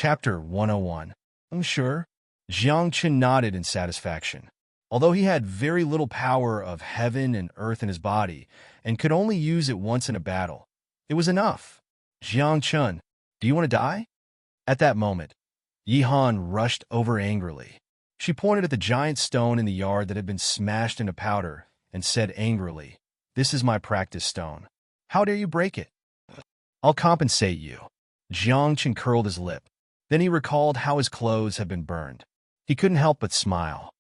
Chapter 101. I'm sure. Jiang Chen nodded in satisfaction. Although he had very little power of heaven and earth in his body, and could only use it once in a battle, it was enough. Jiang Chen, do you want to die? At that moment, Yi Han rushed over angrily. She pointed at the giant stone in the yard that had been smashed into powder and said angrily, "This is my practice stone. How dare you break it? I'll compensate you." Jiang Chen curled his lip. Then he recalled how his clothes had been burned. He couldn't help but smile.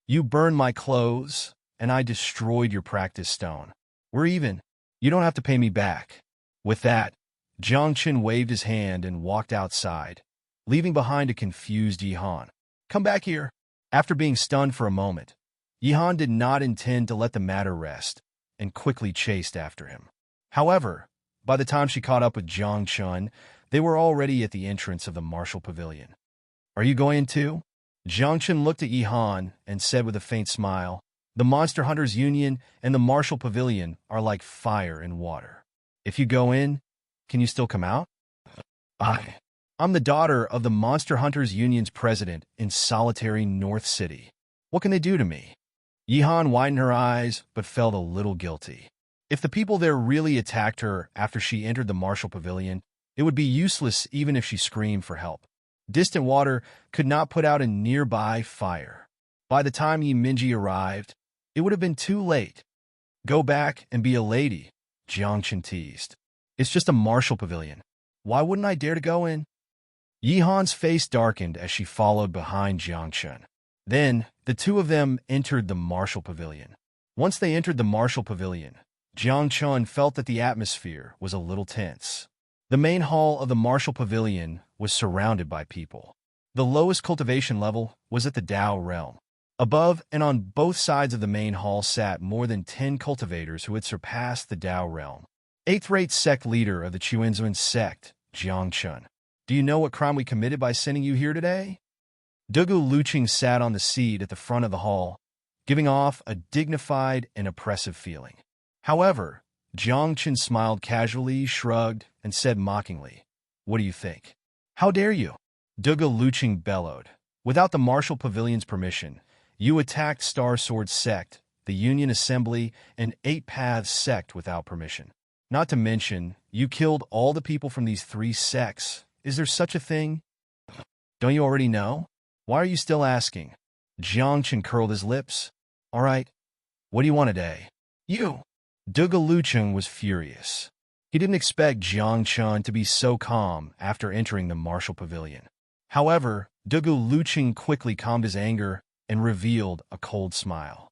"You burned my clothes, and I destroyed your practice stone. We're even. You don't have to pay me back." With that, Jiang Chen waved his hand and walked outside, leaving behind a confused Yi Han. "Come back here." After being stunned for a moment, Yi Han did not intend to let the matter rest, and quickly chased after him. However, by the time she caught up with Jiang Chen, they were already at the entrance of the martial pavilion. "Are you going too?" Jiang Chen looked at Yi Han and said with a faint smile, "The Monster Hunters Union and the martial pavilion are like fire and water. If you go in, can you still come out?" I'm the daughter of the Monster Hunters Union's president in solitary North City. What can they do to me?" Yi Han widened her eyes, but felt a little guilty. If the people there really attacked her after she entered the martial pavilion, it would be useless even if she screamed for help. Distant water could not put out a nearby fire. By the time Yi Minji arrived, it would have been too late. "Go back and be a lady," Jiang Chen teased. "It's just a martial pavilion. Why wouldn't I dare to go in?" Yi Han's face darkened as she followed behind Jiang Chen. Then, the two of them entered the martial pavilion. Once they entered the martial pavilion, Jiang Chen felt that the atmosphere was a little tense. The main hall of the martial pavilion was surrounded by people. The lowest cultivation level was at the Dao realm. Above and on both sides of the main hall sat more than 10 cultivators who had surpassed the Dao realm. Eighth-rate sect leader of the Chuanzuan sect, Jiang Chen. "Do you know what crime we committed by sending you here today?" Dugu Luqing sat on the seat at the front of the hall, giving off a dignified and oppressive feeling. However, Jiang Chen smiled casually, shrugged, and said mockingly, "What do you think?" "How dare you?" Dugu Luqing bellowed. "Without the martial pavilion's permission, you attacked Star Sword sect, the Union Assembly, and Eight Paths sect without permission. Not to mention, you killed all the people from these 3 sects. Is there such a thing? Don't you already know? Why are you still asking?" Jiang Chen curled his lips. "All right, what do you want today?" "You!" Dugu Luqing was furious. He didn't expect Jiang Chen to be so calm after entering the martial pavilion. However, Dugu Luqing quickly calmed his anger and revealed a cold smile.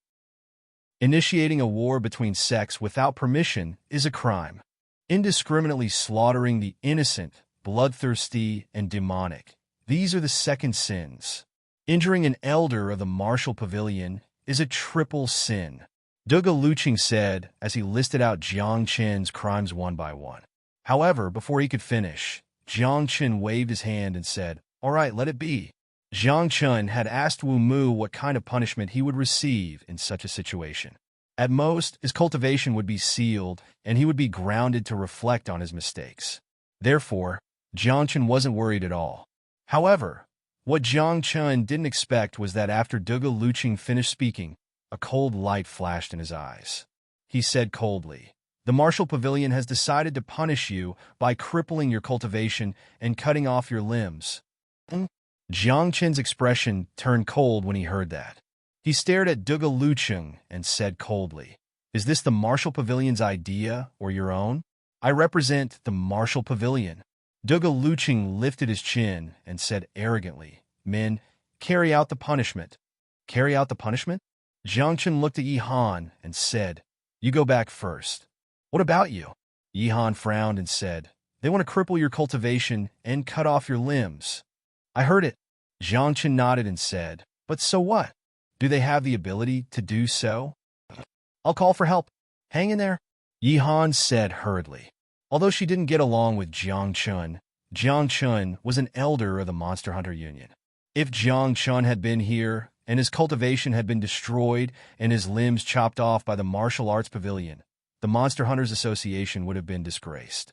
"Initiating a war between sects without permission is a crime. Indiscriminately slaughtering the innocent, bloodthirsty, and demonic. These are the second sins. Injuring an elder of the martial pavilion is a triple sin," Dugu Luqing said as he listed out Jiang Chen's crimes one by one. However, before he could finish, Jiang Chen waved his hand and said, "All right, let it be." Jiang Chen had asked Wu Mu what kind of punishment he would receive in such a situation. At most, his cultivation would be sealed, and he would be grounded to reflect on his mistakes. Therefore, Jiang Chen wasn't worried at all. However, what Jiang Chen didn't expect was that after Dugu Luqing finished speaking, a cold light flashed in his eyes. He said coldly, "The martial pavilion has decided to punish you by crippling your cultivation and cutting off your limbs." Jiang Chen's expression turned cold when he heard that. He stared at Dugu Luqing and said coldly, "Is this the martial pavilion's idea or your own?" "I represent the martial pavilion." Dugu Luqing lifted his chin and said arrogantly, "Men, carry out the punishment." "Carry out the punishment?" Jiang Chen looked at Yi Han and said, "You go back first." "What about you?" Yi Han frowned and said, "They want to cripple your cultivation and cut off your limbs." "I heard it." Jiang Chen nodded and said, "But so what? Do they have the ability to do so?" "I'll call for help. Hang in there," Yi Han said hurriedly. Although she didn't get along with Jiang Chen was an elder of the Monster Hunter Union. If Jiang Chen had been here, and his cultivation had been destroyed and his limbs chopped off by the martial arts pavilion, the Monster Hunters Association would have been disgraced.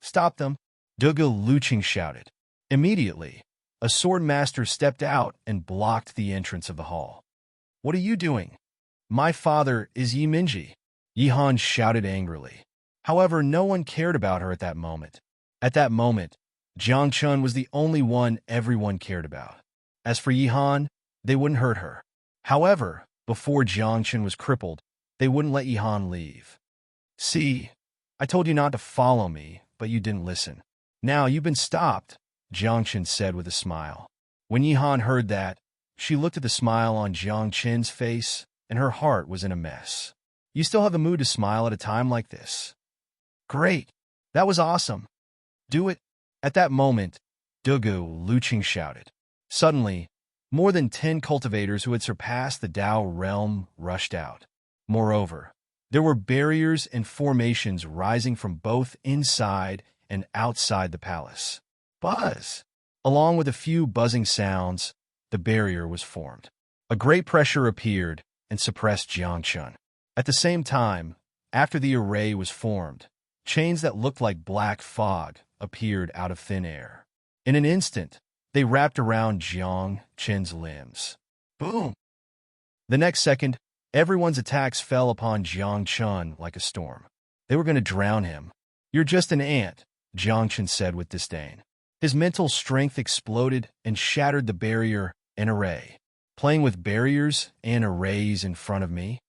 "Stop them!" Dugu Luqing shouted. Immediately, a sword master stepped out and blocked the entrance of the hall. "What are you doing?" "My father is Yi Minji," Yihan shouted angrily. However, no one cared about her at that moment. At that moment, Jiang Chun was the only one everyone cared about. As for Yihan, they wouldn't hurt her. However, before Jiang Chun was crippled, they wouldn't let Yihan leave. "See, I told you not to follow me, but you didn't listen. Now you've been stopped," Jiang Chun said with a smile. When Yihan heard that, she looked at the smile on Jiang Chun's face, and her heart was in a mess. "You still have the mood to smile at a time like this? Great. That was awesome. Do it." At that moment, Dugu Luqing shouted. Suddenly, more than 10 cultivators who had surpassed the Dao realm rushed out. Moreover, there were barriers and formations rising from both inside and outside the palace. Buzz! Along with a few buzzing sounds, the barrier was formed. A great pressure appeared and suppressed Jiang Chun. At the same time, after the array was formed, chains that looked like black fog appeared out of thin air. In an instant, they wrapped around Jiang Chun's limbs. Boom! The next second, everyone's attacks fell upon Jiang Chun like a storm. They were going to drown him. "You're just an ant," Jiang Chun said with disdain. His mental strength exploded and shattered the barrier and array. "Playing with barriers and arrays in front of me?"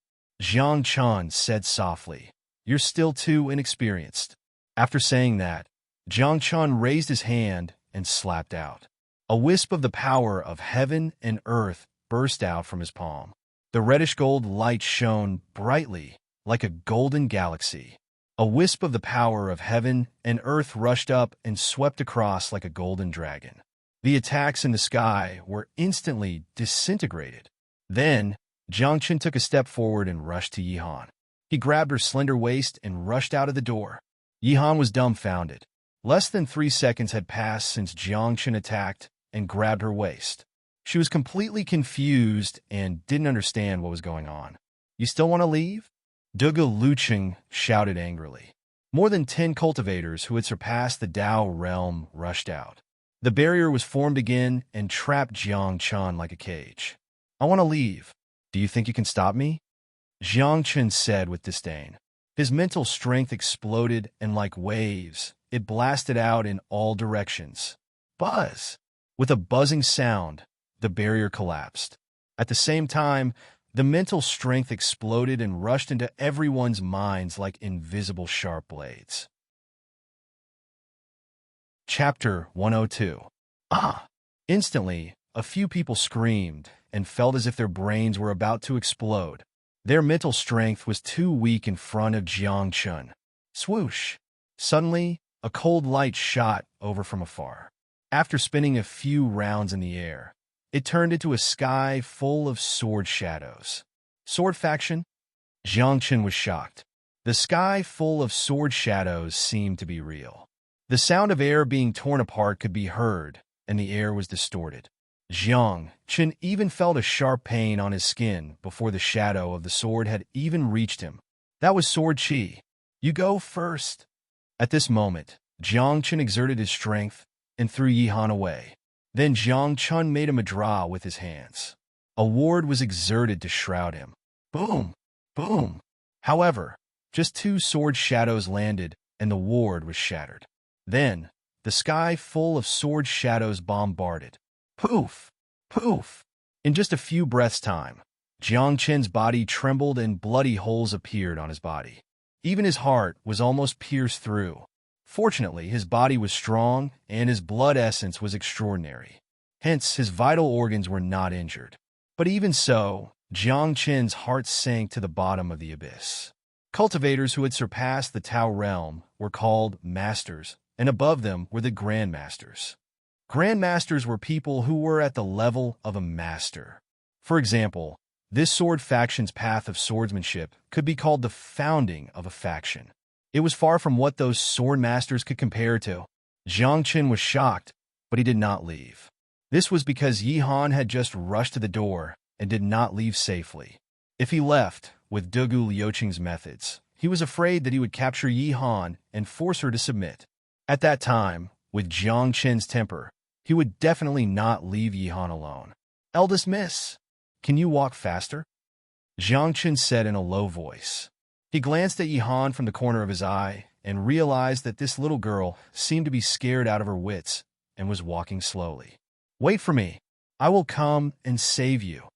Jiang Chun said softly. "You're still too inexperienced." After saying that, Jiang Chun raised his hand and slapped out. A wisp of the power of heaven and earth burst out from his palm. The reddish-gold light shone brightly like a golden galaxy. A wisp of the power of heaven and earth rushed up and swept across like a golden dragon. The attacks in the sky were instantly disintegrated. Then, Jiang Chun took a step forward and rushed to Yihan. He grabbed her slender waist and rushed out of the door. Yihan was dumbfounded. Less than 3 seconds had passed since Jiang Chun attacked and grabbed her waist. She was completely confused and didn't understand what was going on. "You still want to leave?" Dugu Luqing shouted angrily. More than 10 cultivators who had surpassed the Dao realm rushed out. The barrier was formed again and trapped Jiang Chun like a cage. "I want to leave. Do you think you can stop me?" Jiang Chun said with disdain. His mental strength exploded, and like waves, it blasted out in all directions. Buzz! With a buzzing sound, the barrier collapsed. At the same time, the mental strength exploded and rushed into everyone's minds like invisible sharp blades. Chapter 102. Ah! Instantly, a few people screamed and felt as if their brains were about to explode. Their mental strength was too weak in front of Jiang Chun. Swoosh! Suddenly, a cold light shot over from afar. After spinning a few rounds in the air, it turned into a sky full of sword shadows. Sword faction? Jiang Chun was shocked. The sky full of sword shadows seemed to be real. The sound of air being torn apart could be heard, and the air was distorted. Jiang Chun even felt a sharp pain on his skin before the shadow of the sword had even reached him. That was sword chi. "You go first." At this moment, Jiang Chun exerted his strength and threw Yihan away. Then Jiang Chun made him a draw with his hands. A ward was exerted to shroud him. Boom! Boom! However, just 2 sword shadows landed, and the ward was shattered. Then, the sky full of sword shadows bombarded. Poof! Poof! In just a few breaths' time, Jiang Chun's body trembled and bloody holes appeared on his body. Even his heart was almost pierced through. Fortunately, his body was strong and his blood essence was extraordinary. Hence, his vital organs were not injured. But even so, Jiang Chun's heart sank to the bottom of the abyss. Cultivators who had surpassed the Tao realm were called masters, and above them were the grandmasters. Grandmasters were people who were at the level of a master. For example, this sword faction's path of swordsmanship could be called the founding of a faction. It was far from what those sword masters could compare to. Jiang Chun was shocked, but he did not leave. This was because Yihan had just rushed to the door and did not leave safely. If he left, with Dugu Liuqing's methods, he was afraid that he would capture Yihan and force her to submit. At that time, with Jiang Chun's temper, he would definitely not leave Yihan alone. "Eldest miss, can you walk faster?" Jiang Chen said in a low voice. He glanced at Yihan from the corner of his eye and realized that this little girl seemed to be scared out of her wits and was walking slowly. "Wait for me. I will come and save you."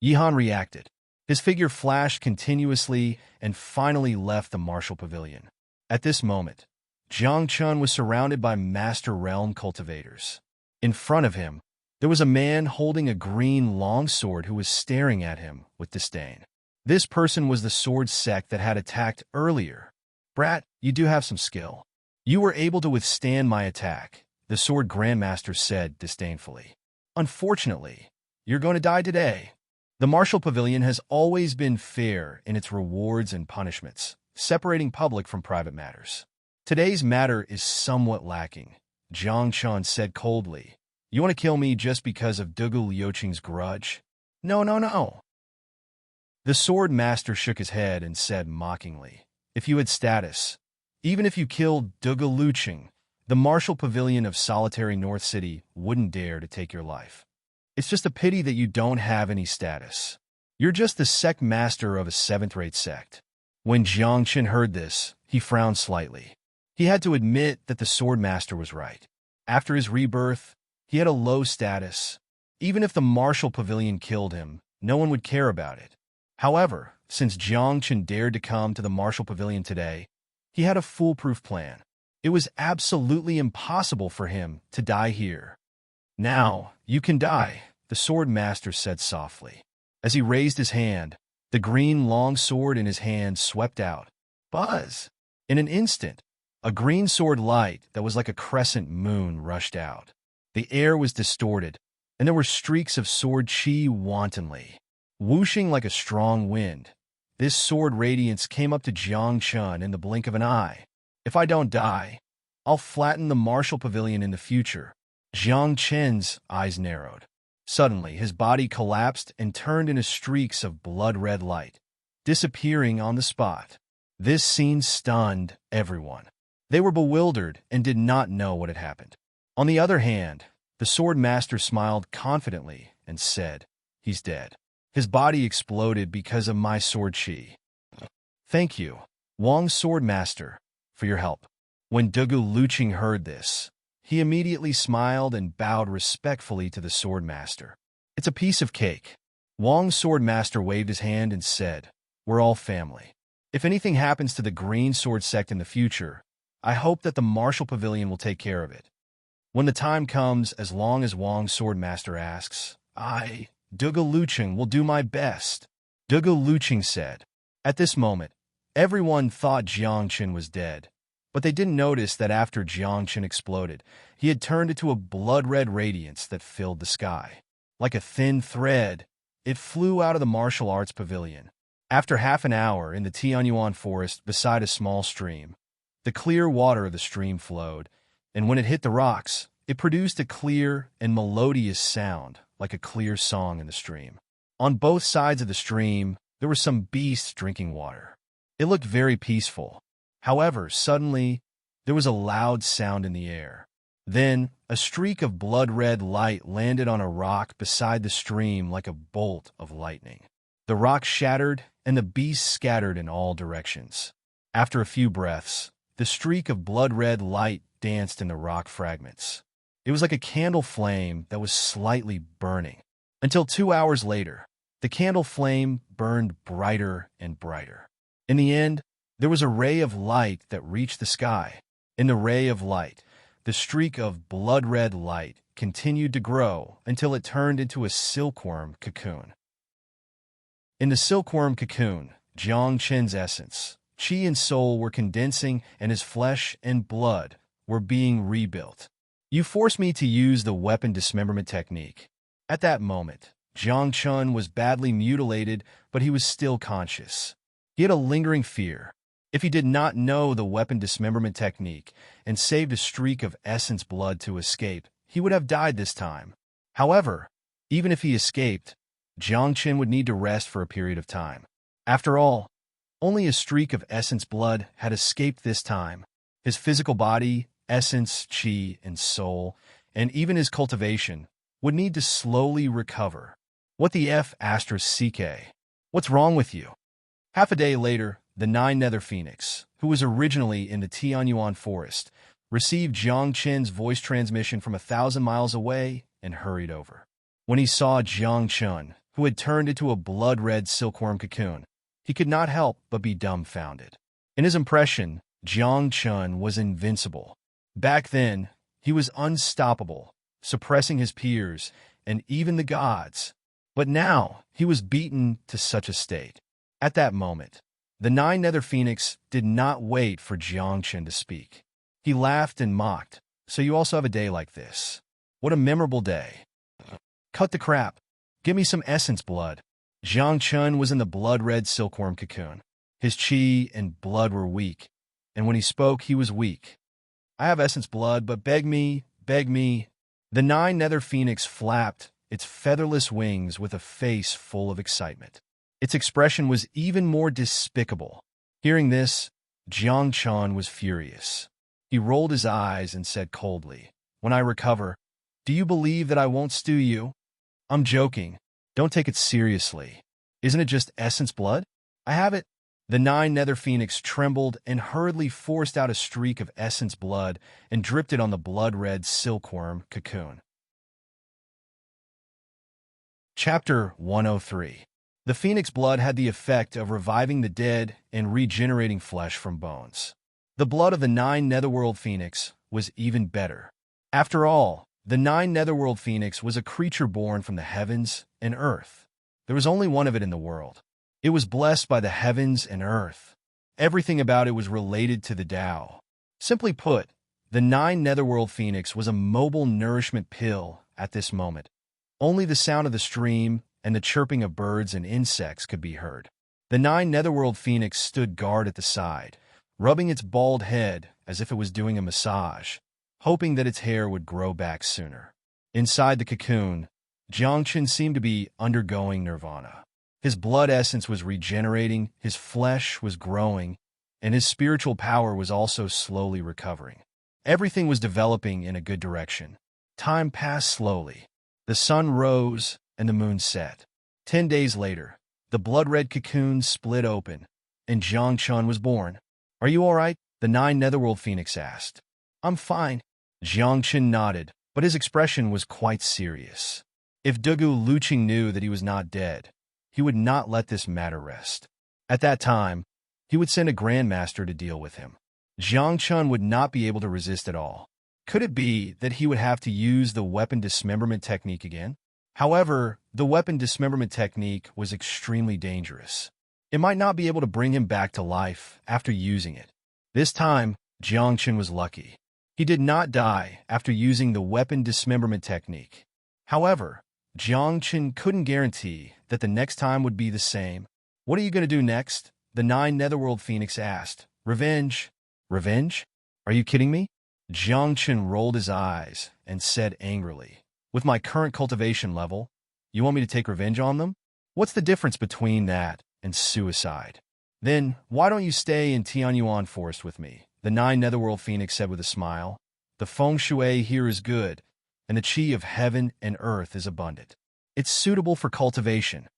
Yihan reacted. His figure flashed continuously and finally left the martial pavilion. At this moment, Jiang Chun was surrounded by Master Realm cultivators. In front of him, there was a man holding a green longsword who was staring at him with disdain. This person was the sword sect that had attacked earlier. "Brat, you do have some skill. You were able to withstand my attack," the sword grandmaster said disdainfully. "Unfortunately, you're going to die today." The martial pavilion has always been fair in its rewards and punishments, separating public from private matters. Today's matter is somewhat lacking, Jiang Chun said coldly. "You want to kill me just because of Dugu Liuqing's grudge?" "No, no, no." The sword master shook his head and said mockingly, "If you had status, even if you killed Dugu Liuqing, the martial pavilion of solitary North City wouldn't dare to take your life. It's just a pity that you don't have any status. You're just the sect master of a seventh-rate sect." When Jiang Chen heard this, he frowned slightly. He had to admit that the sword master was right. After his rebirth, he had a low status. Even if the martial pavilion killed him, no one would care about it. However, since Jiang Chen dared to come to the martial pavilion today, he had a foolproof plan. It was absolutely impossible for him to die here. "Now, you can die," the sword master said softly. As he raised his hand, the green long sword in his hand swept out. Buzz! In an instant, a green sword light that was like a crescent moon rushed out. The air was distorted, and there were streaks of sword chi wantonly. Whooshing like a strong wind, this sword radiance came up to Jiang Chun in the blink of an eye. "If I don't die, I'll flatten the martial pavilion in the future." Jiang Chen's eyes narrowed. Suddenly, his body collapsed and turned into streaks of blood-red light, disappearing on the spot. This scene stunned everyone. They were bewildered and did not know what had happened. On the other hand, the sword master smiled confidently and said, "He's dead. His body exploded because of my sword chi." "Thank you, Wang Sword Master, for your help." When Dugu Liuqing heard this, he immediately smiled and bowed respectfully to the sword master. "It's a piece of cake." Wang's sword master waved his hand and said, "We're all family. If anything happens to the green sword sect in the future, I hope that the martial pavilion will take care of it. When the time comes, as long as Wang's sword master asks, I, Dugu Liuqing, will do my best," Dugu Liuqing said. At this moment, everyone thought Jiang Chen was dead, but they didn't notice that after Jiang Chen exploded, he had turned into a blood-red radiance that filled the sky. Like a thin thread, it flew out of the martial arts pavilion. After half an hour in the Tianyuan forest beside a small stream, the clear water of the stream flowed, and when it hit the rocks, it produced a clear and melodious sound, like a clear song in the stream. On both sides of the stream, there were some beasts drinking water. It looked very peaceful. However, suddenly, there was a loud sound in the air. Then, a streak of blood-red light landed on a rock beside the stream like a bolt of lightning. The rock shattered, and the beasts scattered in all directions. After a few breaths, the streak of blood-red light danced in the rock fragments. It was like a candle flame that was slightly burning. Until 2 hours later, the candle flame burned brighter and brighter. In the end, there was a ray of light that reached the sky. In the ray of light, the streak of blood-red light continued to grow until it turned into a silkworm cocoon. In the silkworm cocoon, Jiang Chen's essence, chi and soul were condensing, and his flesh and blood were being rebuilt. "You forced me to use the weapon dismemberment technique." At that moment, Jiang Chun was badly mutilated, but he was still conscious. He had a lingering fear. If he did not know the weapon dismemberment technique and saved a streak of essence blood to escape, he would have died this time. However, even if he escaped, Jiang Chen would need to rest for a period of time. After all, only a streak of essence blood had escaped this time. His physical body, essence, chi, and soul, and even his cultivation would need to slowly recover. What the F asterisk CK? What's wrong with you? Half a day later, the Nine Nether Phoenix, who was originally in the Tianyuan forest, received Jiang Chen's voice transmission from 1,000 miles away and hurried over. When he saw Jiang Chen, who had turned into a blood-red silkworm cocoon, he could not help but be dumbfounded. In his impression, Jiang Chen was invincible. Back then, he was unstoppable, suppressing his peers and even the gods. But now, he was beaten to such a state. At that moment, the Nine Nether Phoenix did not wait for Jiang Chen to speak. He laughed and mocked. So you also have a day like this. What a memorable day. Cut the crap. Give me some essence blood. Jiang Chen was in the blood-red silkworm cocoon. His chi and blood were weak, and when he spoke, he was weak. I have essence blood, but beg me, beg me. The Nine Nether Phoenix flapped its featherless wings with a face full of excitement. Its expression was even more despicable. Hearing this, Jiang Chen was furious. He rolled his eyes and said coldly, "When I recover, do you believe that I won't stew you?" "I'm joking. Don't take it seriously. Isn't it just essence blood? I have it." The Nine Nether Phoenix trembled and hurriedly forced out a streak of essence blood and dripped it on the blood-red silkworm cocoon. Chapter 103. The phoenix blood had the effect of reviving the dead and regenerating flesh from bones. The blood of the Nine Netherworld Phoenix was even better. After all, the Nine Netherworld Phoenix was a creature born from the heavens and earth. There was only one of it in the world. It was blessed by the heavens and earth. Everything about it was related to the Tao. Simply put, the Nine Netherworld Phoenix was a mobile nourishment pill at this moment. Only the sound of the stream and the chirping of birds and insects could be heard. The Nine Netherworld Phoenix stood guard at the side, rubbing its bald head as if it was doing a massage, hoping that its hair would grow back sooner. Inside the cocoon, Jiang Chen seemed to be undergoing nirvana. His blood essence was regenerating, his flesh was growing, and his spiritual power was also slowly recovering. Everything was developing in a good direction. Time passed slowly. The sun rose and the moon set. 10 days later, the blood-red cocoon split open, and Jiang Chen was born. "Are you all right?" the Nine Netherworld Phoenix asked. "I'm fine." Jiang Chen nodded, but his expression was quite serious. If Dugu Luqing knew that he was not dead, he would not let this matter rest. At that time, he would send a grandmaster to deal with him. Jiang Chen would not be able to resist at all. Could it be that he would have to use the weapon dismemberment technique again? However, the weapon dismemberment technique was extremely dangerous. It might not be able to bring him back to life after using it. This time, Jiang Chen was lucky. He did not die after using the weapon dismemberment technique. However, Jiang Chen couldn't guarantee that the next time would be the same. "What are you going to do next?" the Nine Netherworld Phoenix asked. "Revenge." "Revenge? Are you kidding me?" Jiang Chen rolled his eyes and said angrily, "With my current cultivation level, you want me to take revenge on them? What's the difference between that and suicide?" "Then, why don't you stay in Tianyuan Forest with me?" the Nine Netherworld Phoenix said with a smile. "The feng shui here is good, and the chi of heaven and earth is abundant. It's suitable for cultivation."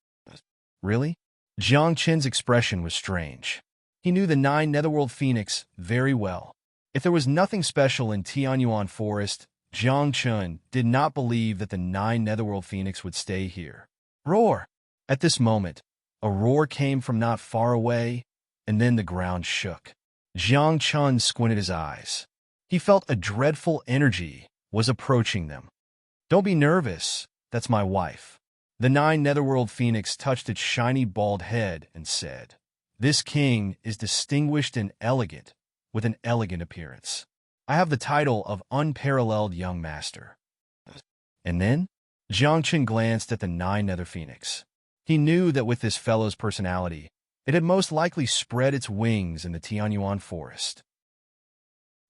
"Really?" Jiang Chen's expression was strange. He knew the Nine Netherworld Phoenix very well. If there was nothing special in Tianyuan Forest, Jiang Chen did not believe that the Nine Netherworld Phoenix would stay here. Roar! At this moment, a roar came from not far away, and then the ground shook. Jiang Chen squinted his eyes. He felt a dreadful energy was approaching them. "Don't be nervous. That's my wife." The Nine Netherworld Phoenix touched its shiny bald head and said, "This king is distinguished and elegant, with an elegant appearance. I have the title of Unparalleled Young Master." And then, Jiang Chen glanced at the Nine Nether Phoenix. He knew that with this fellow's personality, it had most likely spread its wings in the Tianyuan Forest.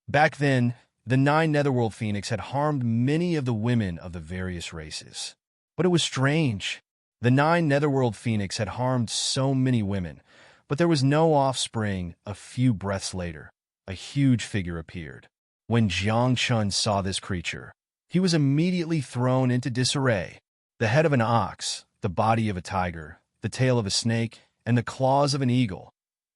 Back then, the Nine Netherworld Phoenix had harmed many of the women of the various races. But it was strange. The Nine Netherworld Phoenix had harmed so many women, but there was no offspring. A few breaths later, a huge figure appeared. When Jiang Chen saw this creature, he was immediately thrown into disarray. The head of an ox, the body of a tiger, the tail of a snake, and the claws of an eagle.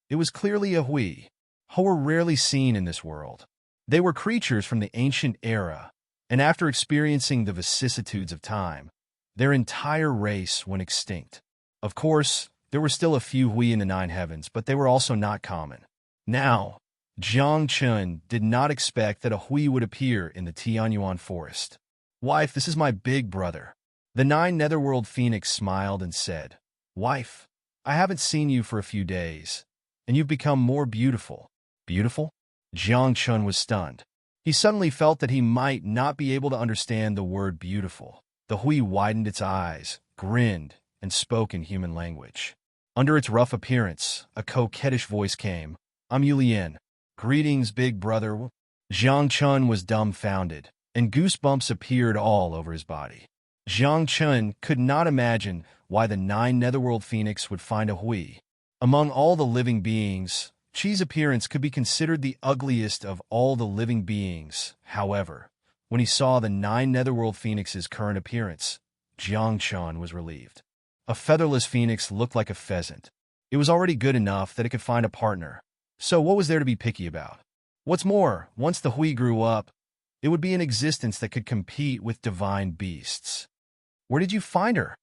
It was clearly a hui, who were rarely seen in this world. They were creatures from the ancient era, and after experiencing the vicissitudes of time, their entire race went extinct. Of course, there were still a few hui in the nine heavens, but they were also not common. Now, Jiang Chun did not expect that a hui would appear in the Tianyuan forest. "Wife, this is my big brother." The nine netherworld phoenix smiled and said, "Wife, I haven't seen you for a few days, and you've become more beautiful." "Beautiful?" Jiang Chun was stunned. He suddenly felt that he might not be able to understand the word beautiful. The hui widened its eyes, grinned, and spoke in human language. Under its rough appearance, a coquettish voice came. "I'm Yulian. Greetings, big brother." Jiang Chun was dumbfounded, and goosebumps appeared all over his body. Jiang Chun could not imagine why the nine netherworld phoenix would find a hui. Among all the living beings, Chi's appearance could be considered the ugliest of all the living beings. However, when he saw the nine netherworld phoenix's current appearance, Jiang Chun was relieved. A featherless phoenix looked like a pheasant. It was already good enough that it could find a partner. So what was there to be picky about? What's more, once the hui grew up, it would be an existence that could compete with divine beasts. "Where did you find her?"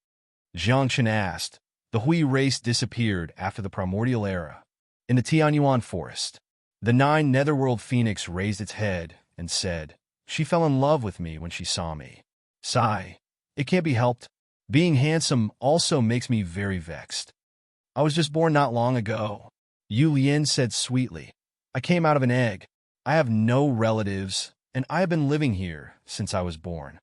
Jiang Chun asked. The hui race disappeared after the primordial era. In the Tianyuan forest, the nine netherworld phoenix raised its head and said, "She fell in love with me when she saw me. Sigh. It can't be helped. Being handsome also makes me very vexed. I was just born not long ago." Yu Lian said sweetly, "I came out of an egg. I have no relatives, and I have been living here since I was born."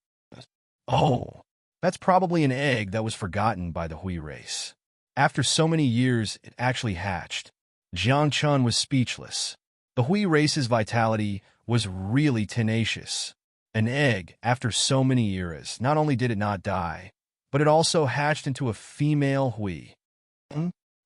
"Oh, that's probably an egg that was forgotten by the hui race. After so many years, it actually hatched." Jiang Chun was speechless. The hui race's vitality was really tenacious. An egg, after so many eras, not only did it not die, but it also hatched into a female hui.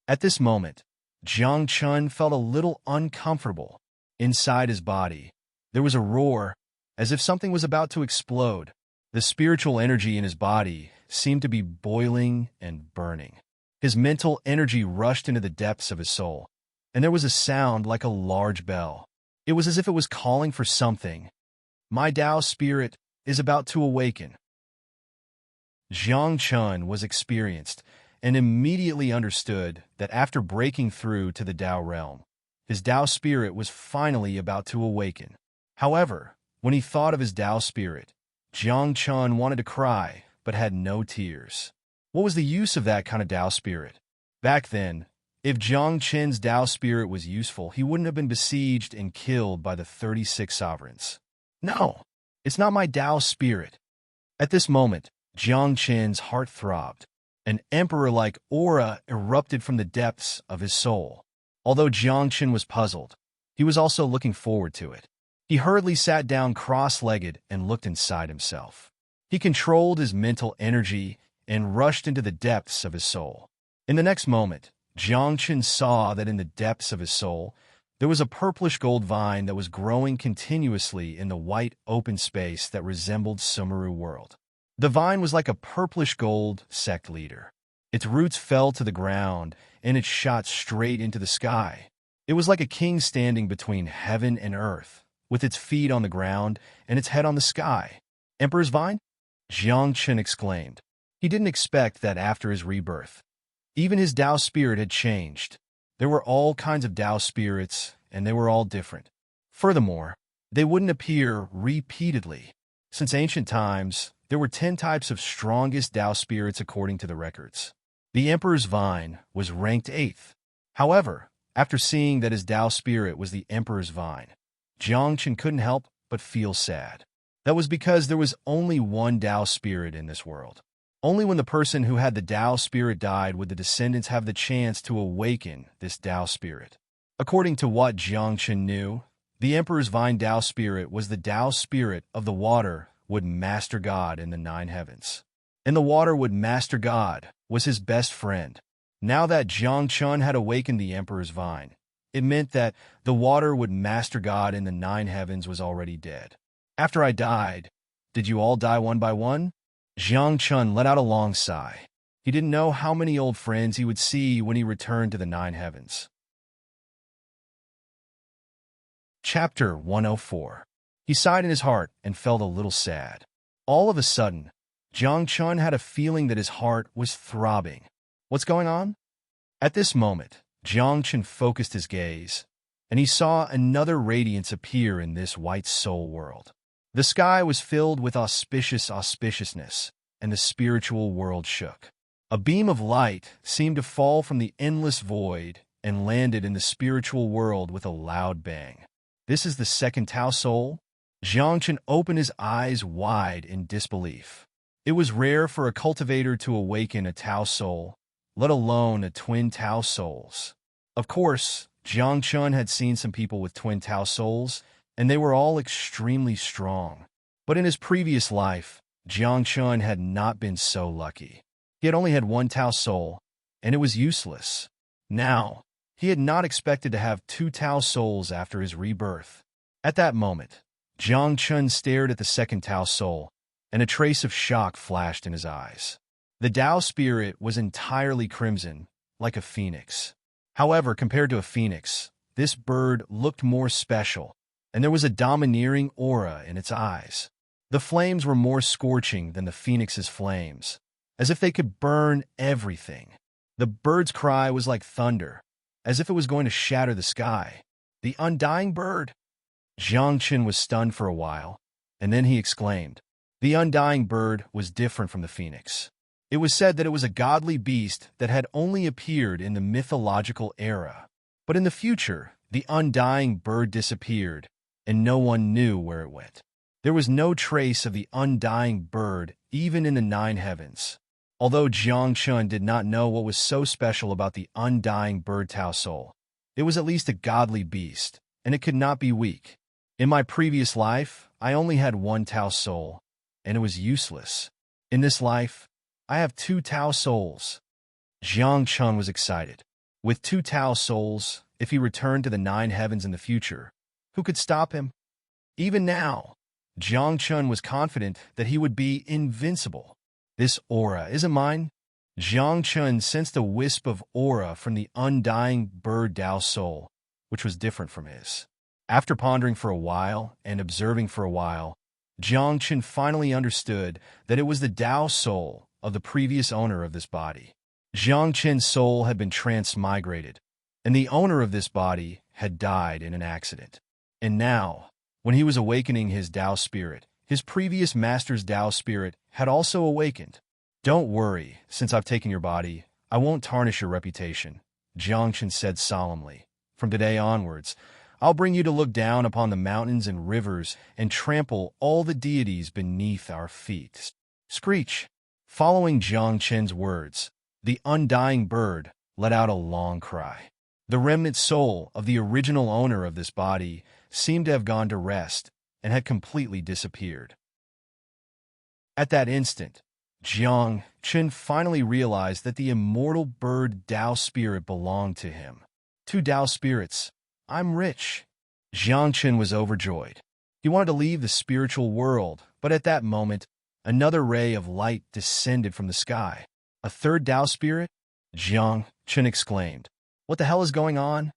At this moment, Jiang Chun felt a little uncomfortable. Inside his body, there was a roar, as if something was about to explode. The spiritual energy in his body seemed to be boiling and burning. His mental energy rushed into the depths of his soul, and there was a sound like a large bell. It was as if it was calling for something. "My Tao spirit is about to awaken." Jiang Chun was experienced and immediately understood that after breaking through to the Tao realm, his Tao spirit was finally about to awaken. However, when he thought of his Tao spirit, Jiang Chun wanted to cry, but had no tears. What was the use of that kind of Tao spirit? Back then, if Jiang Chun's Tao spirit was useful, he wouldn't have been besieged and killed by the 36 sovereigns. "No, it's not my Tao spirit." At this moment, Jiang Chun's heart throbbed. An emperor-like aura erupted from the depths of his soul. Although Jiang Chun was puzzled, he was also looking forward to it. He hurriedly sat down cross-legged and looked inside himself. He controlled his mental energy and rushed into the depths of his soul. In the next moment, Jiang Chun saw that in the depths of his soul, there was a purplish gold vine that was growing continuously in the white open space that resembled Sumeru world. The vine was like a purplish gold sect leader. Its roots fell to the ground, and it shot straight into the sky. It was like a king standing between heaven and earth, with its feet on the ground and its head on the sky. "Emperor's vine?" Jiang Chun exclaimed. He didn't expect that after his rebirth. Even his Tao spirit had changed. There were all kinds of Tao spirits, and they were all different. Furthermore, they wouldn't appear repeatedly. Since ancient times, there were 10 types of strongest Tao spirits according to the records. The Emperor's Vine was ranked 8th. However, after seeing that his Tao spirit was the Emperor's Vine, Jiang Chun couldn't help but feel sad. That was because there was only one Tao spirit in this world. Only when the person who had the Tao spirit died would the descendants have the chance to awaken this Tao spirit. According to what Jiang Chun knew, the Emperor's Vine Tao spirit was the Tao spirit of the water would master God in the 9 heavens. And the water would master God was his best friend. Now that Jiang Chun had awakened the Emperor's Vine, it meant that the water would master God in the 9 heavens was already dead. "After I died, Did you all die one by one? Jiang Chun let out a long sigh. He didn't know how many old friends he would see when he returned to the Nine Heavens. Chapter 104. He sighed in his heart and felt a little sad. All of a sudden, Jiang Chun had a feeling that his heart was throbbing. What's going on? At this moment, Jiang Chun focused his gaze, and he saw another radiance appear in this white soul world. The sky was filled with auspiciousness, and the spiritual world shook. A beam of light seemed to fall from the endless void and landed in the spiritual world with a loud bang. This is the second Tao soul? Jiang Chun opened his eyes wide in disbelief. It was rare for a cultivator to awaken a Tao soul, let alone a twin Tao souls. Of course, Jiang Chun had seen some people with twin Tao souls, and they were all extremely strong. But in his previous life, Jiang Chun had not been so lucky. He had only had one Tao soul, and it was useless. Now, he had not expected to have two Tao souls after his rebirth. At that moment, Jiang Chun stared at the second Tao soul, and a trace of shock flashed in his eyes. The Tao spirit was entirely crimson, like a phoenix. However, compared to a phoenix, this bird looked more special, and there was a domineering aura in its eyes. The flames were more scorching than the phoenix's flames, as if they could burn everything. The bird's cry was like thunder, as if it was going to shatter the sky. The undying bird! Jiang Chun was stunned for a while, and then he exclaimed. The undying bird was different from the phoenix. It was said that it was a godly beast that had only appeared in the mythological era. But in the future, the undying bird disappeared, and no one knew where it went. There was no trace of the undying bird even in the Nine Heavens. Although Jiang Chun did not know what was so special about the undying bird Tao soul, it was at least a godly beast, and it could not be weak. In my previous life, I only had one Tao soul, and it was useless. In this life, I have two Tao souls. Jiang Chun was excited. With two Tao souls, if he returned to the Nine Heavens in the future, who could stop him? Even now, Jiang Chun was confident that he would be invincible. This aura isn't mine. Jiang Chun sensed a wisp of aura from the undying bird Tao soul, which was different from his. After pondering for a while and observing for a while, Jiang Chun finally understood that it was the Tao soul of the previous owner of this body. Jiang Chun's soul had been transmigrated, and the owner of this body had died in an accident. And now, when he was awakening his Tao spirit, his previous master's Tao spirit had also awakened. Don't worry, since I've taken your body, I won't tarnish your reputation, Jiang Chun said solemnly. From today onwards, I'll bring you to look down upon the mountains and rivers and trample all the deities beneath our feet. Screech! Following Jiang Chun's words, the undying bird let out a long cry. The remnant soul of the original owner of this body seemed to have gone to rest and had completely disappeared. At that instant, Jiang Chun finally realized that the immortal bird Tao spirit belonged to him. Two Tao spirits. I'm rich. Jiang Chun was overjoyed. He wanted to leave the spiritual world, but at that moment, another ray of light descended from the sky. A third Tao spirit? Jiang Chun exclaimed. What the hell is going on?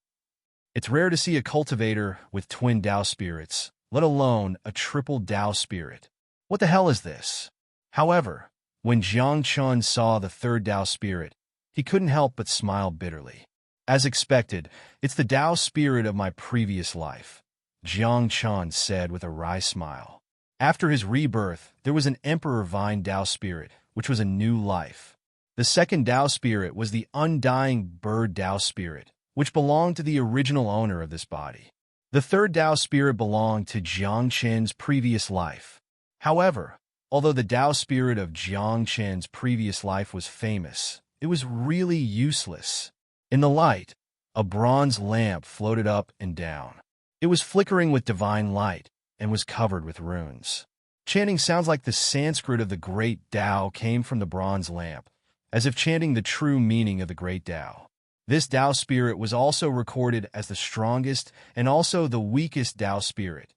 It's rare to see a cultivator with twin Tao spirits, let alone a triple Tao spirit. What the hell is this? However, when Jiang Chun saw the third Tao spirit, he couldn't help but smile bitterly. As expected, it's the Tao spirit of my previous life, Jiang Chun said with a wry smile. After his rebirth, there was an Emperor Vine Tao spirit, which was a new life. The second Tao spirit was the undying bird Tao spirit, which belonged to the original owner of this body. The third Tao spirit belonged to Jiang Chun's previous life. However, although the Tao spirit of Jiang Chun's previous life was famous, it was really useless. In the light, a bronze lamp floated up and down. It was flickering with divine light and was covered with runes. Chanting sounds like the Sanskrit of the great Tao came from the bronze lamp, as if chanting the true meaning of the great Tao. This Tao spirit was also recorded as the strongest and also the weakest Tao spirit.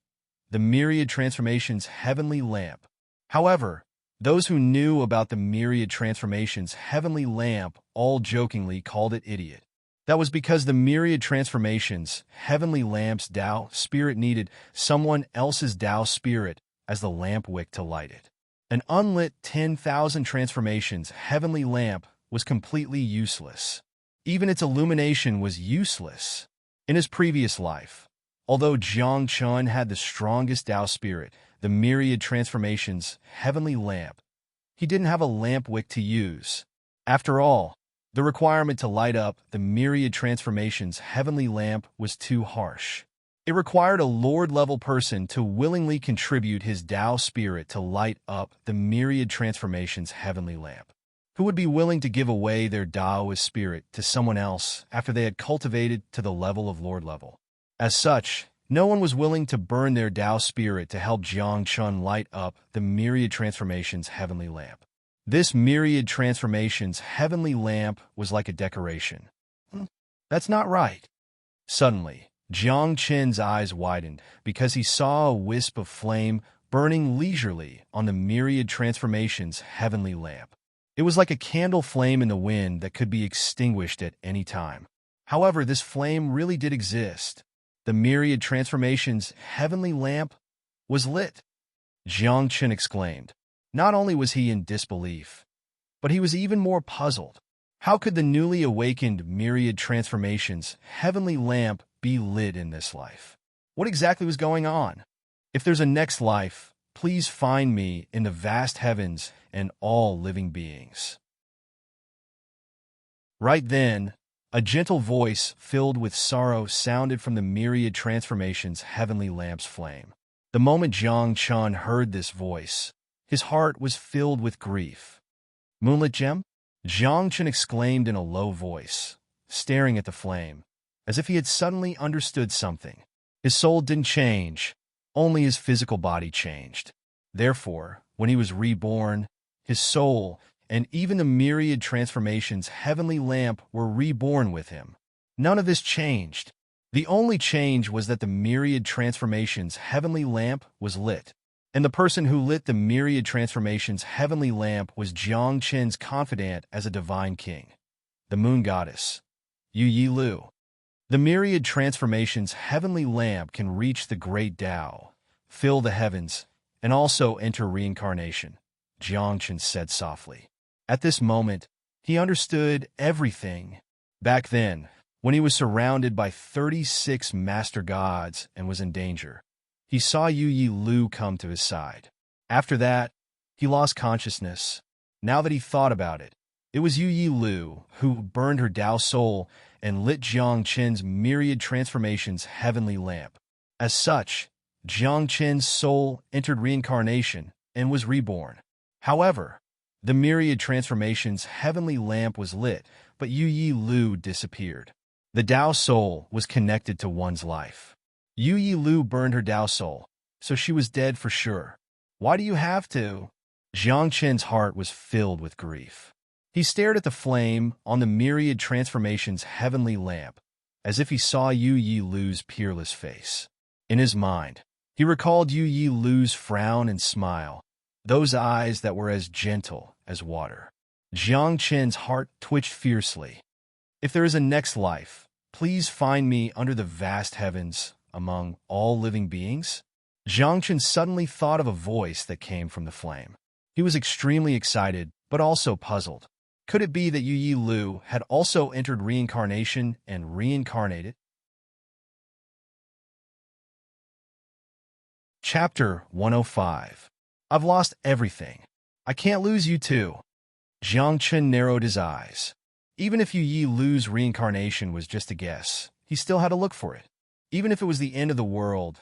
The myriad transformations heavenly lamp However, those who knew about the myriad transformations' heavenly lamp all jokingly called it idiot. That was because the myriad transformations' heavenly lamp's Tao spirit needed someone else's Tao spirit as the lamp wick to light it. An unlit 10,000 transformations heavenly lamp was completely useless. Even its illumination was useless. In his previous life, although Jiang Chun had the strongest Tao spirit, the myriad transformations heavenly lamp, he didn't have a lamp wick to use. After all, the requirement to light up the myriad transformations heavenly lamp was too harsh. It required a Lord-level person to willingly contribute his Tao spirit to light up the myriad transformations heavenly lamp. Who would be willing to give away their Taoist spirit to someone else after they had cultivated to the level of Lord level? As such, no one was willing to burn their Tao spirit to help Jiang Chun light up the myriad transformations heavenly lamp. This myriad transformations heavenly lamp was like a decoration. That's not right. Suddenly, Jiang Chen's eyes widened because he saw a wisp of flame burning leisurely on the myriad transformations heavenly lamp. It was like a candle flame in the wind that could be extinguished at any time. However, this flame really did exist. The myriad transformations heavenly lamp was lit. Jiang Chen exclaimed. Not only was he in disbelief, but he was even more puzzled. How could the newly awakened myriad transformations heavenly lamp be lit in this life? What exactly was going on? If there's a next life, please find me in the vast heavens and all living beings. Right then, a gentle voice filled with sorrow sounded from the myriad transformations heavenly lamp's flame. The moment Jiang Chun heard this voice, his heart was filled with grief. Moonlit gem? Jiang Chun exclaimed in a low voice, staring at the flame, as if he had suddenly understood something. His soul didn't change, only his physical body changed. Therefore, when he was reborn, his soul and even the myriad transformations heavenly lamp were reborn with him. None of this changed. The only change was that the myriad transformations heavenly lamp was lit. And the person who lit the myriad transformations heavenly lamp was Jiang Chen's confidant as a divine king, the moon goddess, Yu Yi Lu. The myriad transformations heavenly lamp can reach the great Tao, fill the heavens, and also enter reincarnation, Jiang Chen said softly. At this moment, he understood everything. Back then, when he was surrounded by 36 master gods and was in danger, he saw Yu Yi Lu come to his side. After that, he lost consciousness. Now that he thought about it, it was Yu Yi Lu who burned her Tao soul and lit Jiang Chen's myriad transformations heavenly lamp. As such, Jiang Chen's soul entered reincarnation and was reborn. However, the myriad transformations heavenly lamp was lit, but Yu Yi Lu disappeared. The Tao soul was connected to one's life. Yu Yi Lu burned her Tao soul, so she was dead for sure. Why do you have to? Jiang Chen's heart was filled with grief. He stared at the flame on the myriad transformations heavenly lamp, as if he saw Yu Yi Lu's peerless face. In his mind, he recalled Yu Yi Lu's frown and smile, those eyes that were as gentle as water. Jiang Chen's heart twitched fiercely. If there is a next life, please find me under the vast heavens, among all living beings? Jiang Chen suddenly thought of a voice that came from the flame. He was extremely excited, but also puzzled. Could it be that Yu Yi Lu had also entered reincarnation and reincarnated? Chapter 105. I've lost everything. I can't lose you too. Jiang Chen narrowed his eyes. Even if Yu Yi Lu's reincarnation was just a guess, he still had to look for it. Even if it was the end of the world,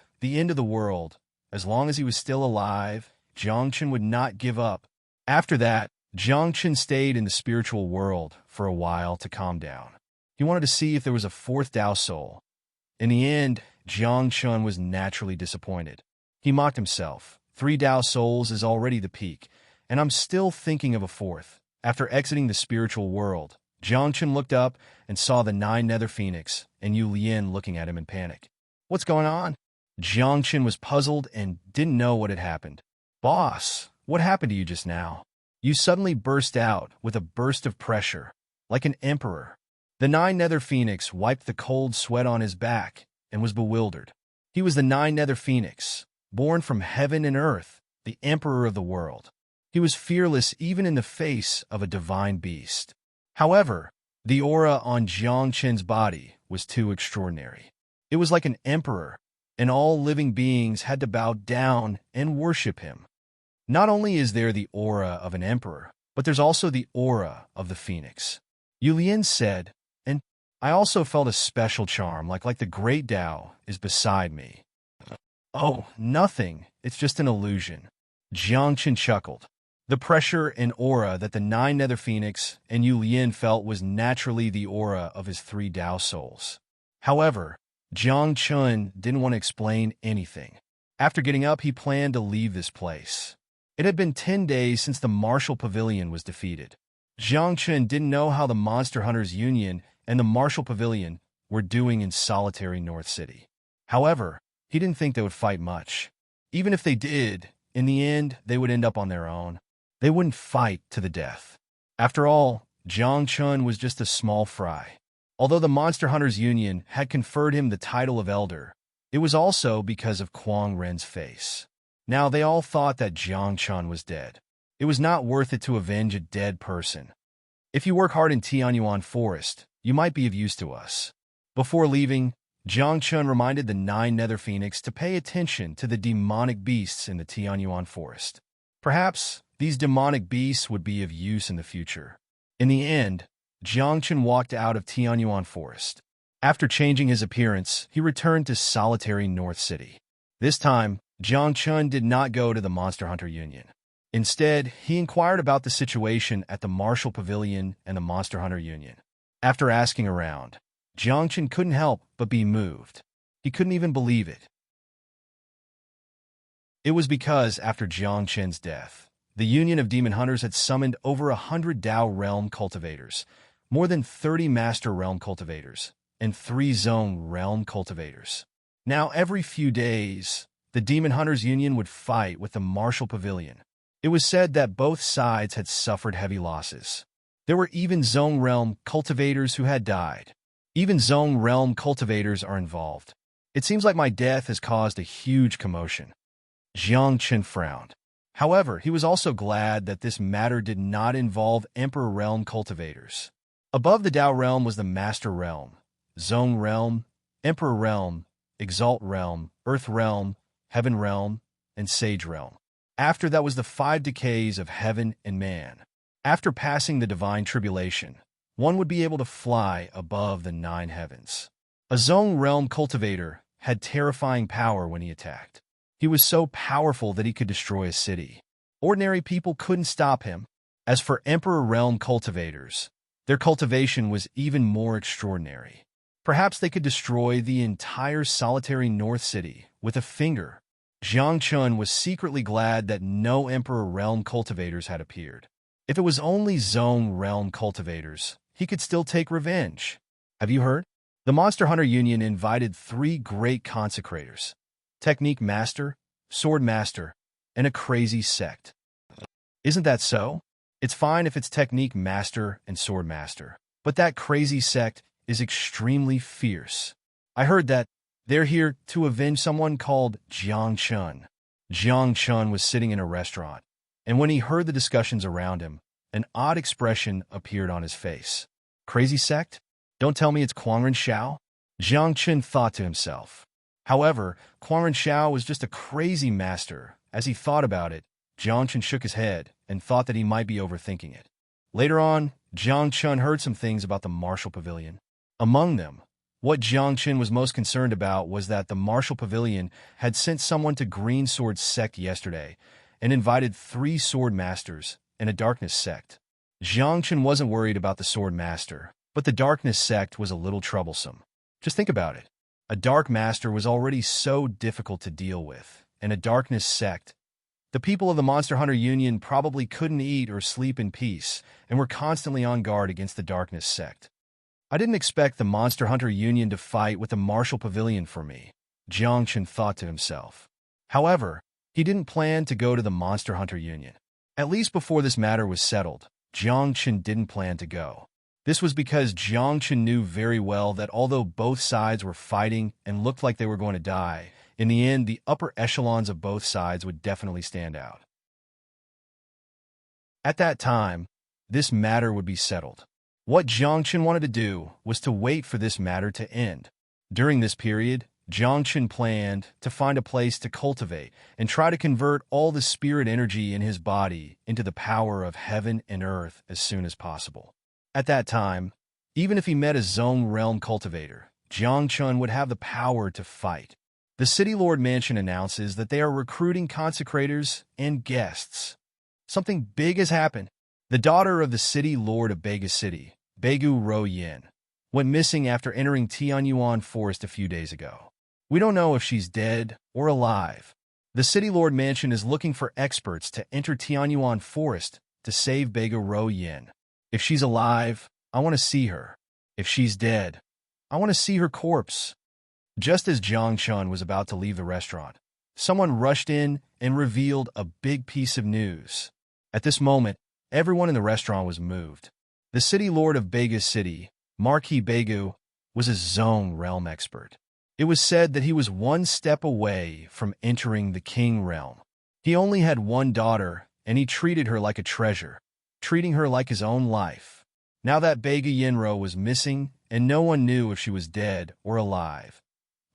as long as he was still alive, Jiang Chen would not give up. After that, Jiang Chen stayed in the spiritual world for a while to calm down. He wanted to see if there was a fourth Tao soul. In the end, Jiang Chen was naturally disappointed. He mocked himself. 3 Tao souls is already the peak, and I'm still thinking of a fourth. After exiting the spiritual world, Jiang Chen looked up and saw the 9 Nether Phoenix and Yu Lian looking at him in panic. What's going on? Jiang Chen was puzzled and didn't know what had happened. Boss, what happened to you just now? You suddenly burst out with a burst of pressure, like an emperor. The Nine-Nether Phoenix wiped the cold sweat on his back and was bewildered. He was the Nine-Nether Phoenix, born from heaven and earth, the emperor of the world. He was fearless even in the face of a divine beast. However, the aura on Jiang Qin's body was too extraordinary. It was like an emperor, and all living beings had to bow down and worship him. Not only is there the aura of an emperor, but there's also the aura of the phoenix. Yu Lian said, and I also felt a special charm, like the great Tao is beside me. Oh, nothing. It's just an illusion. Jiang Qin chuckled. The pressure and aura that the Nine-Nether Phoenix and Yu Lian felt was naturally the aura of his three Tao souls. However, Jiang Qin didn't want to explain anything. After getting up, he planned to leave this place. It had been 10 days since the Martial Pavilion was defeated. Jiang Qin didn't know how the Monster Hunters Union and the Martial Pavilion were doing in solitary North City. However, he didn't think they would fight much. Even if they did, in the end, they would end up on their own. They wouldn't fight to the death. After all, Jiang Qin was just a small fry. Although the Monster Hunters Union had conferred him the title of Elder, it was also because of Quang Ren's face. Now they all thought that Jiang Qin was dead. It was not worth it to avenge a dead person. If you work hard in Tianyuan Forest, you might be of use to us. Before leaving, Jiang Qin reminded the Nine-Nether Phoenix to pay attention to the demonic beasts in the Tianyuan Forest. Perhaps these demonic beasts would be of use in the future. In the end, Jiang Qin walked out of Tianyuan Forest. After changing his appearance, he returned to solitary North City. This time, Jiang Qin did not go to the Monster Hunter Union. Instead, he inquired about the situation at the Martial Pavilion and the Monster Hunter Union. After asking around, Jiang Qin couldn't help but be moved. He couldn't even believe it. It was because, after Jiang Qin's death, the Union of Demon Hunters had summoned over 100 Dao Realm cultivators, more than 30 Master Realm cultivators, and 3 Zone Realm cultivators. Now, every few days, the Demon Hunters Union would fight with the Martial Pavilion. It was said that both sides had suffered heavy losses. There were even Zone Realm cultivators who had died. Even Zone Realm cultivators are involved. It seems like my death has caused a huge commotion. Jiang Qin frowned. However, he was also glad that this matter did not involve Emperor Realm cultivators. Above the Dao Realm was the Master Realm, Zone Realm, Emperor Realm, Exalt Realm, Earth Realm, Heaven Realm, and Sage Realm. After that was the 5 decays of heaven and man. After passing the divine tribulation, one would be able to fly above the 9 heavens. A Zone Realm cultivator had terrifying power when he attacked. He was so powerful that he could destroy a city. Ordinary people couldn't stop him. As for Emperor Realm cultivators, their cultivation was even more extraordinary. Perhaps they could destroy the entire solitary North City with a finger. Jiang Qin was secretly glad that no Emperor Realm cultivators had appeared. If it was only Zone Realm cultivators, he could still take revenge. Have you heard? The Monster Hunter Union invited 3 great consecrators: Technique Master, Sword Master, and a crazy sect. Isn't that so? It's fine if it's Technique Master and Sword Master, but that crazy sect is extremely fierce. I heard that they're here to avenge someone called Jiang Qin. Jiang Qin was sitting in a restaurant, and when he heard the discussions around him, an odd expression appeared on his face. Crazy sect? Don't tell me it's Quangren Xiao? Jiang Qin thought to himself. However, Quangren Xiao was just a crazy master. As he thought about it, Jiang Qin shook his head and thought that he might be overthinking it. Later on, Jiang Qin heard some things about the Martial Pavilion. Among them, what Jiang Qin was most concerned about was that the Martial Pavilion had sent someone to Green Sword Sect yesterday and invited 3 Sword Masters and a Darkness Sect. Jiang Qin wasn't worried about the Sword Master, but the Darkness Sect was a little troublesome. Just think about it. A Dark Master was already so difficult to deal with, and a Darkness Sect. The people of the Monster Hunter Union probably couldn't eat or sleep in peace and were constantly on guard against the Darkness Sect. I didn't expect the Monster Hunter Union to fight with the Martial Pavilion for me, Jiang Qin thought to himself. However, He didn't plan to go to the Monster Hunter Union. At least before this matter was settled, Jiang Chen didn't plan to go. This was because Jiang Chen knew very well that although both sides were fighting and looked like they were going to die, in the end, the upper echelons of both sides would definitely stand out. At that time, this matter would be settled. What Jiang Chen wanted to do was to wait for this matter to end. During this period, Jiang Chen planned to find a place to cultivate and try to convert all the spirit energy in his body into the power of heaven and earth as soon as possible. At that time, even if he met a zone realm cultivator, Jiang Chen would have the power to fight. The City Lord Mansion announces that they are recruiting consecrators and guests. Something big has happened. The daughter of the City Lord of Bega City, Begu Ro Yin, went missing after entering Tianyuan Forest a few days ago. We don't know if she's dead or alive. The City Lord Mansion is looking for experts to enter Tianyuan Forest to save Bega Ro Yin. If she's alive, I want to see her. If she's dead, I want to see her corpse. Just as Jiang Chen was about to leave the restaurant, someone rushed in and revealed a big piece of news. At this moment, everyone in the restaurant was moved. The City Lord of Bega City, Marquis Begu, was a zone realm expert. It was said that he was one step away from entering the King realm. He only had one daughter, and he treated her like a treasure, treating her like his own life. Now that Bega Yinro was missing, and no one knew if she was dead or alive,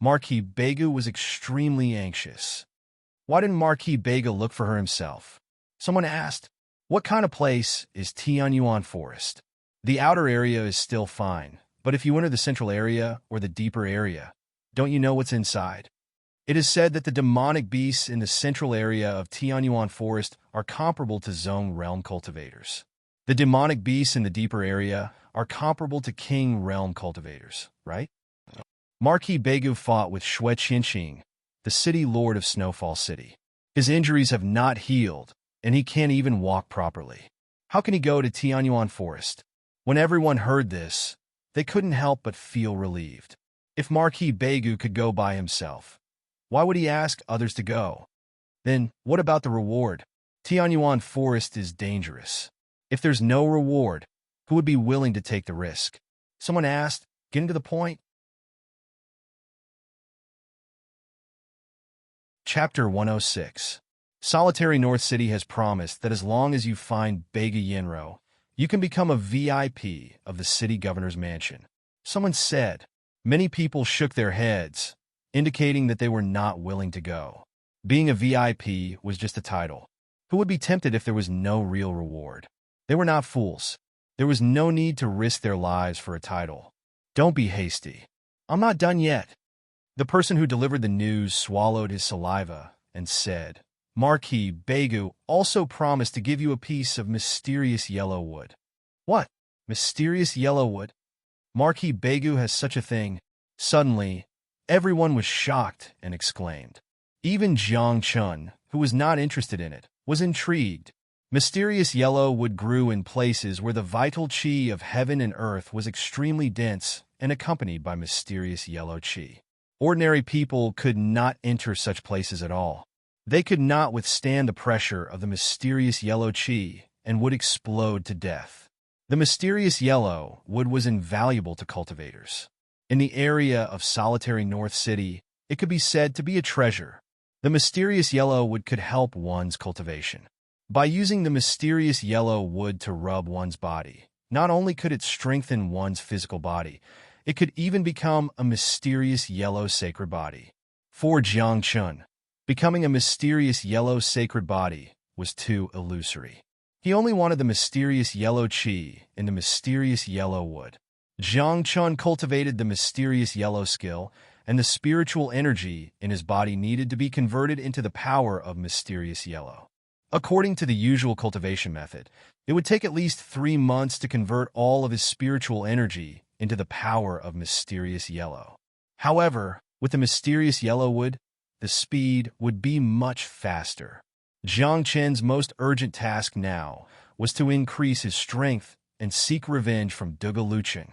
Marquis Begu was extremely anxious. Why didn't Marquis Bega look for her himself? Someone asked, what kind of place is Tianyuan Forest? The outer area is still fine, but if you enter the central area or the deeper area, don't you know what's inside? It is said that the demonic beasts in the central area of Tianyuan Forest are comparable to zone realm cultivators. The demonic beasts in the deeper area are comparable to king realm cultivators, right? Marquis Begu fought with Xue Qianqing, the City Lord of Snowfall City. His injuries have not healed, and he can't even walk properly. How can he go to Tianyuan Forest? When everyone heard this, they couldn't help but feel relieved. If Marquis Begu could go by himself, why would he ask others to go? Then, what about the reward? Tianyuan Forest is dangerous. If there's no reward, who would be willing to take the risk? Someone asked, getting to the point. Chapter 106. Solitary North City has promised that as long as you find Bega Yinro, you can become a VIP of the city governor's mansion. Someone said. Many people shook their heads, indicating that they were not willing to go. Being a VIP was just a title. Who would be tempted if there was no real reward? They were not fools. There was no need to risk their lives for a title. Don't be hasty. I'm not done yet. The person who delivered the news swallowed his saliva and said, Marquis Begu also promised to give you a piece of mysterious yellow wood. What? Mysterious yellow wood? Marquis Begu has such a thing. Suddenly, everyone was shocked and exclaimed. Even Jiang Chen, who was not interested in it, was intrigued. Mysterious yellow wood grew in places where the vital qi of heaven and earth was extremely dense and accompanied by mysterious yellow qi. Ordinary people could not enter such places at all. They could not withstand the pressure of the mysterious yellow qi and would explode to death. The mysterious yellow wood was invaluable to cultivators. In the area of solitary North City, it could be said to be a treasure. The mysterious yellow wood could help one's cultivation. By using the mysterious yellow wood to rub one's body, not only could it strengthen one's physical body, it could even become a mysterious yellow sacred body. For Jiang Chen, becoming a mysterious yellow sacred body was too illusory. He only wanted the mysterious yellow qi in the mysterious yellow wood. Jiang Chen cultivated the mysterious yellow skill, and the spiritual energy in his body needed to be converted into the power of mysterious yellow. According to the usual cultivation method, it would take at least 3 months to convert all of his spiritual energy into the power of mysterious yellow. However, with the mysterious yellow wood, the speed would be much faster. Jiang Chen's most urgent task now was to increase his strength and seek revenge from Duga Luchen.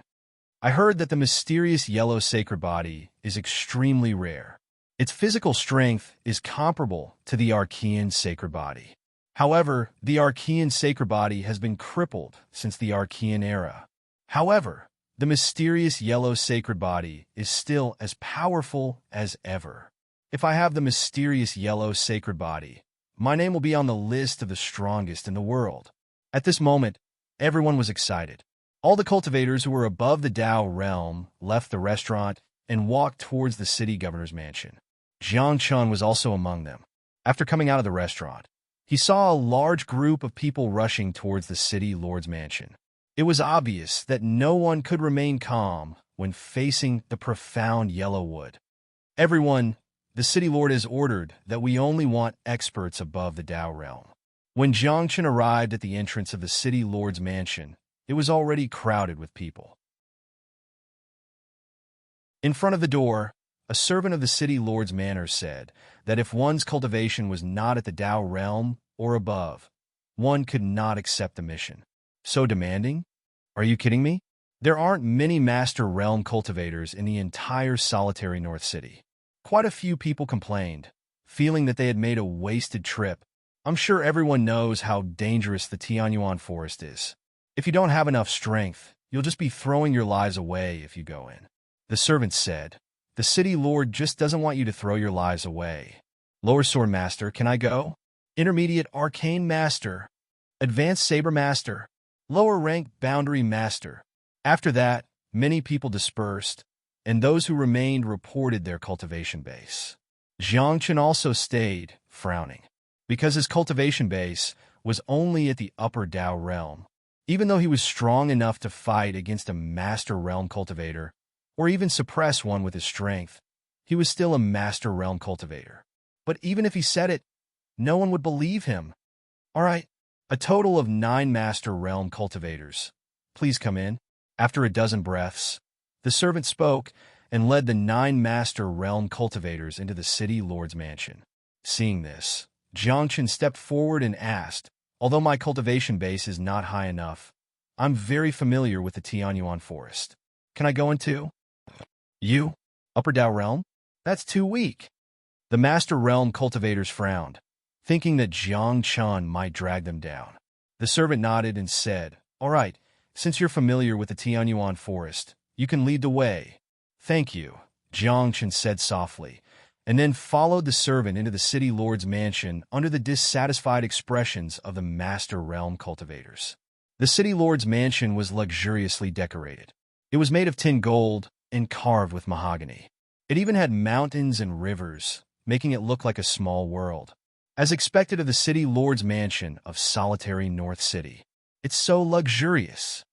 I heard that the mysterious yellow sacred body is extremely rare. Its physical strength is comparable to the Archean sacred body. However, the Archean sacred body has been crippled since the Archean era. However, the mysterious yellow sacred body is still as powerful as ever. If I have the mysterious yellow sacred body, my name will be on the list of the strongest in the world. At this moment, everyone was excited. All the cultivators who were above the Tao realm left the restaurant and walked towards the city governor's mansion. Jiang Chun was also among them. After coming out of the restaurant, he saw a large group of people rushing towards the city lord's mansion. It was obvious that no one could remain calm when facing the profound yellow wood. Everyone, the city lord has ordered that we only want experts above the Tao realm. When Jiang Chun arrived at the entrance of the city lord's mansion, it was already crowded with people. In front of the door, a servant of the city lord's manor said that if one's cultivation was not at the Tao realm or above, one could not accept the mission. So demanding? Are you kidding me? There aren't many master realm cultivators in the entire solitary North City. Quite a few people complained, feeling that they had made a wasted trip. I'm sure everyone knows how dangerous the Tianyuan forest is. If you don't have enough strength, you'll just be throwing your lives away if you go in. The servant said, the city lord just doesn't want you to throw your lives away. Lower sword master, can I go? Intermediate arcane master. Advanced saber master. Lower rank boundary master. After that, many people dispersed, and those who remained reported their cultivation base. Jiang Chun also stayed, frowning, because his cultivation base was only at the upper Tao realm. Even though he was strong enough to fight against a master realm cultivator, or even suppress one with his strength, he was still a master realm cultivator. But even if he said it, no one would believe him. All right, a total of 9 master realm cultivators. Please come in. After a dozen breaths, the servant spoke and led the 9 master realm cultivators into the city lord's mansion. Seeing this, Jiang Chun stepped forward and asked, although my cultivation base is not high enough, I'm very familiar with the Tianyuan forest. Can I go in too? You? Upper Tao realm? That's too weak. The master realm cultivators frowned, thinking that Jiang Chun might drag them down. The servant nodded and said, all right, since you're familiar with the Tianyuan forest, you can lead the way. Thank you, Jiang Chun said softly, and then followed the servant into the city lord's mansion under the dissatisfied expressions of the master realm cultivators. The city lord's mansion was luxuriously decorated. It was made of tin gold and carved with mahogany. It even had mountains and rivers, making it look like a small world. As expected of the city lord's mansion of solitary North City, it's so luxurious.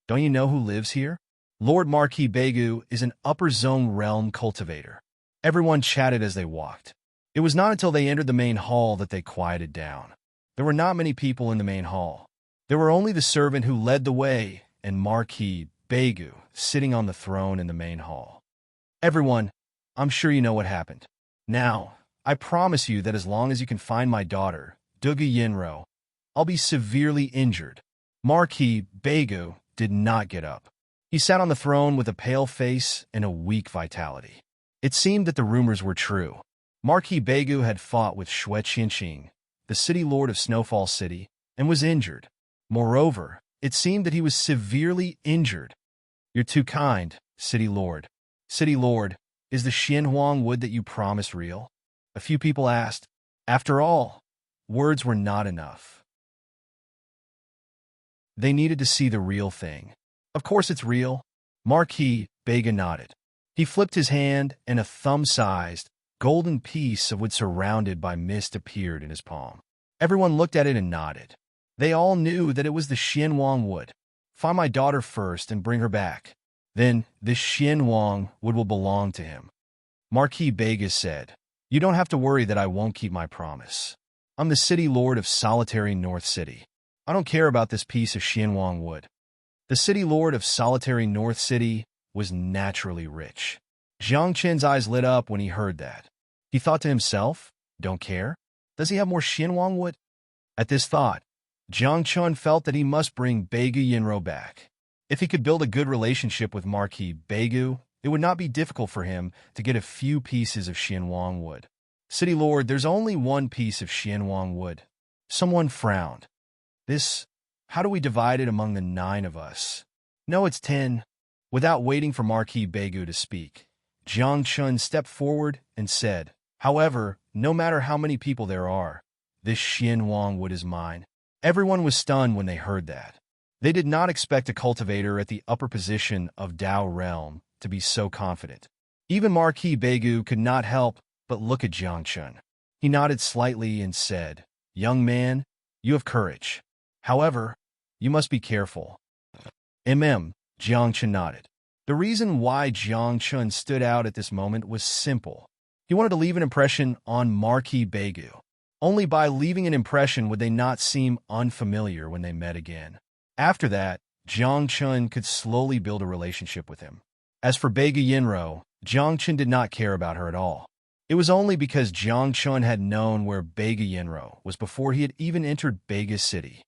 Don't you know who lives here? Lord Marquis Begu is an upper zone realm cultivator. Everyone chatted as they walked. It was not until they entered the main hall that they quieted down. There were not many people in the main hall. There were only the servant who led the way and Marquis Begu sitting on the throne in the main hall. Everyone, I'm sure you know what happened. Now, I promise you that as long as you can find my daughter, Dugu Yinro, I'll be severely injured. Marquis Begu did not get up. He sat on the throne with a pale face and a weak vitality. It seemed that the rumors were true. Marquis Begu had fought with Xue Qianqing, the city lord of Snowfall City, and was injured. Moreover, it seemed that he was severely injured. You're too kind, city lord. City lord, is the Xianhuang wood that you promised real? A few people asked. After all, words were not enough. They needed to see the real thing. Of course it's real. Marquis Bega nodded. He flipped his hand, and a thumb-sized, golden piece of wood surrounded by mist appeared in his palm. Everyone looked at it and nodded. They all knew that it was the Xianhuang wood. Find my daughter first and bring her back. Then this Xianhuang wood will belong to him. Marquis Bega said, you don't have to worry that I won't keep my promise. I'm the city lord of solitary North City. I don't care about this piece of Xianhuang wood. The city lord of solitary North City was naturally rich. Jiang Chen's eyes lit up when he heard that. He thought to himself, don't care? Does he have more Xianhuang wood? At this thought, Jiang Chun felt that he must bring Begu Yinro back. If he could build a good relationship with Marquis Begu, it would not be difficult for him to get a few pieces of Xianwang wood. City Lord, there's only one piece of Xianwang wood. Someone frowned. How do we divide it among the 9 of us? No, it's 10. Without waiting for Marquis Begu to speak, Jiang Chun stepped forward and said, however, no matter how many people there are, this Xianwang wood is mine. Everyone was stunned when they heard that. They did not expect a cultivator at the upper position of Dao realm to be so confident. Even Marquis Begu could not help but look at Jiang Chun. He nodded slightly and said, young man, you have courage. However, you must be careful. Jiang Chun nodded. The reason why Jiang Chun stood out at this moment was simple. He wanted to leave an impression on Marquis Begu. Only by leaving an impression would they not seem unfamiliar when they met again. After that, Jiang Chun could slowly build a relationship with him. As for Begu Yinro, Jiang Chun did not care about her at all. It was only because Jiang Chun had known where Begu Yinro was before he had even entered Begu City.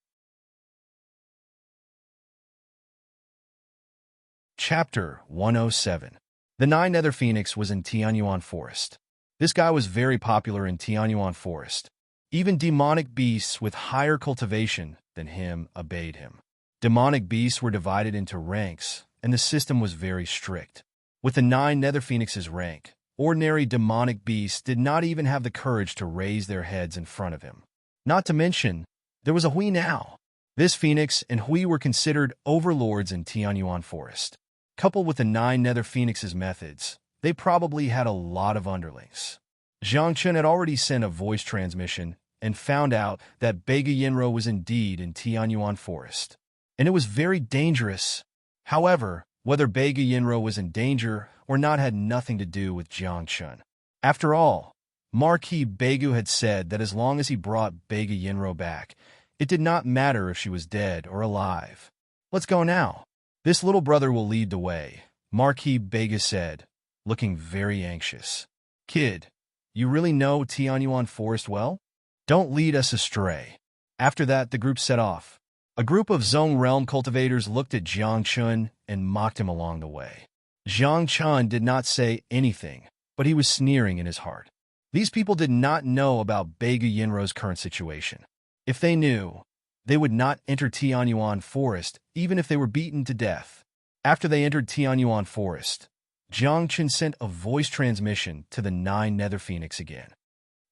Chapter 107. The 9 Nether Phoenix was in Tianyuan Forest. This guy was very popular in Tianyuan Forest. Even demonic beasts with higher cultivation than him obeyed him. Demonic beasts were divided into ranks, and the system was very strict. With the 9 Nether Phoenix's rank, ordinary demonic beasts did not even have the courage to raise their heads in front of him. Not to mention, there was a Hui now. This Phoenix and Hui were considered overlords in Tianyuan Forest. Coupled with the 9 Nether Phoenix's methods, they probably had a lot of underlings. Jiang Chun had already sent a voice transmission and found out that Begu Yinro was indeed in Tianyuan Forest. And it was very dangerous. However, whether Begu Yinro was in danger or not had nothing to do with Jiang Chun. After all, Marquis Begu had said that as long as he brought Begu Yinro back, it did not matter if she was dead or alive. Let's go now. This little brother will lead the way, Marquis Begu said, looking very anxious. Kid, you really know Tianyuan Forest well? Don't lead us astray. After that, the group set off. A group of Zong Realm cultivators looked at Jiang Chun and mocked him along the way. Jiang Chun did not say anything, but he was sneering in his heart. These people did not know about Begu Yinro's current situation. If they knew, they would not enter Tianyuan Forest even if they were beaten to death. After they entered Tianyuan Forest, Jiang Chun sent a voice transmission to the 9 Nether Phoenix again.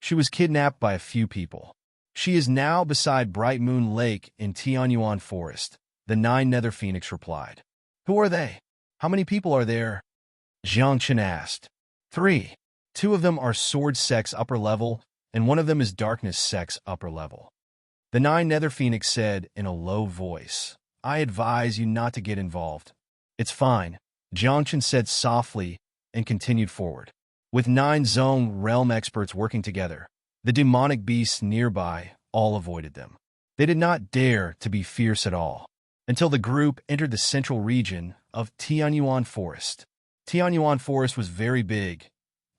She was kidnapped by a few people. She is now beside Bright Moon Lake in Tianyuan Forest, the 9 Nether Phoenix replied. Who are they? How many people are there? Jiang Chun asked. 3. 2 of them are Sword Sex upper level, and 1 of them is Darkness Sex upper level. The 9 Nether Phoenix said in a low voice, I advise you not to get involved. It's fine, Jiang Chun said softly and continued forward. With 9 Zong Realm experts working together, the demonic beasts nearby all avoided them. They did not dare to be fierce at all, until the group entered the central region of Tianyuan Forest. Tianyuan Forest was very big,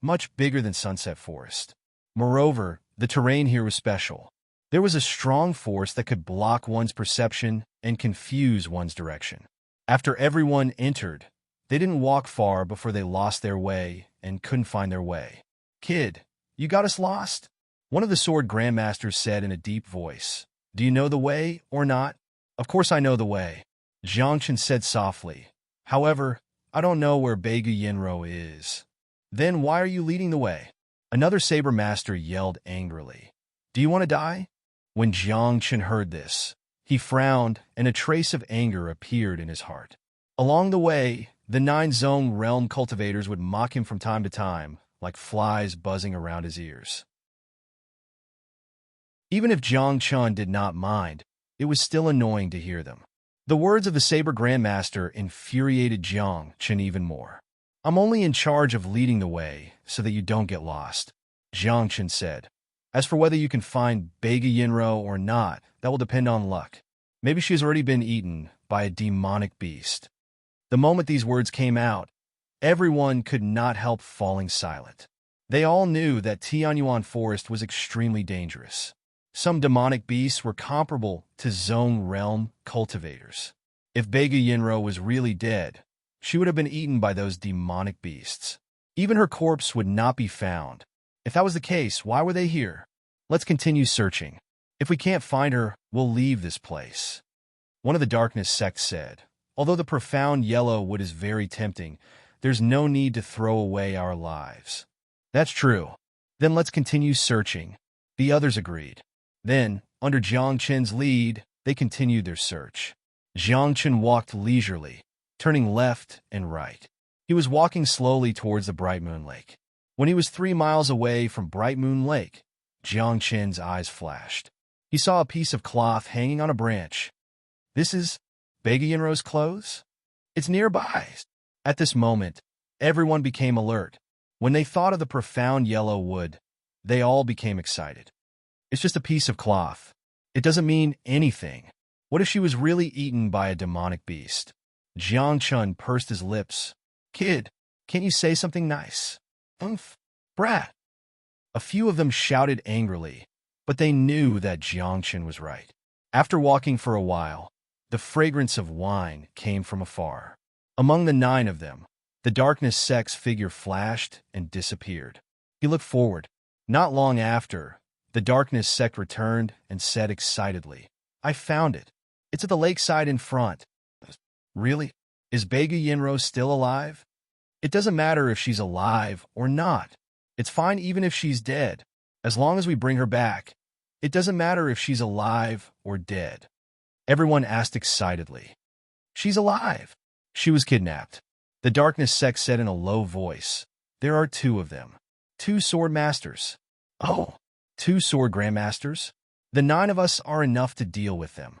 much bigger than Sunset Forest. Moreover, the terrain here was special. There was a strong force that could block one's perception and confuse one's direction. After everyone entered, they didn't walk far before they lost their way and couldn't find their way. Kid, you got us lost? One of the sword grandmasters said in a deep voice. Do you know the way or not? Of course I know the way, Jiang Chun said softly. However, I don't know where Begu Yinro is. Then why are you leading the way? Another saber master yelled angrily. Do you want to die? When Jiang Chun heard this, he frowned and a trace of anger appeared in his heart. Along the way, the 9 Zong Realm cultivators would mock him from time to time, like flies buzzing around his ears. Even if Jiang Chun did not mind, it was still annoying to hear them. The words of the Saber Grandmaster infuriated Jiang Chun even more. I'm only in charge of leading the way so that you don't get lost, Jiang Chun said. As for whether you can find Begu Yinro or not, that will depend on luck. Maybe she has already been eaten by a demonic beast. The moment these words came out, everyone could not help falling silent. They all knew that Tianyuan Forest was extremely dangerous. Some demonic beasts were comparable to Zone Realm cultivators. If Begu Yinro was really dead, she would have been eaten by those demonic beasts. Even her corpse would not be found. If that was the case, why were they here? Let's continue searching. If we can't find her, we'll leave this place. One of the darkness sect said, although the profound yellow wood is very tempting, there's no need to throw away our lives. That's true. Then let's continue searching. The others agreed. Then, under Jiang Chen's lead, they continued their search. Jiang Chen walked leisurely, turning left and right. He was walking slowly towards the Bright Moon Lake. When he was 3 miles away from Bright Moon Lake, Jiang Chen's eyes flashed. He saw a piece of cloth hanging on a branch. This is Beiga Yinrou's clothes? It's nearby. At this moment, everyone became alert. When they thought of the profound yellow wood, they all became excited. It's just a piece of cloth. It doesn't mean anything. What if she was really eaten by a demonic beast? Jiang Chun pursed his lips. Kid, can't you say something nice? Brat. A few of them shouted angrily, but they knew that Jiang Chen was right. After walking for a while, the fragrance of wine came from afar. Among the 9 of them, the darkness sect's figure flashed and disappeared. He looked forward. Not long after, the darkness sect returned and said excitedly, I found it. It's at the lakeside in front. Really? Is Beiga Yinrou still alive? It doesn't matter if she's alive or not. It's fine even if she's dead. As long as we bring her back, it doesn't matter if she's alive or dead. Everyone asked excitedly. She's alive. She was kidnapped. The darkness sect said in a low voice. There are 2 of them. 2 sword masters. Oh, 2 sword grandmasters? The 9 of us are enough to deal with them.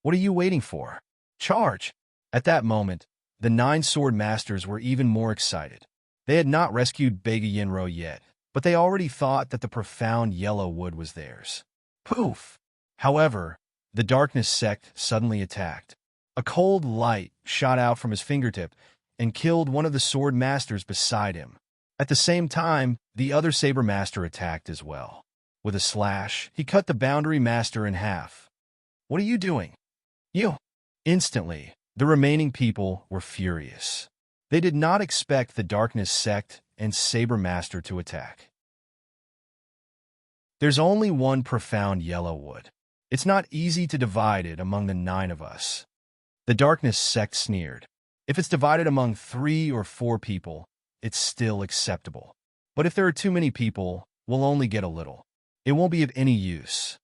What are you waiting for? Charge! At that moment, the 9 sword masters were even more excited. They had not rescued Beiga Yinrou yet, but they already thought that the profound yellow wood was theirs. Poof! However, the darkness sect suddenly attacked. A cold light shot out from his fingertip and killed one of the sword masters beside him. At the same time, the other saber master attacked as well. With a slash, he cut the boundary master in half. What are you doing? You! Instantly, the remaining people were furious. They did not expect the darkness sect and saber master to attack. There's only one profound yellow wood. It's not easy to divide it among the 9 of us. The darkness sect sneered. If it's divided among 3 or 4 people, it's still acceptable. But if there are too many people, we'll only get a little. It won't be of any use.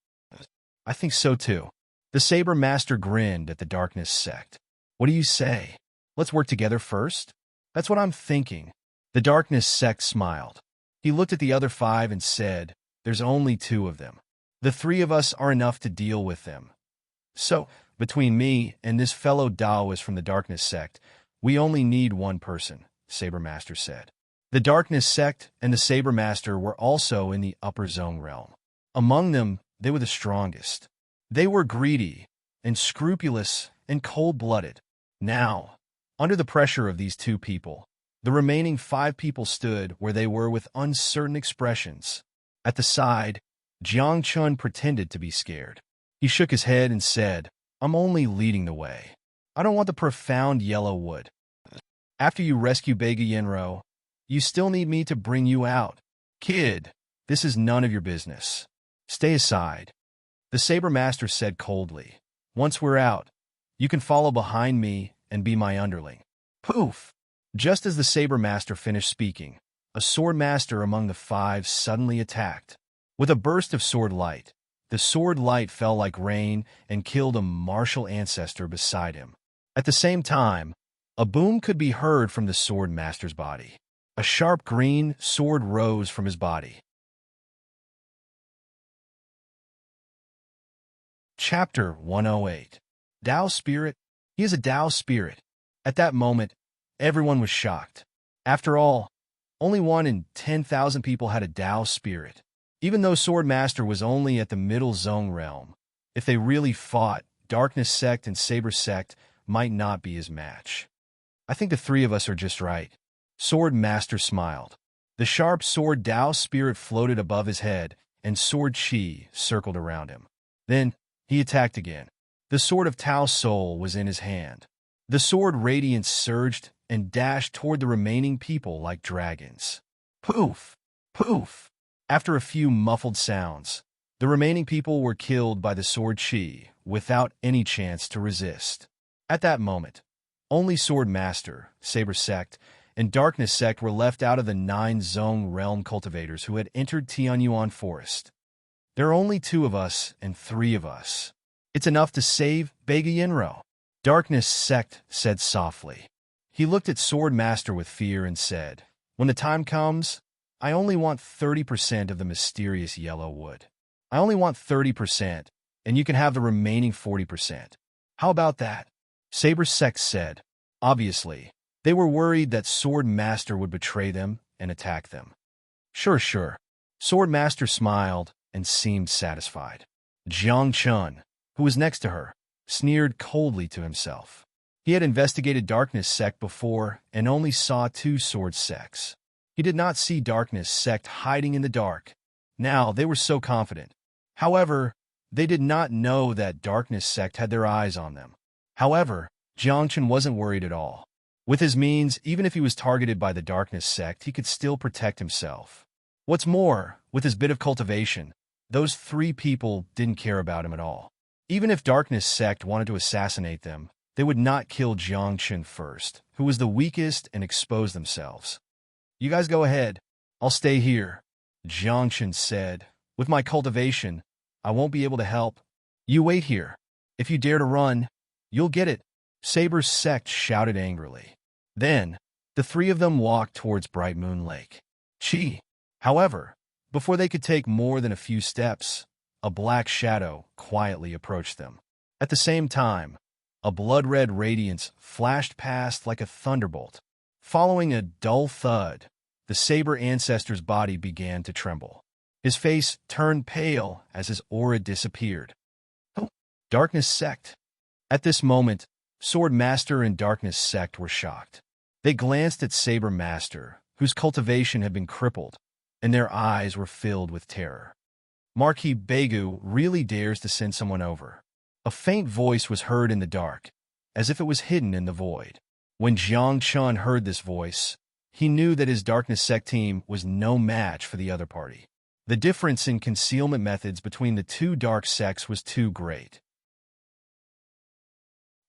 I think so too. The saber master grinned at the darkness sect. What do you say? Let's work together first? That's what I'm thinking. The darkness sect smiled. He looked at the other 5 and said, there's only 2 of them. The 3 of us are enough to deal with them. So, between me and this fellow Taoist from the darkness sect, we only need 1 person, Saber Master said. The darkness sect and the Saber Master were also in the upper zone realm. Among them, they were the strongest. They were greedy and scrupulous and cold-blooded. Now, under the pressure of these 2 people, the remaining 5 people stood where they were with uncertain expressions. At the side, Jiang Chun pretended to be scared. He shook his head and said, I'm only leading the way. I don't want the profound yellow wood. After you rescue Beiga Yinrou, you still need me to bring you out. Kid, this is none of your business. Stay aside. The Saber Master said coldly. Once we're out, you can follow behind me and be my underling. Poof! Just as the Saber Master finished speaking, a sword master among the 5 suddenly attacked. With a burst of sword light, the sword light fell like rain and killed a martial ancestor beside him. At the same time, a boom could be heard from the sword master's body. A sharp green sword rose from his body. Chapter 108. Tao Spirit. He is a Tao Spirit. At that moment, everyone was shocked. After all, only 1 in 10,000 people had a Tao Spirit. Even though Sword Master was only at the middle zone realm, if they really fought, Darkness Sect and Saber Sect might not be his match. I think the 3 of us are just right. Sword Master smiled. The sharp sword Tao Spirit floated above his head, and sword Qi circled around him. Then, he attacked again. The sword of Tao Soul was in his hand. The sword radiance surged and dashed toward the remaining people like dragons. Poof! Poof! After a few muffled sounds, the remaining people were killed by the sword chi without any chance to resist. At that moment, only Sword Master, Saber Sect, and Darkness Sect were left out of the 9-zone realm cultivators who had entered Tianyuan Forest. There are only 2 of us and 3 of us. It's enough to save Bega Yinro. Darkness Sect said softly. He looked at Sword Master with fear and said, "When the time comes, I only want 30% of the mysterious yellow wood. I only want 30%, and you can have the remaining 40%. How about that?" Saber Sect said. Obviously, they were worried that Sword Master would betray them and attack them. Sure, sure. Sword Master smiled and seemed satisfied. Jiang Chun, who was next to her, sneered coldly to himself. He had investigated Darkness Sect before and only saw 2 sword sects. He did not see Darkness Sect hiding in the dark. Now they were so confident. However, they did not know that Darkness Sect had their eyes on them. However, Jiang Chun wasn't worried at all. With his means, even if he was targeted by the Darkness Sect, he could still protect himself. What's more, with his bit of cultivation, those 3 people didn't care about him at all. Even if Darkness Sect wanted to assassinate them, they would not kill Jiang Chun first, who was the weakest, and expose themselves. "You guys go ahead. I'll stay here," Jiang Chun said. "With my cultivation, I won't be able to help. You wait here. If you dare to run, you'll get it," Saber Sect shouted angrily. Then, the 3 of them walked towards Bright Moon Lake. Chi. However, before they could take more than a few steps, a black shadow quietly approached them. At the same time, a blood-red radiance flashed past like a thunderbolt. Following a dull thud, the Saber ancestor's body began to tremble. His face turned pale as his aura disappeared. Oh, Darkness Sect. At this moment, Sword Master and Darkness Sect were shocked. They glanced at Saber Master, whose cultivation had been crippled, and their eyes were filled with terror. Marquis Begu really dares to send someone over. A faint voice was heard in the dark, as if it was hidden in the void. When Jiang Chun heard this voice, he knew that his Darkness Sect team was no match for the other party. The difference in concealment methods between the 2 dark sects was too great.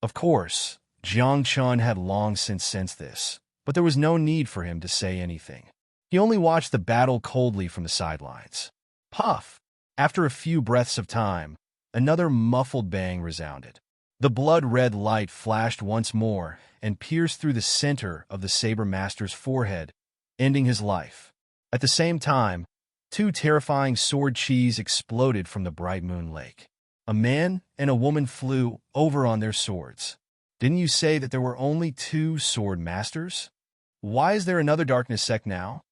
Of course, Jiang Chun had long since sensed this, but there was no need for him to say anything. He only watched the battle coldly from the sidelines. Puff! After a few breaths of time, another muffled bang resounded. The blood-red light flashed once more and pierced through the center of the Saber Master's forehead, ending his life. At the same time, 2 terrifying sword chis exploded from the Bright Moon Lake. A man and a woman flew over on their swords. Didn't you say that there were only 2 sword masters? Why is there another Darkness Sect now?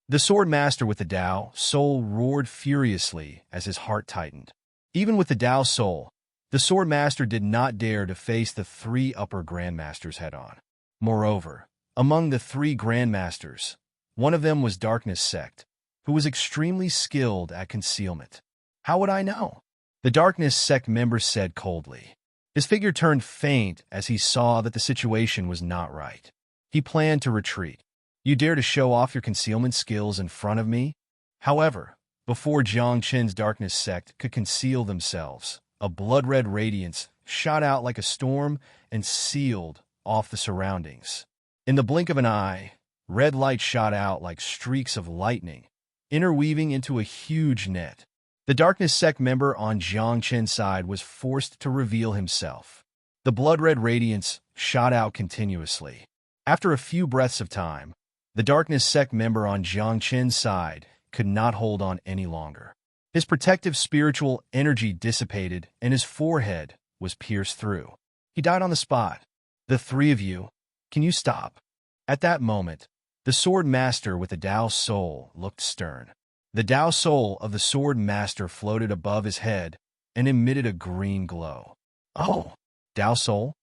The sword master with the Dao soul roared furiously as his heart tightened. Even with the Dao soul, the sword master did not dare to face the 3 upper grandmasters head-on. Moreover, among the 3 grandmasters, one of them was Darkness Sect, who was extremely skilled at concealment. How would I know? The Darkness Sect member said coldly. His figure turned faint as he saw that the situation was not right. He planned to retreat. "You dare to show off your concealment skills in front of me?" However, before Jiang Chun's Darkness Sect could conceal themselves, a blood-red radiance shot out like a storm and sealed off the surroundings. In the blink of an eye, red light shot out like streaks of lightning, interweaving into a huge net. The Darkness Sect member on Jiang Chun's side was forced to reveal himself. The blood-red radiance shot out continuously. After a few breaths of time, the Darkness Sect member on Jiang Chun's side could not hold on any longer. His protective spiritual energy dissipated and his forehead was pierced through. He died on the spot. "The 3 of you, can you stop?" At that moment, the Sword Master with the Dao Soul looked stern. The Dao Soul of the Sword Master floated above his head and emitted a green glow. "Oh, Dao Soul?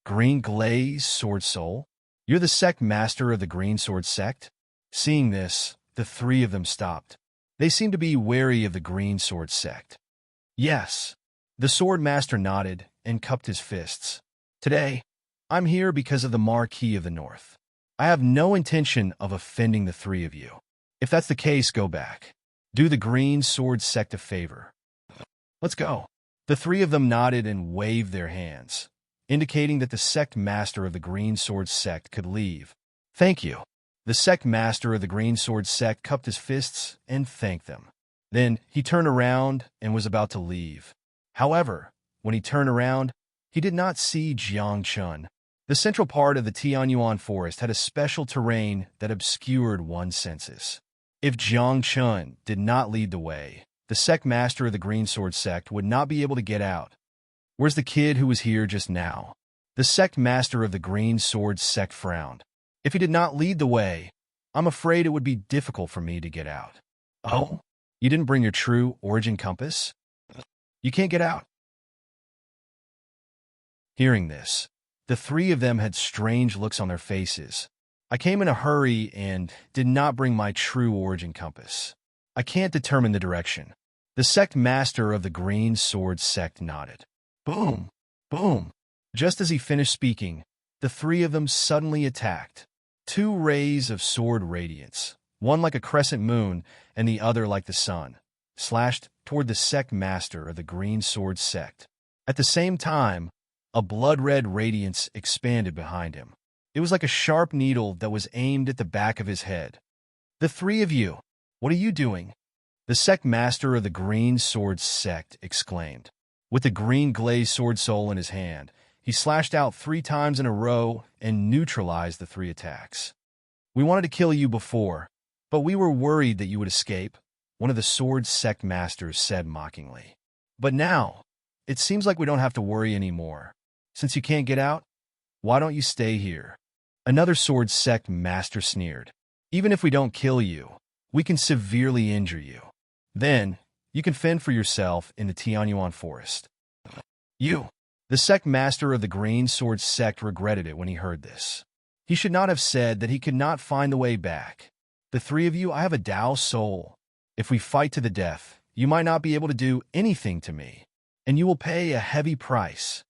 Green Glaze Sword Soul? You're the Sect Master of the Green Sword Sect?" Seeing this, the 3 of them stopped. They seemed to be wary of the Green Sword Sect. "Yes." The Sword Master nodded and cupped his fists. "Today, I'm here because of the Marquis of the North. I have no intention of offending the three of you. If that's the case, go back. Do the Green Sword sect a favor. Let's go." The three of them nodded and waved their hands, indicating that the sect master of the Green Sword sect could leave. "Thank you." The sect master of the Green Sword sect cupped his fists and thanked them. Then he turned around and was about to leave. However, when he turned around, he did not see Jiang Chun. The central part of the Tianyuan forest had a special terrain that obscured one's senses. If Jiang Chun did not lead the way, the sect master of the Green Sword sect would not be able to get out. "Where's the kid who was here just now?" The sect master of the Green Sword sect frowned. "If he did not lead the way, I'm afraid it would be difficult for me to get out." "Oh? You didn't bring your true origin compass? You can't get out." Hearing this, the three of them had strange looks on their faces. "I came in a hurry and did not bring my true origin compass. I can't determine the direction." The sect master of the Green Sword sect nodded. Boom! Boom! Just as he finished speaking, the three of them suddenly attacked. Two rays of sword radiance, one like a crescent moon and the other like the sun, slashed toward the sect master of the Green Sword sect. At the same time, a blood-red radiance expanded behind him. It was like a sharp needle that was aimed at the back of his head. "The three of you, what are you doing?" The sect master of the Green Sword sect exclaimed. With the green glazed sword soul in his hand, he slashed out 3 times in a row and neutralized the 3 attacks. "We wanted to kill you before, but we were worried that you would escape," one of the sword sect masters said mockingly. "But now, it seems like we don't have to worry anymore. Since you can't get out, why don't you stay here?" Another sword sect master sneered. "Even if we don't kill you, we can severely injure you. Then, you can fend for yourself in the Tianyuan forest." "You!" The sect master of the Green Sword sect regretted it when he heard this. He should not have said that he could not find the way back. "The three of you, I have a Tao soul. If we fight to the death, you might not be able to do anything to me, and you will pay a heavy price."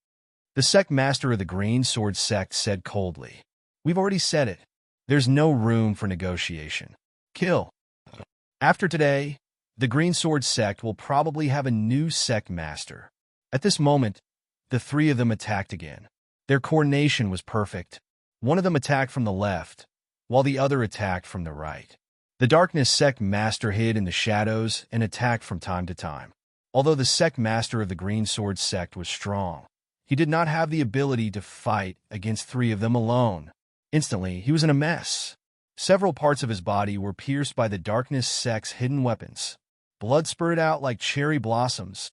The sect master of the Green Sword sect said coldly. "We've already said it. There's no room for negotiation. Kill." After today, the Green Sword sect will probably have a new sect master. At this moment, the three of them attacked again. Their coordination was perfect. One of them attacked from the left, while the other attacked from the right. The Darkness sect master hid in the shadows and attacked from time to time. Although the sect master of the Green Sword sect was strong, he did not have the ability to fight against 3 of them alone. Instantly, he was in a mess. Several parts of his body were pierced by the Darkness sect's hidden weapons. Blood spurted out like cherry blossoms.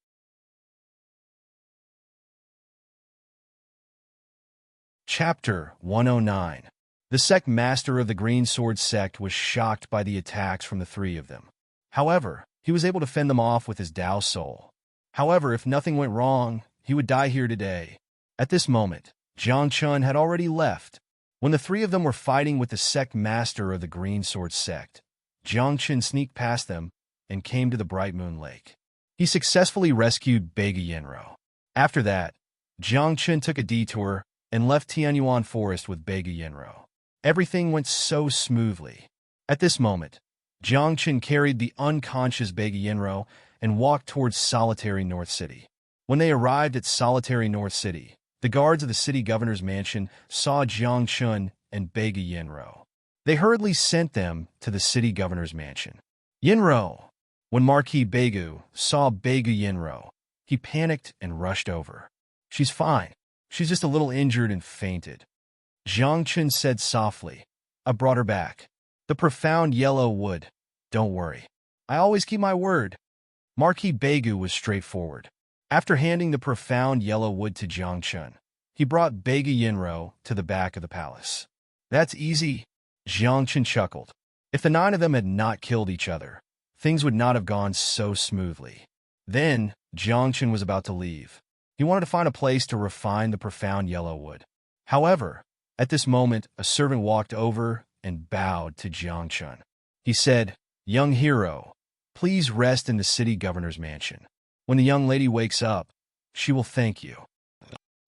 Chapter 109. The sect master of the Green Sword sect was shocked by the attacks from the 3 of them. However, he was able to fend them off with his Tao soul. However, if nothing went wrong, he would die here today. At this moment, Jiang Chun had already left. When the 3 of them were fighting with the sect master of the Green Sword sect, Jiang Chun sneaked past them and came to the Bright Moon Lake. He successfully rescued Beiga Yenro. After that, Jiang Chun took a detour and left Tianyuan Forest with Beiga Yenro. Everything went so smoothly. At this moment, Jiang Chun carried the unconscious Beiga Yenro and walked towards Solitary North City. When they arrived at Solitary North City, the guards of the city governor's mansion saw Jiang Chun and Beiga Yenro. They hurriedly sent them to the city governor's mansion. "Yenro!" When Marquis Beigu saw Beiga Yenro, he panicked and rushed over. "She's fine. She's just a little injured and fainted." Jiang Chun said softly. "I brought her back. The profound yellow wood. Don't worry. I always keep my word." Marquis Beigu was straightforward. After handing the profound yellow wood to Jiang Chun, he brought Beiga Yenro to the back of the palace. "That's easy," Jiang Chun chuckled. If the 9 of them had not killed each other, things would not have gone so smoothly. Then, Jiang Chun was about to leave. He wanted to find a place to refine the profound yellow wood. However, at this moment, a servant walked over and bowed to Jiang Chun. He said, "Young hero, please rest in the city governor's mansion. When the young lady wakes up, she will thank you."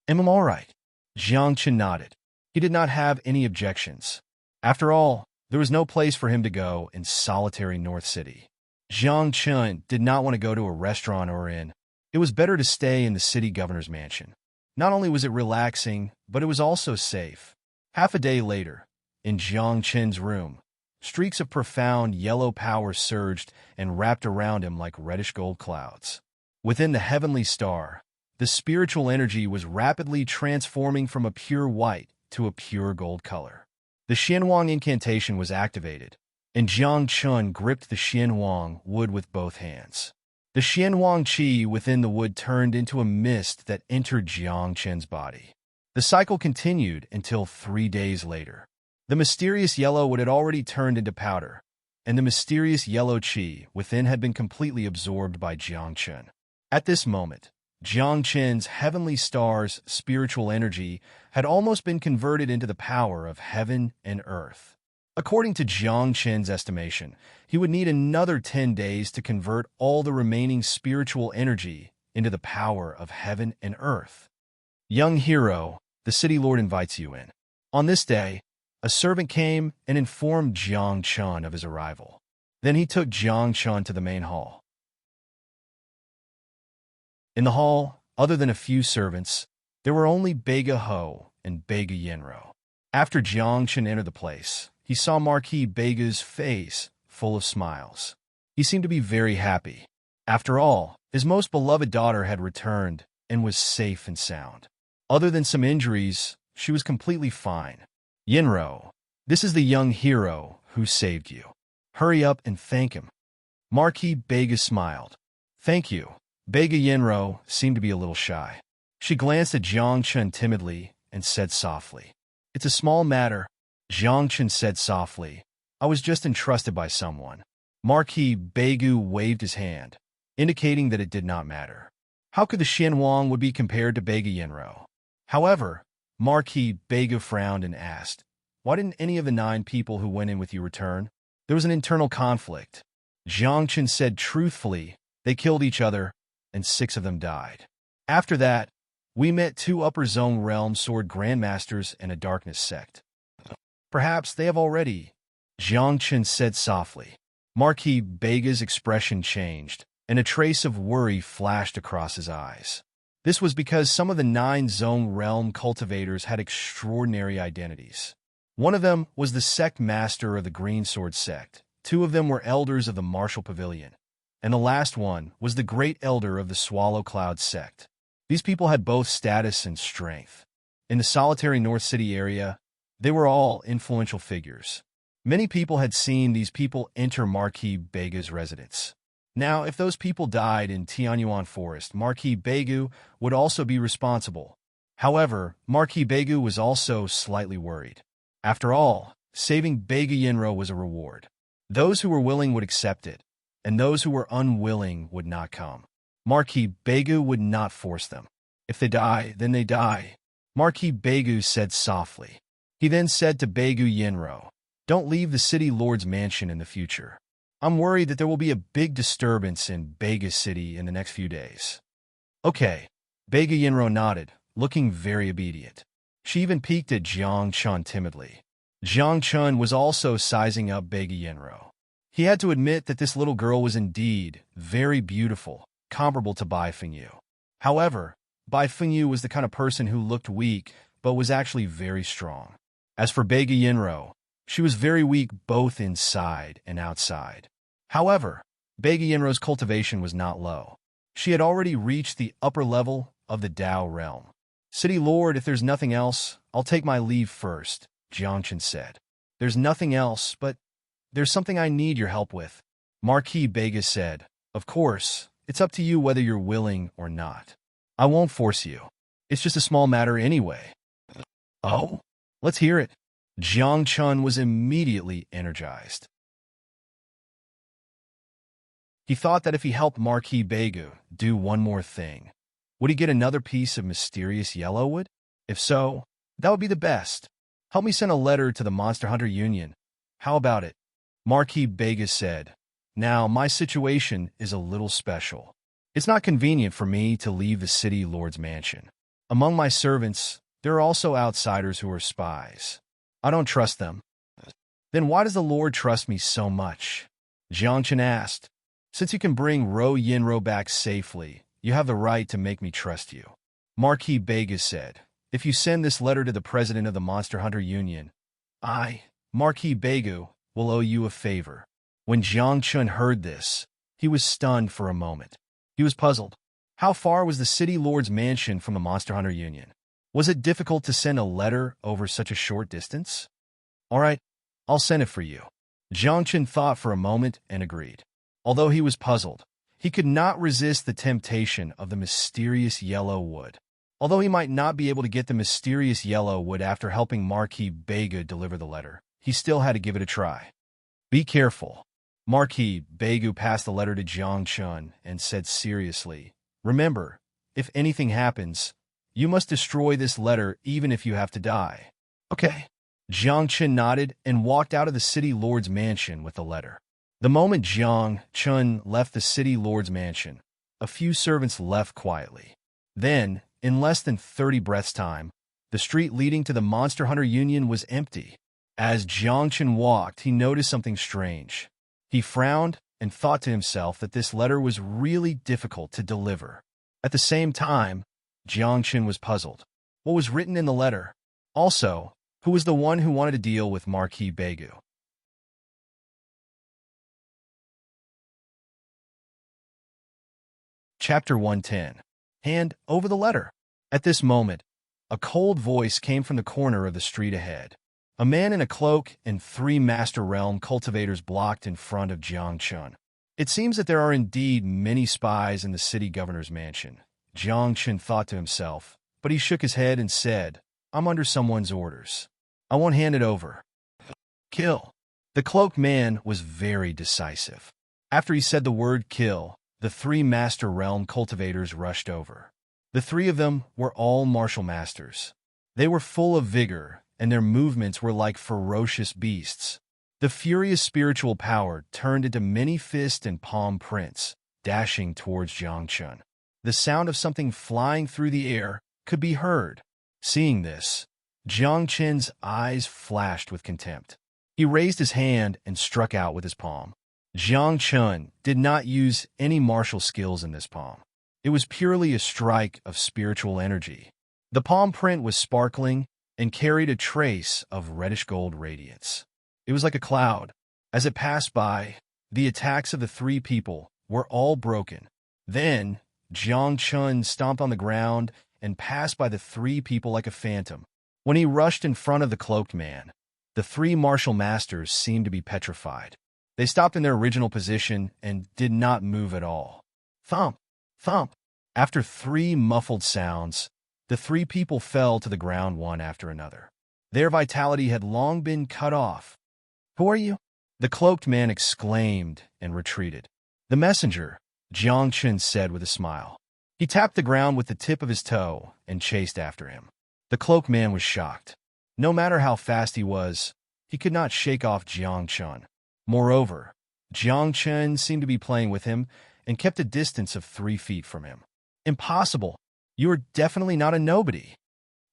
"Am I all right?" Jiang Chen nodded. He did not have any objections. After all, there was no place for him to go in solitary North City. Jiang Chen did not want to go to a restaurant or inn. It was better to stay in the city governor's mansion. Not only was it relaxing, but it was also safe. Half a day later, in Jiang Chen's room, streaks of profound yellow power surged and wrapped around him like reddish-gold clouds. Within the heavenly star, the spiritual energy was rapidly transforming from a pure white to a pure gold color. The Xianwang incantation was activated, and Jiang Chen gripped the Xianwang wood with both hands. The Xianwang qi within the wood turned into a mist that entered Jiang Chen's body. The cycle continued until 3 days later. The mysterious yellow wood had already turned into powder, and the mysterious yellow qi within had been completely absorbed by Jiang Chen. At this moment, Jiang Chen's heavenly star's spiritual energy had almost been converted into the power of heaven and earth. According to Jiang Chen's estimation, he would need another 10 days to convert all the remaining spiritual energy into the power of heaven and earth. Young hero, the city lord invites you in. On this day, a servant came and informed Jiang Chen of his arrival. Then he took Jiang Chen to the main hall. In the hall, other than a few servants, there were only Bega Ho and Bega Yenro. After Jiang Chen entered the place, he saw Marquis Bega's face full of smiles. He seemed to be very happy. After all, his most beloved daughter had returned and was safe and sound. Other than some injuries, she was completely fine. Yenro, this is the young hero who saved you. Hurry up and thank him. Marquis Bega smiled. Thank you. Bega Yenro seemed to be a little shy. She glanced at Jiang Chen timidly and said softly, "It's a small matter." Jiang Chen said softly, "I was just entrusted by someone." Marquis Begu waved his hand, indicating that it did not matter. How could the Xianwang would be compared to Bega Yenro? However, Marquis Bega frowned and asked, "Why didn't any of the 9 people who went in with you return?" There was an internal conflict. Jiang Chen said truthfully, "They killed each other, and 6 of them died. After that, we met 2 upper zone realm sword grandmasters and a darkness sect. Perhaps they have already," Jiang Chen said softly. Marquis Bega's expression changed, and a trace of worry flashed across his eyes. This was because some of the 9 zone realm cultivators had extraordinary identities. One of them was the sect master of the Green Sword sect. 2 of them were elders of the Martial Pavilion, and the last one was the great elder of the Swallow Cloud sect. These people had both status and strength. In the solitary North City area, they were all influential figures. Many people had seen these people enter Marquis Bega's residence. Now, if those people died in Tianyuan Forest, Marquis Begu would also be responsible. However, Marquis Begu was also slightly worried. After all, saving Bega Yenro was a reward. Those who were willing would accept it, and those who were unwilling would not come. Marquis Begu would not force them. If they die, then they die, Marquis Begu said softly. He then said to Begu Yenro, "Don't leave the city lord's mansion in the future. I'm worried that there will be a big disturbance in Bega City in the next few days." Okay, Bega Yenro nodded, looking very obedient. She even peeked at Jiang Chen timidly. Jiang Chen was also sizing up Bega Yenro. He had to admit that this little girl was indeed very beautiful, comparable to Bai Fengyu. However, Bai Fengyu was the kind of person who looked weak, but was actually very strong. As for Bega Yenro, she was very weak both inside and outside. However, Bega Yenro's cultivation was not low. She had already reached the upper level of the Dao realm. "City Lord, if there's nothing else, I'll take my leave first," Jiang Chen said. "There's nothing else, but there's something I need your help with," Marquis Bega said. "Of course, it's up to you whether you're willing or not. I won't force you. It's just a small matter anyway." "Oh? Let's hear it." Jiang Chen was immediately energized. He thought that if he helped Marquis Begu do one more thing, would he get another piece of mysterious yellow wood? If so, that would be the best. "Help me send a letter to the Monster Hunter Union. How about it?" Marquis Bega said. "Now, my situation is a little special. It's not convenient for me to leave the city lord's mansion. Among my servants, There are also outsiders who are spies. I don't trust them. Then why does the Lord trust me so much? Jiang Chen asked. Since you can bring Ro Yinro back safely, you have the right to make me trust you. Marquis Bega said, if you send this letter to the president of the Monster Hunter Union, I, Marquis Begu, will owe you a favor. When Jiang Chen heard this, he was stunned for a moment. He was puzzled. How far was the city lord's mansion from the Monster Hunter Union? Was it difficult to send a letter over such a short distance? All right, I'll send it for you. Jiang Chen thought for a moment and agreed. Although he was puzzled, he could not resist the temptation of the mysterious yellow wood. Although he might not be able to get the mysterious yellow wood after helping Marquis Bega deliver the letter, he still had to give it a try. Be careful. Marquis Begu passed the letter to Jiang Chen and said seriously, remember, if anything happens, you must destroy this letter even if you have to die. Okay. Jiang Chen nodded and walked out of the city lord's mansion with the letter. The moment Jiang Chen left the city lord's mansion, a few servants left quietly. Then, in less than 30 breaths' time, the street leading to the Monster Hunter Union was empty. As Jiang Chen walked, he noticed something strange. He frowned and thought to himself that this letter was really difficult to deliver. At the same time, Jiang Chen was puzzled. What was written in the letter? Also, who was the one who wanted to deal with Marquis Begu? Chapter 110. Hand over the letter. At this moment, a cold voice came from the corner of the street ahead. A man in a cloak and 3 Master Realm cultivators blocked in front of Jiang Chen. It seems that there are indeed many spies in the city governor's mansion, Jiang Chen thought to himself, but he shook his head and said, I'm under someone's orders. I won't hand it over. Kill. The cloaked man was very decisive. After he said the word kill, the 3 Master Realm cultivators rushed over. The 3 of them were all martial masters. They were full of vigor, and their movements were like ferocious beasts. The furious spiritual power turned into many fist and palm prints, dashing towards Jiang Chen. The sound of something flying through the air could be heard. Seeing this, Jiang Chen's eyes flashed with contempt. He raised his hand and struck out with his palm. Jiang Chen did not use any martial skills in this palm. It was purely a strike of spiritual energy. The palm print was sparkling and carried a trace of reddish-gold radiance. It was like a cloud. As it passed by, the attacks of the 3 people were all broken. Then, Jiang Chen stomped on the ground and passed by the 3 people like a phantom. When he rushed in front of the cloaked man, the 3 martial masters seemed to be petrified. They stopped in their original position and did not move at all. Thump! Thump! After 3 muffled sounds, the 3 people fell to the ground one after another. Their vitality had long been cut off. Who are you? The cloaked man exclaimed and retreated. The messenger, Jiang Chen said with a smile. He tapped the ground with the tip of his toe and chased after him. The cloaked man was shocked. No matter how fast he was, he could not shake off Jiang Chen. Moreover, Jiang Chen seemed to be playing with him and kept a distance of 3 feet from him. Impossible! You are definitely not a nobody,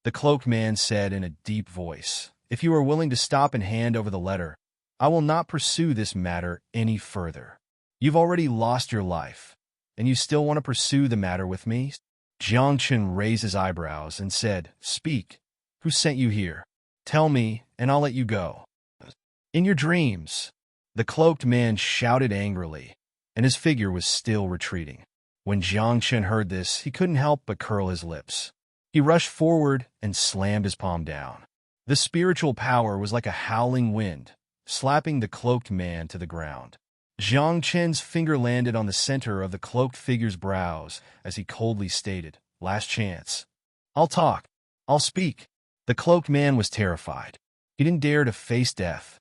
the cloaked man said in a deep voice. If you are willing to stop and hand over the letter, I will not pursue this matter any further. You've already lost your life, and you still want to pursue the matter with me? Jiang Chen raised his eyebrows and said, Speak. Who sent you here? Tell me, and I'll let you go. In your dreams, the cloaked man shouted angrily, and his figure was still retreating. When Jiang Chen heard this, he couldn't help but curl his lips. He rushed forward and slammed his palm down. The spiritual power was like a howling wind, slapping the cloaked man to the ground. Jiang Chen's finger landed on the center of the cloaked figure's brows as he coldly stated, Last chance. I'll talk. I'll speak. The cloaked man was terrified. He didn't dare to face death.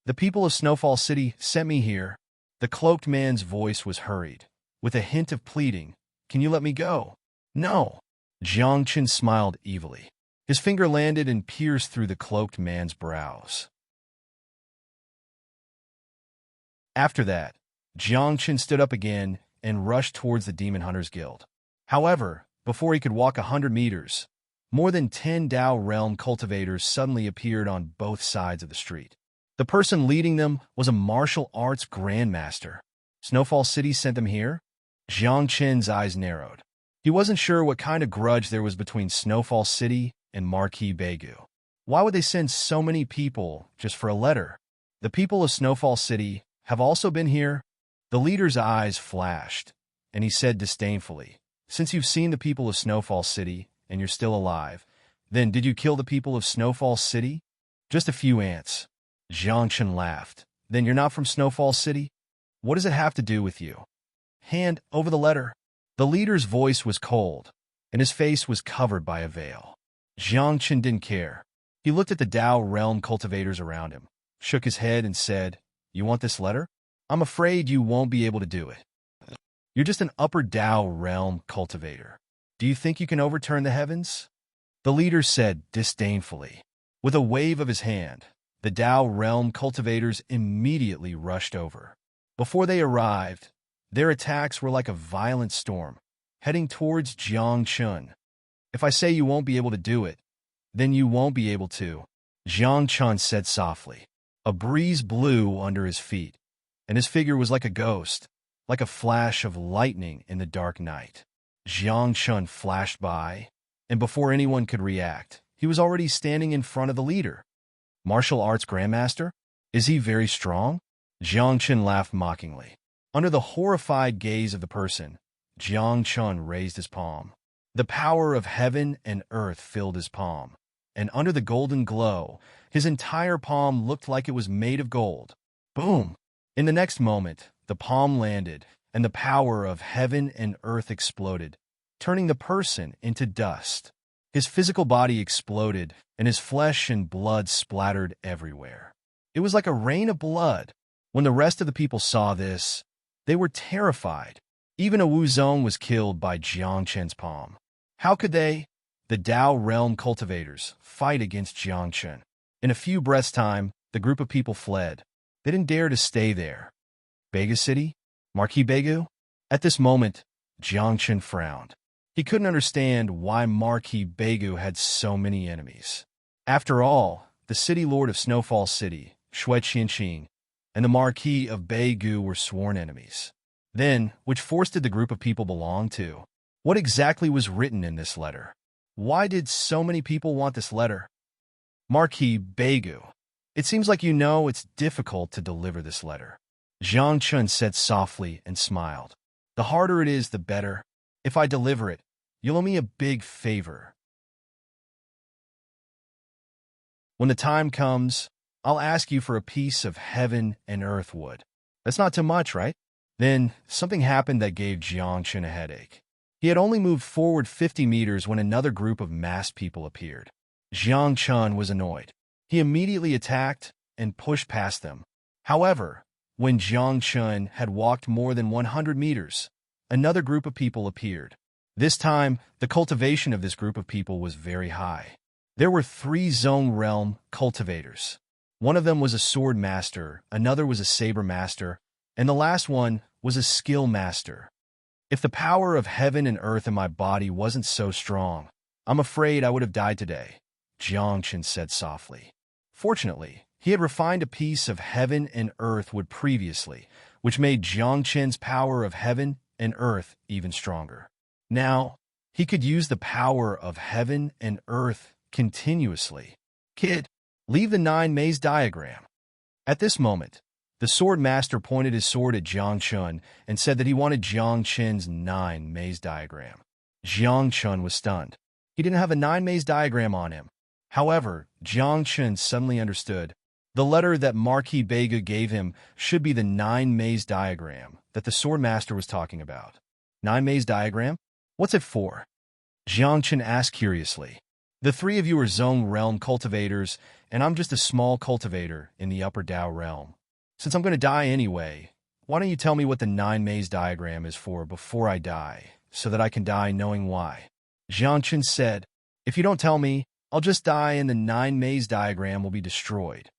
The people of Snowfall City sent me here. The cloaked man's voice was hurried. With a hint of pleading, Can you let me go? No. Jiang Chen smiled evilly. His finger landed and pierced through the cloaked man's brows. After that, Jiang Chen stood up again and rushed towards the Demon Hunters Guild. However, before he could walk 100 meters, more than 10 Dao realm cultivators suddenly appeared on both sides of the street. The person leading them was a martial arts grandmaster. Snowfall City sent them here? Jiang Chen's eyes narrowed. He wasn't sure what kind of grudge there was between Snowfall City and Marquis Begu. Why would they send so many people just for a letter? The people of Snowfall City have also been here? The leader's eyes flashed, and he said disdainfully, "Since you've seen the people of Snowfall City and you're still alive, then did you kill the people of Snowfall City?" "Just a few ants." Jiang Chen laughed. "Then you're not from Snowfall City? What does it have to do with you?" "Hand over the letter." The leader's voice was cold, and his face was covered by a veil. Jiang Chen didn't care. He looked at the Dao realm cultivators around him, shook his head, and said, "You want this letter? I'm afraid you won't be able to do it. You're just an upper Dao realm cultivator. Do you think you can overturn the heavens?" The leader said disdainfully. With a wave of his hand, the Dao realm cultivators immediately rushed over. Before they arrived, their attacks were like a violent storm, heading towards Jiang Chen. "If I say you won't be able to do it, then you won't be able to," Jiang Chen said softly. A breeze blew under his feet, and his figure was like a ghost, like a flash of lightning in the dark night. Jiang Chen flashed by, and before anyone could react, he was already standing in front of the leader. "Martial arts grandmaster? Is he very strong?" Jiang Chen laughed mockingly. Under the horrified gaze of the person, Jiang Chen raised his palm. The power of heaven and earth filled his palm, and under the golden glow, his entire palm looked like it was made of gold. Boom! In the next moment, the palm landed, and the power of heaven and earth exploded, turning the person into dust. His physical body exploded, and his flesh and blood splattered everywhere. It was like a rain of blood. When the rest of the people saw this, they were terrified. Even a Wu Zong was killed by Jiang Chen's palm. How could they, the Dao realm cultivators, fight against Jiang Chen? In a few breaths' time, the group of people fled. They didn't dare to stay there. Begu City? Marquis Begu? At this moment, Jiang Chen frowned. He couldn't understand why Marquis Begu had so many enemies. After all, the city lord of Snowfall City, Shui Qianqing, and the Marquis of Begu were sworn enemies. Then, which force did the group of people belong to? What exactly was written in this letter? Why did so many people want this letter? Marquis Begu, it seems like you know it's difficult to deliver this letter. Jiang Chen said softly and smiled. The harder it is, the better. If I deliver it, you'll owe me a big favor. When the time comes, I'll ask you for a piece of heaven and earth wood. That's not too much, right? Then something happened that gave Jiang Chen a headache. He had only moved forward 50 meters when another group of masked people appeared. Jiang Chen was annoyed. He immediately attacked and pushed past them. However, when Jiang Chen had walked more than 100 meters, another group of people appeared. This time, the cultivation of this group of people was very high. There were 3 Zong realm cultivators. One of them was a sword master, another was a saber master, and the last one was a skill master. If the power of heaven and earth in my body wasn't so strong, I'm afraid I would have died today, Jiang Chen said softly. Fortunately, he had refined a piece of heaven and earth wood previously, which made Jiang Chen's power of heaven and earth even stronger. Now, he could use the power of heaven and earth continuously. "Kid, leave the 9 maze diagram." At this moment, the sword master pointed his sword at Jiang Chen and said that he wanted Jiang Chen's 9 maze diagram. Jiang Chen was stunned. He didn't have a 9 maze diagram on him. However, Jiang Chen suddenly understood. The letter that Marquis Begu gave him should be the 9 maze diagram that the sword master was talking about. 9 maze diagram? What's it for? Jiang Chen asked curiously. The 3 of you are Zong realm cultivators, and I'm just a small cultivator in the upper Dao realm. Since I'm going to die anyway, why don't you tell me what the 9 maze diagram is for before I die, so that I can die knowing why? Jiang Chen said, "If you don't tell me, I'll just die and the 9 maze diagram will be destroyed."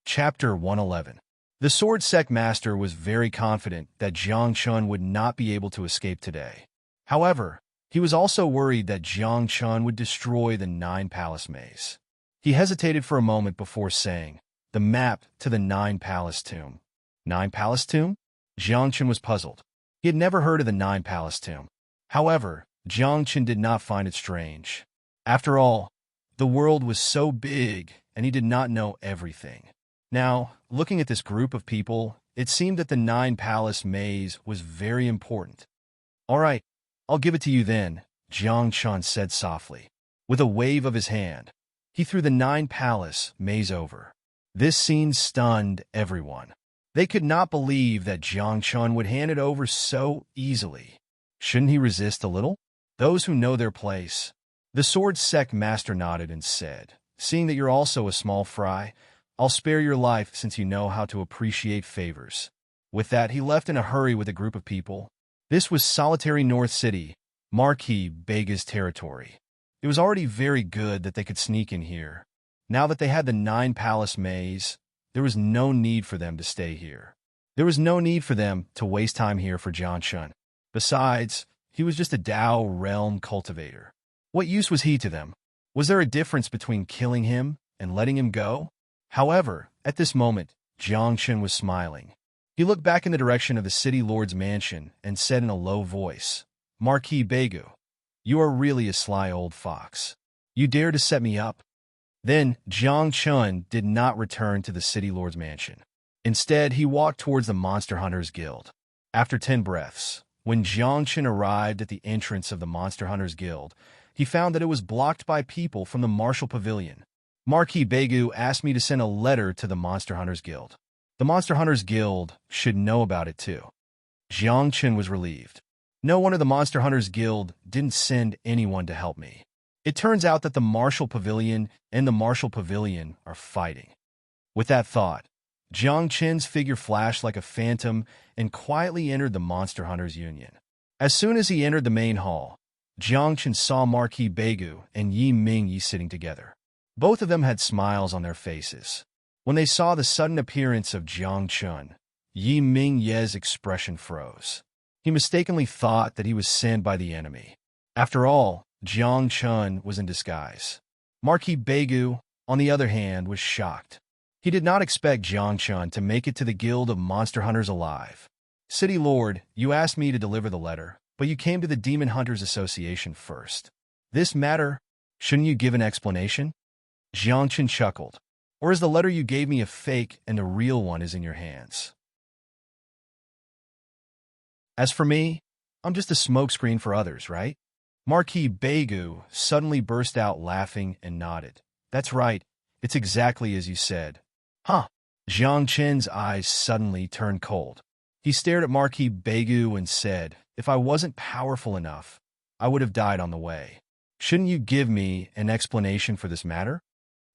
Chapter 111. The sword sect master was very confident that Jiang Chun would not be able to escape today. However, he was also worried that Jiang Chun would destroy the Nine Palace Maze. He hesitated for a moment before saying, "The map to the Nine Palace Tomb." Nine Palace Tomb? Jiang Chun was puzzled. He had never heard of the Nine Palace Tomb. However, Jiang Chun did not find it strange. After all, the world was so big, and he did not know everything. Now, looking at this group of people, it seemed that the Nine Palace Maze was very important. "All right, I'll give it to you then," Jiang Chun said softly. With a wave of his hand, he threw the Nine Palace Maze over. This scene stunned everyone. They could not believe that Jiang Chun would hand it over so easily. Shouldn't he resist a little? Those who know their place. The sword sect master nodded and said, "Seeing that you're also a small fry, I'll spare your life since you know how to appreciate favors." With that, he left in a hurry with a group of people. This was solitary North City, Marquis Bega's territory. It was already very good that they could sneak in here. Now that they had the Nine Palace Maze, there was no need for them to stay here. There was no need for them to waste time here for Jiang Chun. Besides, he was just a Dao realm cultivator. What use was he to them? Was there a difference between killing him and letting him go? However, at this moment, Jiang Chun was smiling. He looked back in the direction of the city lord's mansion and said in a low voice, "Marquis Begu, you are really a sly old fox. You dare to set me up?" Then, Jiang Chun did not return to the city lord's mansion. Instead, he walked towards the Monster Hunters Guild. After 10 breaths, when Jiang Chun arrived at the entrance of the Monster Hunters Guild, he found that it was blocked by people from the Martial Pavilion. "Marquis Begu asked me to send a letter to the Monster Hunters Guild. The Monster Hunters Guild should know about it too." Jiang Chun was relieved. "No wonder the Monster Hunters Guild didn't send anyone to help me. It turns out that the Martial Pavilion and the Martial Pavilion are fighting." With that thought, Jiang Chun's figure flashed like a phantom and quietly entered the Monster Hunters Union. As soon as he entered the main hall, Jiang Chun saw Marquis Begu and Yi Mingyi sitting together. Both of them had smiles on their faces. When they saw the sudden appearance of Jiang Chun, Yi Mingyi's expression froze. He mistakenly thought that he was sent by the enemy. After all, Jiang Chun was in disguise. Marquis Begu, on the other hand, was shocked. He did not expect Jiang Chun to make it to the Guild of Monster Hunters alive. "City Lord, you asked me to deliver the letter, but you came to the Demon Hunters Association first. This matter, shouldn't you give an explanation?" Jiang Chun chuckled. "Or is the letter you gave me a fake and the real one is in your hands? As for me, I'm just a smokescreen for others, right?" Marquis Begu suddenly burst out laughing and nodded. "That's right. It's exactly as you said." "Huh." Jiang Chun's eyes suddenly turned cold. He stared at Marquis Begu and said, "If I wasn't powerful enough, I would have died on the way. Shouldn't you give me an explanation for this matter?"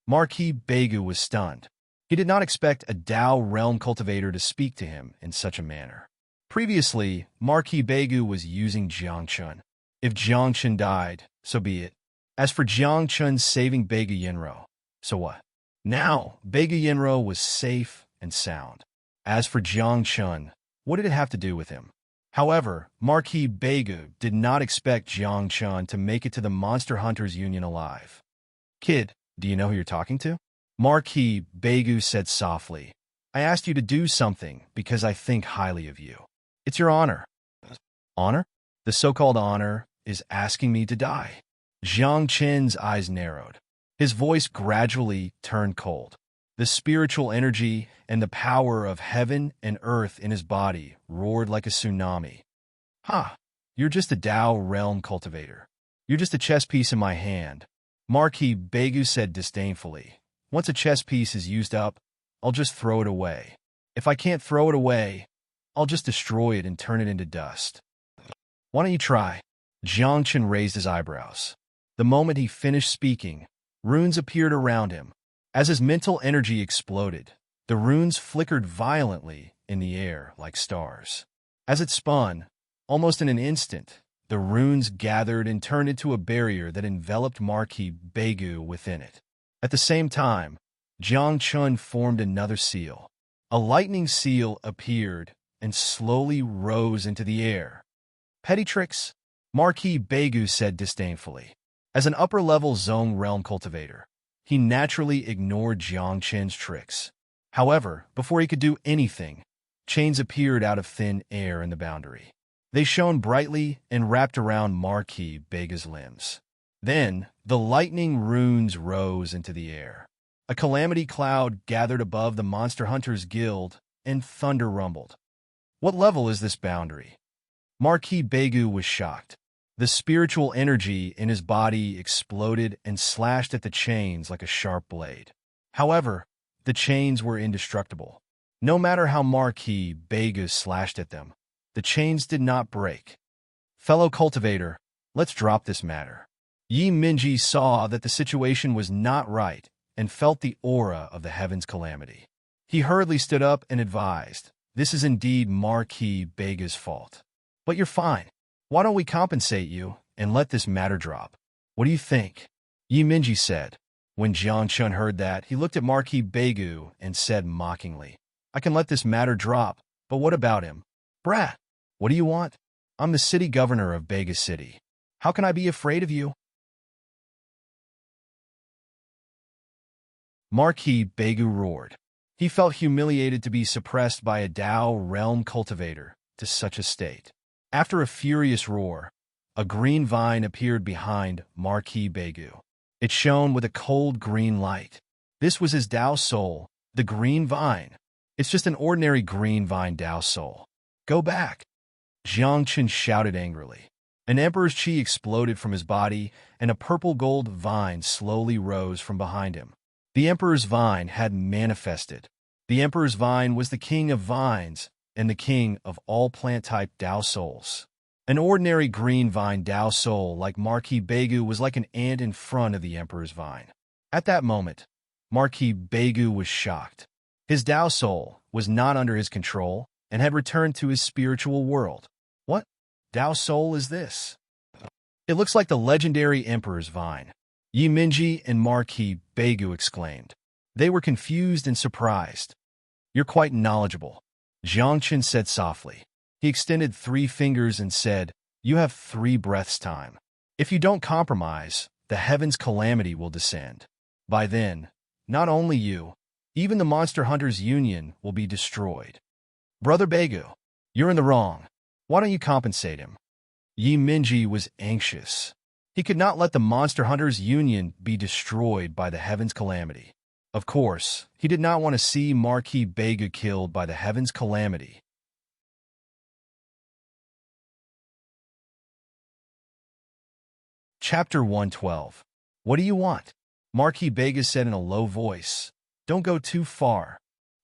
Marquis Begu was stunned. He did not expect a Dao realm cultivator to speak to him in such a manner. Previously, Marquis Begu was using Jiang Chun. If Jiang Chun died, so be it. As for Jiang Chun saving Bega Yinro, so what? Now, Bega Yinro was safe and sound. As for Jiang Chun, what did it have to do with him? However, Marquis Begu did not expect Jiang Chun to make it to the Monster Hunters Union alive. "Kid, do you know who you're talking to?" Marquis Begu said softly. "I asked you to do something because I think highly of you. It's your honor." "Honor?" "The so-called honor is asking me to die." Jiang Chun's eyes narrowed. His voice gradually turned cold. The spiritual energy and the power of heaven and earth in his body roared like a tsunami. "Ha! You're just a Dao realm cultivator. You're just a chess piece in my hand," Marquis Begu said disdainfully. "Once a chess piece is used up, I'll just throw it away. If I can't throw it away, I'll just destroy it and turn it into dust. Why don't you try?" Jiang Chun raised his eyebrows. The moment he finished speaking, runes appeared around him. As his mental energy exploded, the runes flickered violently in the air like stars. As it spun, almost in an instant, the runes gathered and turned into a barrier that enveloped Marquis Begu within it. At the same time, Jiang Chun formed another seal. A lightning seal appeared and slowly rose into the air. Petty tricks, Marquis Begu said disdainfully. As an upper-level zone realm cultivator, he naturally ignored Jiang Qin's tricks. However, before he could do anything, chains appeared out of thin air in the boundary. They shone brightly and wrapped around Marquis Bega's limbs. Then, the lightning runes rose into the air. A calamity cloud gathered above the Monster Hunters Guild, and thunder rumbled. What level is this boundary? Marquis Begu was shocked. The spiritual energy in his body exploded and slashed at the chains like a sharp blade. However, the chains were indestructible. No matter how Marquis Begu slashed at them, the chains did not break. Fellow cultivator, let's drop this matter. Yi Minji saw that the situation was not right and felt the aura of the heaven's calamity. He hurriedly stood up and advised, "This is indeed Marquis Bega's fault. But you're fine. Why don't we compensate you and let this matter drop? What do you think?" Yi Minji said. When Jiang Chun heard that, he looked at Marquis Begu and said mockingly, "I can let this matter drop, but what about him? Brat, what do you want? I'm the city governor of Bega City. How can I be afraid of you?" Marquis Begu roared. He felt humiliated to be suppressed by a Dao realm cultivator to such a state. After a furious roar, a green vine appeared behind Marquis Begu. It shone with a cold green light. This was his Dao soul, the green vine. It's just an ordinary green vine Dao soul. Go back! Jiang Qin shouted angrily. An emperor's chi exploded from his body, and a purple gold vine slowly rose from behind him. The emperor's vine had manifested. The emperor's vine was the king of vines and the king of all plant-type Dao souls. An ordinary green vine Dao soul like Marquis Begu was like an ant in front of the emperor's vine. At that moment, Marquis Begu was shocked. His Dao soul was not under his control and had returned to his spiritual world. What Dao soul is this? It looks like the legendary emperor's vine. Yi Minji and Marquis Begu exclaimed. They were confused and surprised. You're quite knowledgeable, Jiang Qin said softly. He extended 3 fingers and said, "You have 3 breaths time. If you don't compromise, the heaven's calamity will descend. By then, not only you, even the Monster Hunters Union will be destroyed." Brother Begu, you're in the wrong. Why don't you compensate him? Yi Minji was anxious. He could not let the Monster Hunters Union be destroyed by the heaven's calamity. Of course, he did not want to see Marquis Begu killed by the heaven's calamity. Chapter 112. What do you want? Marquis Begu said in a low voice. Don't go too far.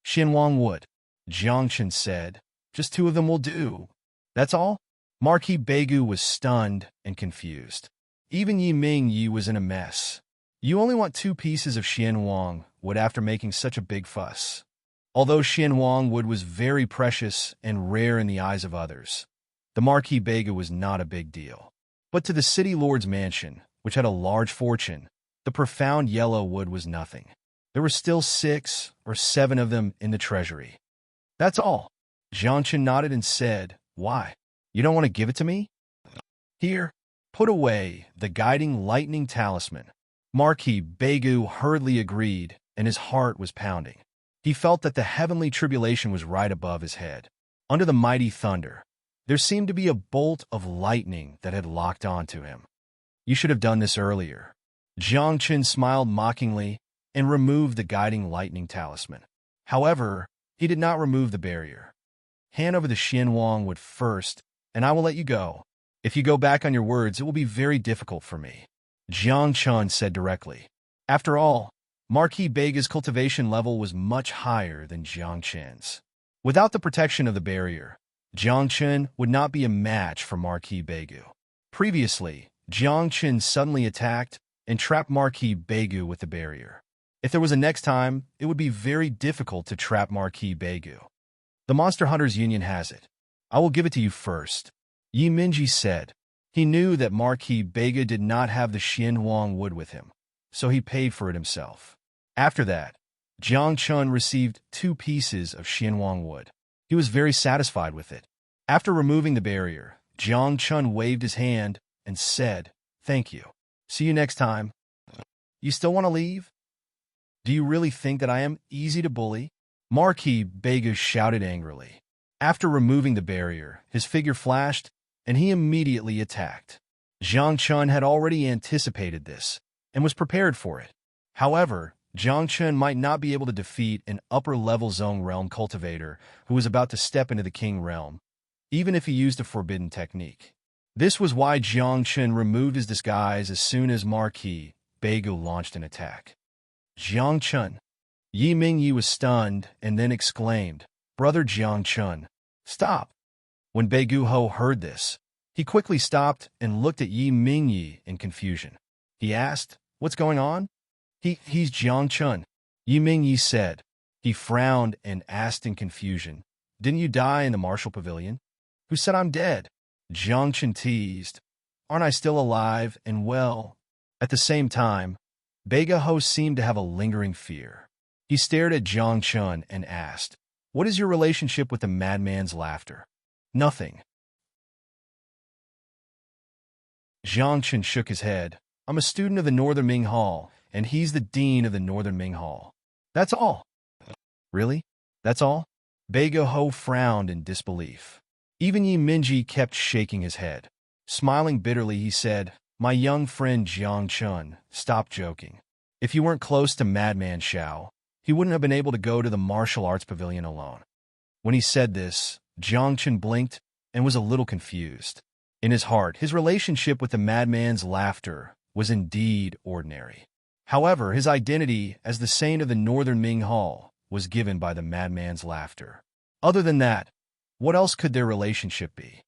Xinhuang would. Jiang Qin said. Just 2 of them will do. That's all? Marquis Begu was stunned and confused. Even Yi Mingyi was in a mess. You only want 2 pieces of Xianhuang wood after making such a big fuss. Although Xianhuang wood was very precious and rare in the eyes of others, the Marquis Begu was not a big deal. But to the city lord's mansion, which had a large fortune, the profound yellow wood was nothing. There were still 6 or 7 of them in the treasury. That's all. Jiang Qin nodded and said, Why? You don't want to give it to me? Here, put away the guiding lightning talisman. Marquis Begu hurriedly agreed, and his heart was pounding. He felt that the heavenly tribulation was right above his head. Under the mighty thunder, there seemed to be a bolt of lightning that had locked onto him. You should have done this earlier. Jiang Qin smiled mockingly and removed the guiding lightning talisman. However, he did not remove the barrier. Hand over the Xianhuang wood first, and I will let you go. If you go back on your words, it will be very difficult for me, Jiang Chun said directly. After all, Marquis Bega's cultivation level was much higher than Jiang Qin's. Without the protection of the barrier, Jiang Qin would not be a match for Marquis Begu. Previously, Jiang Qin suddenly attacked and trapped Marquis Begu with the barrier. If there was a next time, it would be very difficult to trap Marquis Begu. The Monster Hunters Union has it. I will give it to you first, Yi Minji said. He knew that Marquis Begu did not have the Xianhuang wood with him, so he paid for it himself. After that, Jiang Chun received 2 pieces of Xianhuang wood. He was very satisfied with it. After removing the barrier, Jiang Chun waved his hand and said, "Thank you. See you next time." "You still want to leave? Do you really think that I am easy to bully?" Marquis Begu shouted angrily. After removing the barrier, his figure flashed, and he immediately attacked. Jiang Chun had already anticipated this and was prepared for it. However, Jiang Chun might not be able to defeat an upper-level zone realm cultivator who was about to step into the king realm, even if he used a forbidden technique. This was why Jiang Chun removed his disguise as soon as Marquis Begu launched an attack. "Jiang Chun." Yi Mingyi was stunned and then exclaimed, "Brother Jiang Chun, stop." When Begu Ho heard this, he quickly stopped and looked at Yi Mingyi in confusion. He asked, "What's going on?" He's Jiang Chun," Yi Mingyi said. He frowned and asked in confusion, "Didn't you die in the martial pavilion?" "Who said I'm dead?" Jiang Chun teased. "Aren't I still alive and well?" At the same time, Bega Ho seemed to have a lingering fear. He stared at Jiang Chun and asked, "What is your relationship with the madman's laughter?" "Nothing." Jiang Chun shook his head. "I'm a student of the Northern Ming Hall, and he's the dean of the Northern Ming Hall. That's all." "Really? That's all?" Bega Ho frowned in disbelief. Even Yi Mingyi kept shaking his head. Smiling bitterly, he said, "My young friend Jiang Chun, stop joking. If you weren't close to Madman Xiao, he wouldn't have been able to go to the martial arts pavilion alone." When he said this, Jiang Chun blinked and was a little confused. In his heart, his relationship with the madman's laughter was indeed ordinary. However, his identity as the saint of the Northern Ming Hall was given by the madman's laughter. Other than that, what else could their relationship be?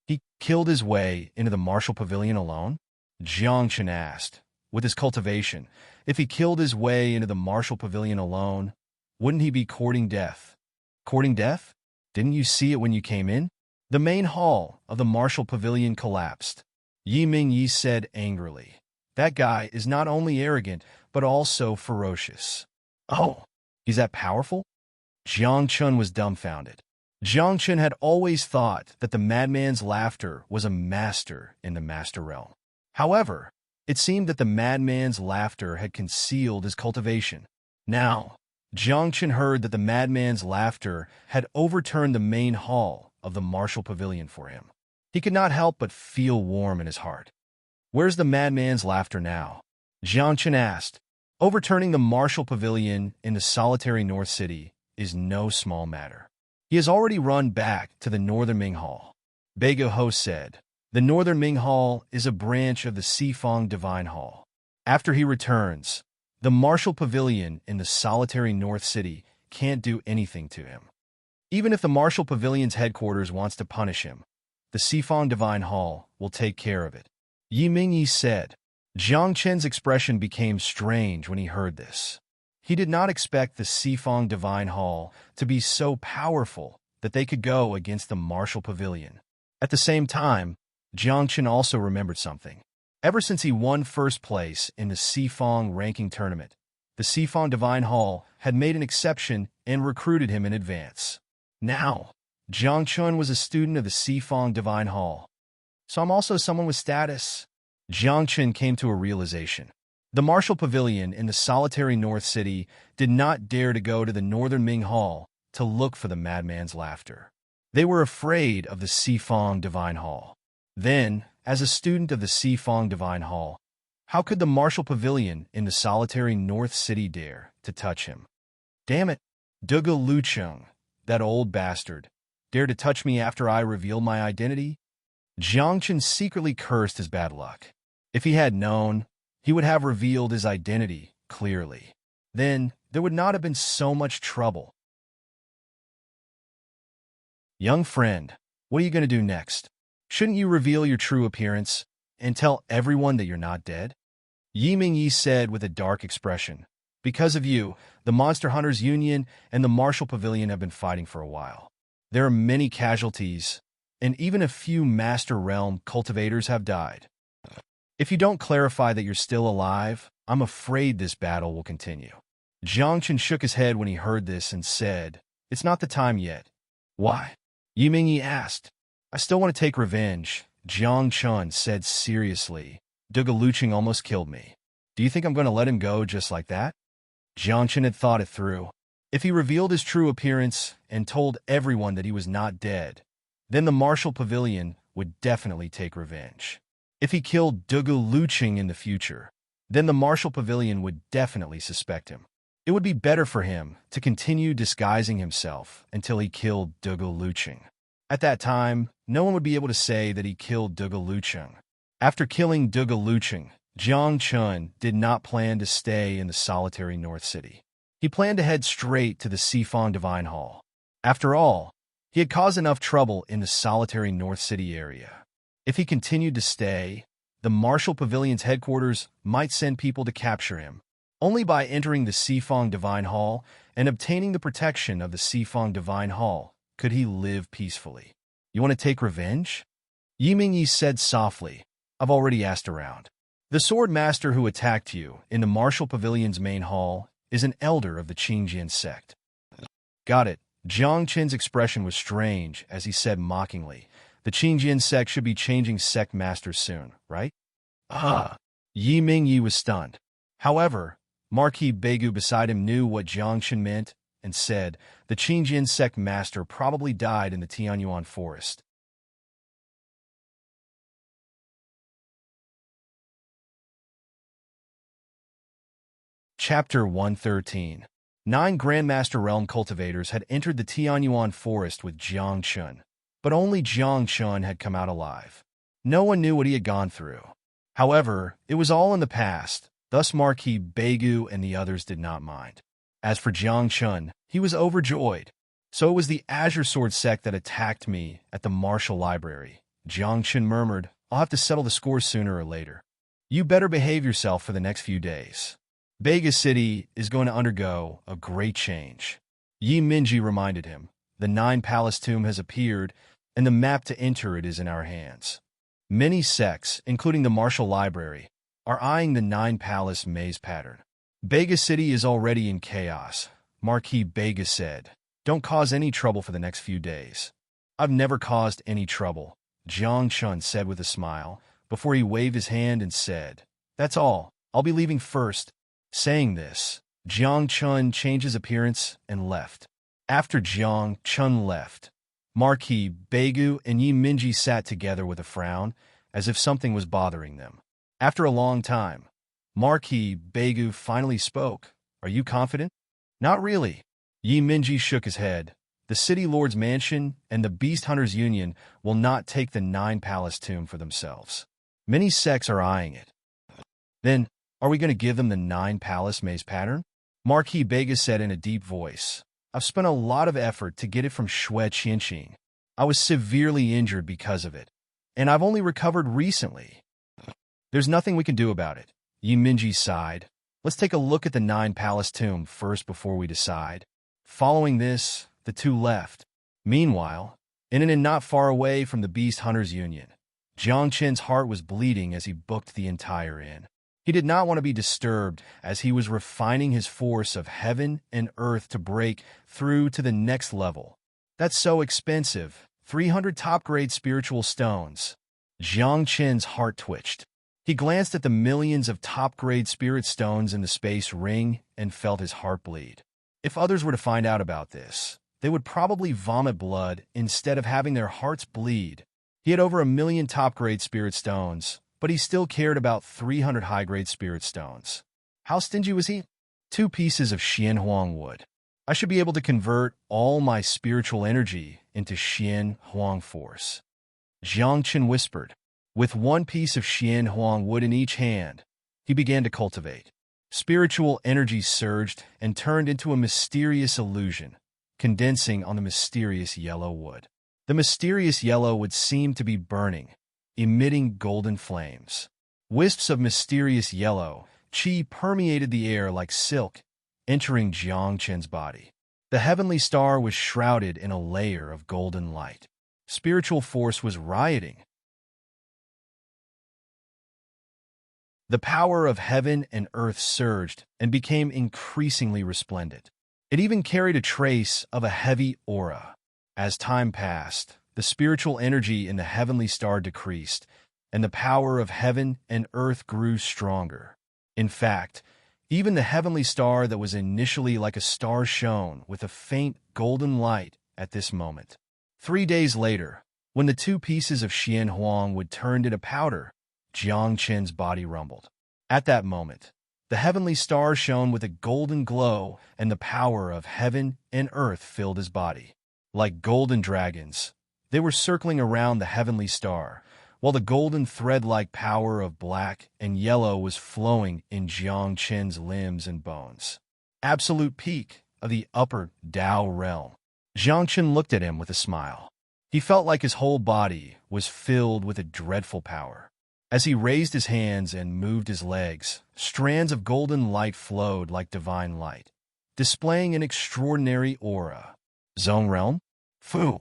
He killed his way into the martial pavilion alone? Jiang Chun asked. With his cultivation, if he killed his way into the martial pavilion alone, wouldn't he be courting death? Courting death? Didn't you see it when you came in? The main hall of the martial pavilion collapsed. Yi Mingyi said angrily, "That guy is not only arrogant, but also ferocious." "Oh, he's that powerful?" Jiang Chun was dumbfounded. Jiang Chun had always thought that the madman's laughter was a master in the master realm. However, it seemed that the madman's laughter had concealed his cultivation. Now, Jiang Chun heard that the madman's laughter had overturned the main hall of the martial pavilion for him. He could not help but feel warm in his heart. "Where's the madman's laughter now?" Jiang Chun asked. Overturning the martial pavilion in the solitary North City is no small matter. He has already run back to the Northern Ming Hall. Bega Ho said, "The Northern Ming Hall is a branch of the Sifang Divine Hall. After he returns, the martial pavilion in the solitary North City can't do anything to him. Even if the martial pavilion's headquarters wants to punish him, the Sifang Divine Hall will take care of it." Yi Mingyi said. Jiang Chen's expression became strange when he heard this. He did not expect the Sifang Divine Hall to be so powerful that they could go against the martial pavilion. At the same time, Jiang Chen also remembered something. Ever since he won first place in the Sifang ranking tournament, the Sifang Divine Hall had made an exception and recruited him in advance. Now, Jiang Chun was a student of the Sifang Divine Hall. "So I'm also someone with status." Jiang Chun came to a realization. The martial pavilion in the solitary North City did not dare to go to the Northern Ming Hall to look for the madman's laughter. They were afraid of the Sifang Divine Hall. Then, as a student of the Sifang Divine Hall, how could the martial pavilion in the solitary North City dare to touch him? "Damn it, Duga Lucheng, that old bastard, dare to touch me after I revealed my identity?" Jiang Chun secretly cursed his bad luck. If he had known, he would have revealed his identity clearly. Then there would not have been so much trouble. "Young friend, what are you going to do next? Shouldn't you reveal your true appearance and tell everyone that you're not dead?" Yi Mingyi said with a dark expression. "Because of you, the Monster Hunters Union and the Martial Pavilion have been fighting for a while. There are many casualties, and even a few Master Realm cultivators have died. If you don't clarify that you're still alive, I'm afraid this battle will continue." Jiang shook his head when he heard this and said, "It's not the time yet." "Why?" Yi Mingyi asked. "I still want to take revenge," Jiang Chun said seriously. "Dugaluching almost killed me. Do you think I'm going to let him go just like that?" Jiang Chun had thought it through. If he revealed his true appearance and told everyone that he was not dead, then the Martial Pavilion would definitely take revenge. If he killed Dugaluching in the future, then the Martial Pavilion would definitely suspect him. It would be better for him to continue disguising himself until he killed Dugaluching. At that time, no one would be able to say that he killed Dugaluching. After killing Dugaluching, Jiang Chun did not plan to stay in the solitary North City. He planned to head straight to the Sifang Divine Hall. After all, he had caused enough trouble in the solitary North City area. If he continued to stay, the Martial Pavilion's headquarters might send people to capture him. Only by entering the Sifang Divine Hall and obtaining the protection of the Sifang Divine Hall could he live peacefully. "You want to take revenge?" Yi Mingyi said softly. "I've already asked around. The sword master who attacked you in the Martial Pavilion's main hall is an elder of the Qingjian sect." "Got it." Jiang Chen's expression was strange as he said mockingly, "The Qingjian sect should be changing sect masters soon, right?" Yi Mingyi was stunned. However, Marquis Begu beside him knew what Jiang Chen meant and said, "The Qingjian sect master probably died in the Tianyuan forest." Chapter 113. 9 Grandmaster Realm cultivators had entered the Tianyuan forest with Jiang Chun, but only Jiang Chun had come out alive. No one knew what he had gone through. However, it was all in the past, thus Marquis Begu and the others did not mind. As for Jiang Chun, he was overjoyed. "So it was the Azure Sword sect that attacked me at the Martial Library," Jiang Chun murmured. "I'll have to settle the score sooner or later. You better behave yourself for the next few days. Bega City is going to undergo a great change." Yi Mingyi reminded him. "The 9 Palace Tomb has appeared, and the map to enter it is in our hands. Many sects, including the Martial Library, are eyeing the 9 Palace maze pattern. Bega City is already in chaos," Marquis Bega said. "Don't cause any trouble for the next few days." "I've never caused any trouble," Jiang Chun said with a smile, before he waved his hand and said, "That's all. I'll be leaving first." Saying this, Jiang Chun changed his appearance and left. After Jiang Chun left, Marquis Begu and Yi Mingyi sat together with a frown, as if something was bothering them. After a long time, Marquis Begu finally spoke. "Are you confident?" "Not really." Yi Mingyi shook his head. "The City Lord's Mansion and the Beast Hunters Union will not take the 9 Palace Tomb for themselves. Many sects are eyeing it." "Then, are we going to give them the 9 Palace maze pattern?" Marquis Bega said in a deep voice. "I've spent a lot of effort to get it from Shui Qianqing. I was severely injured because of it, and I've only recovered recently. There's nothing we can do about it." Yi Mingyi sighed. "Let's take a look at the 9 Palace Tomb first before we decide." Following this, the two left. Meanwhile, in an inn not far away from the Beast Hunters Union, Jiang Chen's heart was bleeding as he booked the entire inn. He did not want to be disturbed as he was refining his force of heaven and earth to break through to the next level. "That's so expensive. 300 top-grade spiritual stones." Jiang Chen's heart twitched. He glanced at the millions of top-grade spirit stones in the space ring and felt his heart bleed. If others were to find out about this, they would probably vomit blood instead of having their hearts bleed. He had over 1,000,000 top-grade spirit stones, but he still cared about 300 high-grade spirit stones. How stingy was he? 2 pieces of Xianhuang wood. I should be able to convert all my spiritual energy into Xianhuang force. Jiang Chen whispered. With 1 piece of Xianhuang wood in each hand, he began to cultivate. Spiritual energy surged and turned into a mysterious illusion, condensing on the mysterious yellow wood. The mysterious yellow would seem to be burning, emitting golden flames. Wisps of mysterious yellow qi permeated the air like silk, entering Jiang Chen's body. The heavenly star was shrouded in a layer of golden light. Spiritual force was rioting. The power of heaven and earth surged and became increasingly resplendent. It even carried a trace of a heavy aura. As time passed, the spiritual energy in the heavenly star decreased, and the power of heaven and earth grew stronger. In fact, even the heavenly star that was initially like a star shone with a faint golden light at this moment. 3 days later, when the two pieces of Xian Huang would turn into powder, Jiang Qin's body rumbled. At that moment, the heavenly star shone with a golden glow, and the power of heaven and earth filled his body. Like golden dragons, they were circling around the heavenly star, while the golden thread-like power of black and yellow was flowing in Jiang Qin's limbs and bones. Absolute peak of the upper Tao realm. Jiang Qin looked at him with a smile. He felt like his whole body was filled with a dreadful power. As he raised his hands and moved his legs, strands of golden light flowed like divine light, displaying an extraordinary aura. Zone realm? Fu!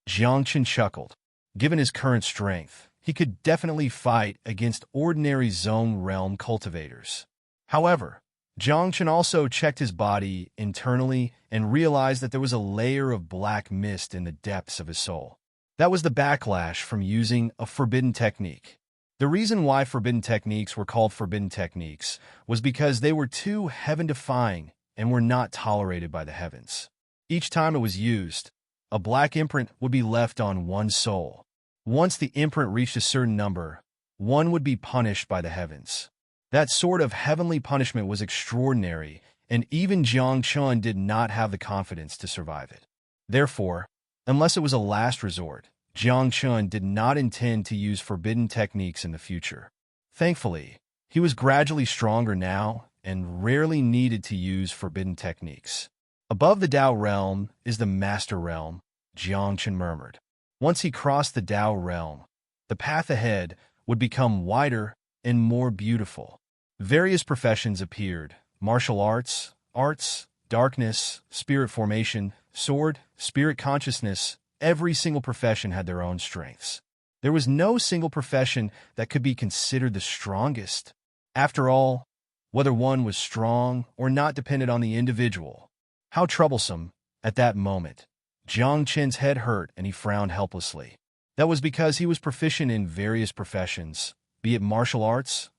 Jiang Qin chuckled. Given his current strength, he could definitely fight against ordinary zone realm cultivators. However, Jiang Qin also checked his body internally and realized that there was a layer of black mist in the depths of his soul. That was the backlash from using a forbidden technique. The reason why forbidden techniques were called forbidden techniques was because they were too heaven-defying and were not tolerated by the heavens. Each time it was used, a black imprint would be left on one's soul. Once the imprint reached a certain number, one would be punished by the heavens. That sort of heavenly punishment was extraordinary, and even Jiang Qin did not have the confidence to survive it. Therefore, unless it was a last resort, Jiang Qin did not intend to use forbidden techniques in the future. Thankfully, he was gradually stronger now and rarely needed to use forbidden techniques. Above the Tao realm is the Master realm, Jiang Qin murmured. Once he crossed the Tao realm, the path ahead would become wider and more beautiful. Various professions appeared: martial arts, darkness, spirit formation, sword, spirit consciousness. Every single profession had their own strengths. There was no single profession that could be considered the strongest. After all, whether one was strong or not depended on the individual. How troublesome. At that moment, Jiang Qin's head hurt and he frowned helplessly. That was because he was proficient in various professions, be it martial arts,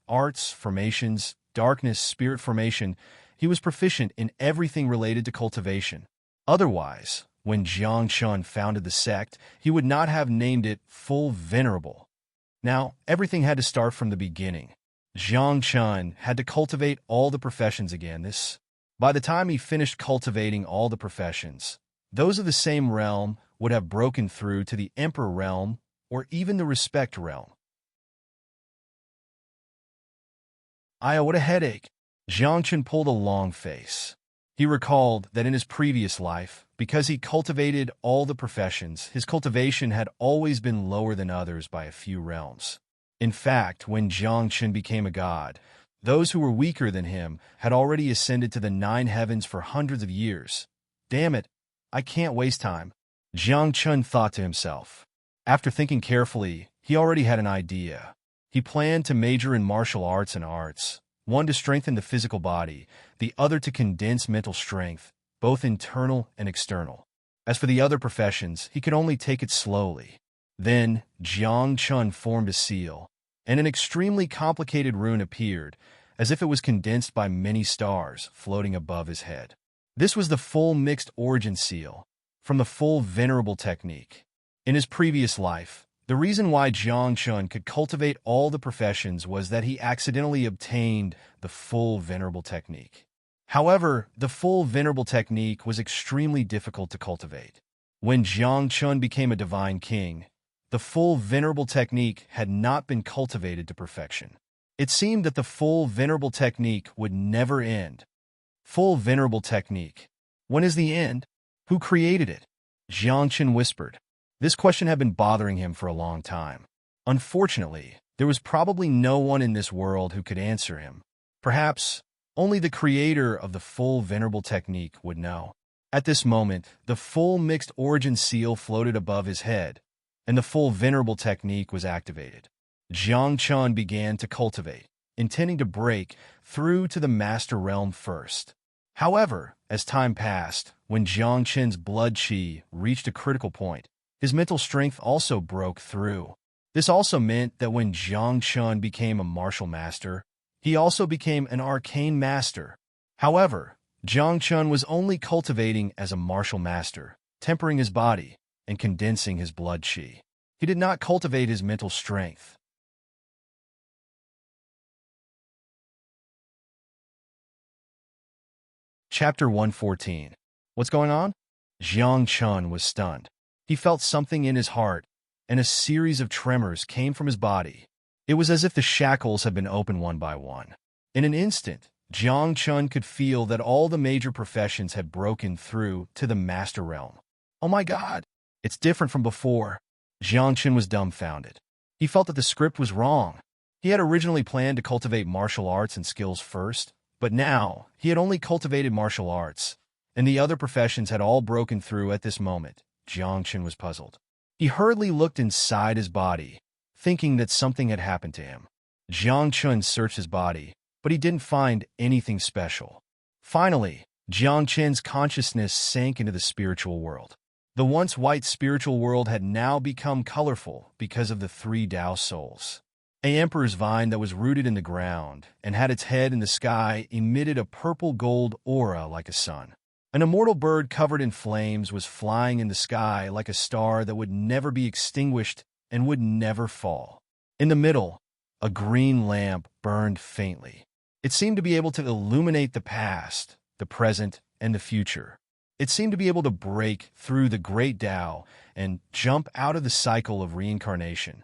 formations, darkness, spirit formation. He was proficient in everything related to cultivation. Otherwise, when Jiang Qin founded the sect, he would not have named it Full Venerable. Now, everything had to start from the beginning. Jiang Qin had to cultivate all the professions again. By the time he finished cultivating all the professions, those of the same realm would have broken through to the Emperor realm or even the Respect realm. What a headache. Jiang Qin pulled a long face. He recalled that in his previous life, because he cultivated all the professions, his cultivation had always been lower than others by a few realms. In fact, when Jiang Qin became a god, those who were weaker than him had already ascended to the 9 heavens for hundreds of years. Damn it, I can't waste time, Jiang Qin thought to himself. After thinking carefully, he already had an idea. He planned to major in martial arts and arts, one to strengthen the physical body, the other to condense mental strength, both internal and external. As for the other professions, he could only take it slowly. Then, Jiang Qin formed a seal, and an extremely complicated rune appeared, as if it was condensed by many stars floating above his head. This was the full mixed origin seal, from the full venerable technique. In his previous life, the reason why Jiang Qin could cultivate all the professions was that he accidentally obtained the full venerable technique. However, the full venerable technique was extremely difficult to cultivate. When Jiang Qin became a divine king, the full venerable technique had not been cultivated to perfection. It seemed that the full venerable technique would never end. Full venerable technique. When is the end? Who created it? Jiang Qin whispered. This question had been bothering him for a long time. Unfortunately, there was probably no one in this world who could answer him. Perhaps only the creator of the full venerable technique would know. At this moment, the full mixed origin seal floated above his head, and the full venerable technique was activated. Jiang Qin began to cultivate. intending to break through to the Master Realm first. However, as time passed, when Jiang Chen's blood qi reached a critical point, his mental strength also broke through. This also meant that when Jiang Chen became a martial master, he also became an arcane master. However, Jiang Chen was only cultivating as a martial master, tempering his body and condensing his blood qi. He did not cultivate his mental strength. Chapter 114. What's going on? Jiang Chen was stunned. He felt something in his heart, and a series of tremors came from his body. It was as if the shackles had been opened one by one. In an instant, Jiang Chen could feel that all the major professions had broken through to the Master Realm. Oh my God! It's different from before. Jiang Chen was dumbfounded. He felt that the script was wrong. He had originally planned to cultivate martial arts and skills first, but now he had only cultivated martial arts, and the other professions had all broken through at this moment. Jiang Chen was puzzled. He hurriedly looked inside his body, thinking that something had happened to him. Jiang Chen searched his body, but he didn't find anything special. Finally, Jiang Chen's consciousness sank into the spiritual world. The once white spiritual world had now become colorful because of the three Tao souls. An emperor's vine that was rooted in the ground and had its head in the sky emitted a purple-gold aura like a sun. An immortal bird covered in flames was flying in the sky like a star that would never be extinguished and would never fall. In the middle, a green lamp burned faintly. It seemed to be able to illuminate the past, the present, and the future. It seemed to be able to break through the great Tao and jump out of the cycle of reincarnation.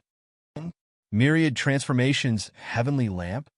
Myriad Transformations Heavenly Lamp?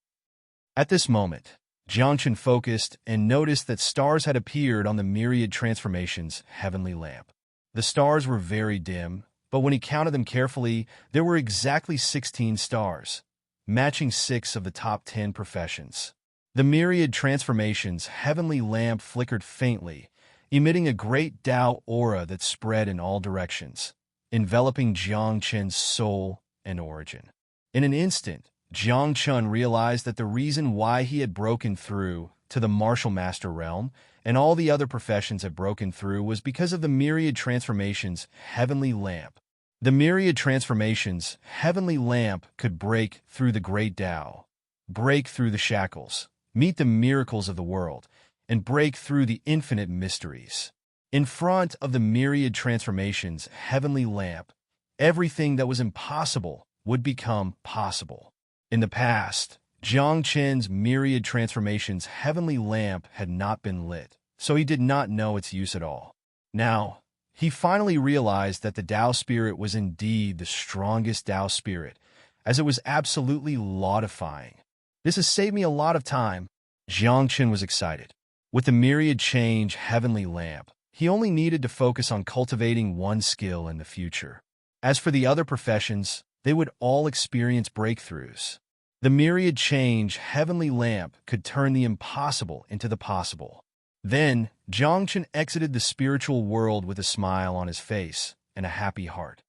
At this moment, Jiang Chen focused and noticed that stars had appeared on the Myriad Transformations Heavenly Lamp. The stars were very dim, but when he counted them carefully, there were exactly 16 stars, matching 6 of the top 10 professions. The Myriad Transformations Heavenly Lamp flickered faintly, emitting a great Tao aura that spread in all directions, enveloping Jiang Chen's soul and origin. In an instant, Jiang Chen realized that the reason why he had broken through to the martial master realm and all the other professions had broken through was because of the Myriad Transformations Heavenly Lamp. The Myriad Transformations Heavenly Lamp could break through the great Tao, break through the shackles, meet the miracles of the world, and break through the infinite mysteries. In front of the Myriad Transformations Heavenly Lamp, everything that was impossible would become possible. In the past, Jiang Chen's Myriad Transformations Heavenly Lamp had not been lit, so he did not know its use at all. Now, he finally realized that the Tao Spirit was indeed the strongest Tao Spirit, as it was absolutely law-defying. This has saved me a lot of time. Jiang Chen was excited. With the Myriad Change Heavenly Lamp, he only needed to focus on cultivating one skill in the future. As for the other professions, they would all experience breakthroughs. The Myriad Change Heavenly Lamp could turn the impossible into the possible. Then, Jiang Chen exited the spiritual world with a smile on his face and a happy heart.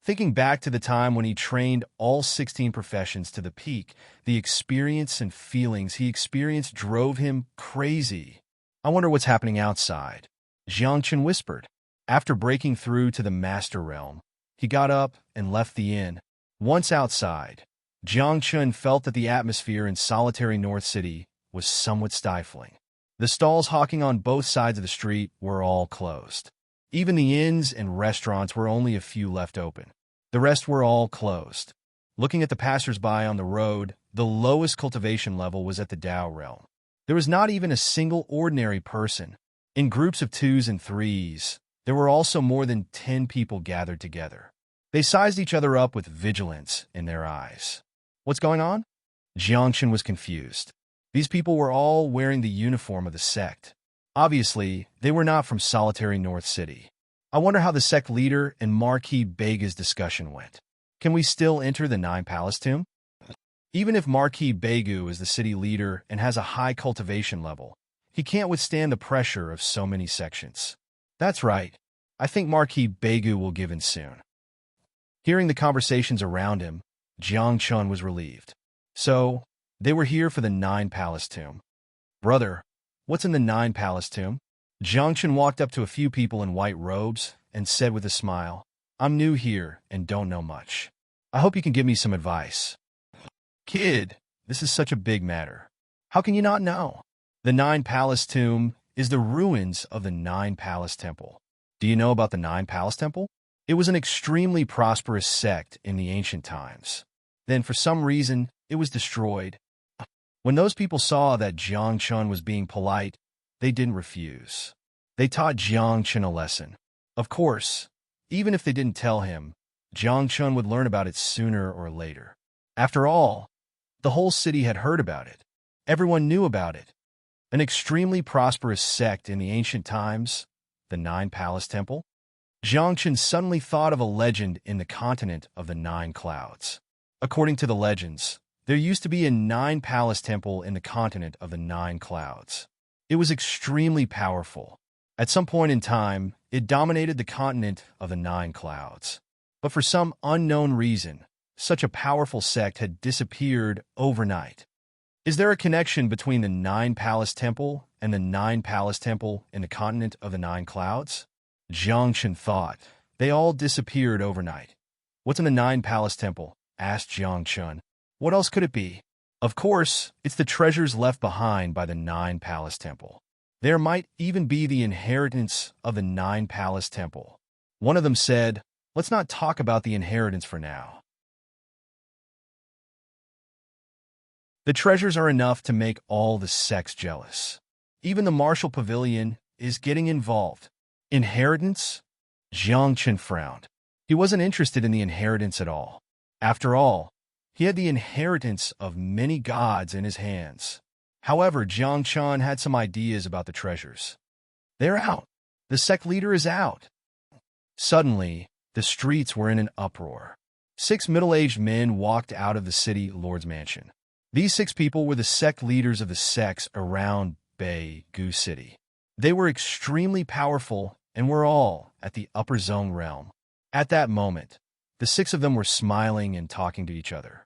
Thinking back to the time when he trained all 16 professions to the peak, the experience and feelings he experienced drove him crazy. I wonder what's happening outside, Jiang Chen whispered. After breaking through to the Master Realm, he got up and left the inn. Once outside, Jiang Chen felt that the atmosphere in solitary North City was somewhat stifling. The stalls hawking on both sides of the street were all closed. Even the inns and restaurants were only a few left open. The rest were all closed. Looking at the passers-by on the road, the lowest cultivation level was at the Tao realm. There was not even a single ordinary person. In groups of 2s and 3s, there were also more than 10 people gathered together. They sized each other up with vigilance in their eyes. What's going on? Jiang Chen was confused. These people were all wearing the uniform of the sect. Obviously, they were not from solitary North City. I wonder how the sect leader and Marquis Bega's discussion went. Can we still enter the Nine Palace Tomb? Even if Marquis Begu is the city leader and has a high cultivation level, he can't withstand the pressure of so many sections. That's right. I think Marquis Begu will give in soon. Hearing the conversations around him, Jiang Chun was relieved. So, they were here for the Nine Palace Tomb. Brother, what's in the Nine Palace Tomb? Jiang Chun walked up to a few people in white robes and said with a smile, I'm new here and don't know much. I hope you can give me some advice. Kid, this is such a big matter. How can you not know? The Nine Palace Tomb is the ruins of the Nine Palace Temple. Do you know about the Nine Palace Temple? It was an extremely prosperous sect in the ancient times. Then, for some reason, it was destroyed. When those people saw that Jiang Chun was being polite, they didn't refuse. They taught Jiang Chun a lesson. Of course, even if they didn't tell him, Jiang Chun would learn about it sooner or later. After all, the whole city had heard about it. Everyone knew about it. An extremely prosperous sect in the ancient times, the Nine Palace Temple. Jiang Chun suddenly thought of a legend in the continent of the Nine Clouds. According to the legends, there used to be a Nine Palace Temple in the continent of the Nine Clouds. It was extremely powerful. At some point in time, it dominated the continent of the Nine Clouds. But for some unknown reason, such a powerful sect had disappeared overnight. Is there a connection between the Nine Palace Temple and the Nine Palace Temple in the continent of the Nine Clouds? Jiang Chun thought. They all disappeared overnight. What's in the Nine Palace Temple? Asked Jiang Chun. What else could it be? Of course, it's the treasures left behind by the Nine Palace Temple. There might even be the inheritance of the Nine Palace Temple. One of them said, let's not talk about the inheritance for now. The treasures are enough to make all the sects jealous. Even the Martial Pavilion is getting involved. Inheritance? Jiang Chun frowned. He wasn't interested in the inheritance at all. After all, he had the inheritance of many gods in his hands. However, Jiang Chun had some ideas about the treasures. They're out. The sect leader is out. Suddenly, the streets were in an uproar. 6 middle-aged men walked out of the city lord's mansion. These 6 people were the sect leaders of the sects around Gu City. They were extremely powerful and were all at the upper zone realm. At that moment, the 6 of them were smiling and talking to each other.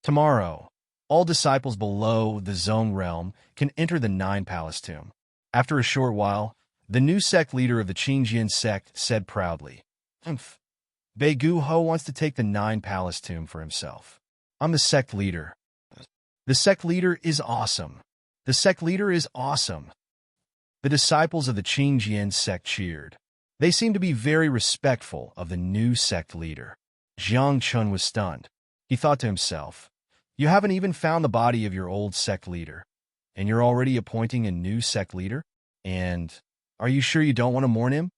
Tomorrow, all disciples below the zone realm can enter the Nine Palace Tomb. After a short while, the new sect leader of the Qingjian sect said proudly, Gu Ho wants to take the Nine Palace Tomb for himself. I'm the sect leader. The sect leader is awesome. The sect leader is awesome. The disciples of the Qingjian sect cheered. They seemed to be very respectful of the new sect leader. Jiang Chun was stunned. He thought to himself, you haven't even found the body of your old sect leader, and you're already appointing a new sect leader? And are you sure you don't want to mourn him?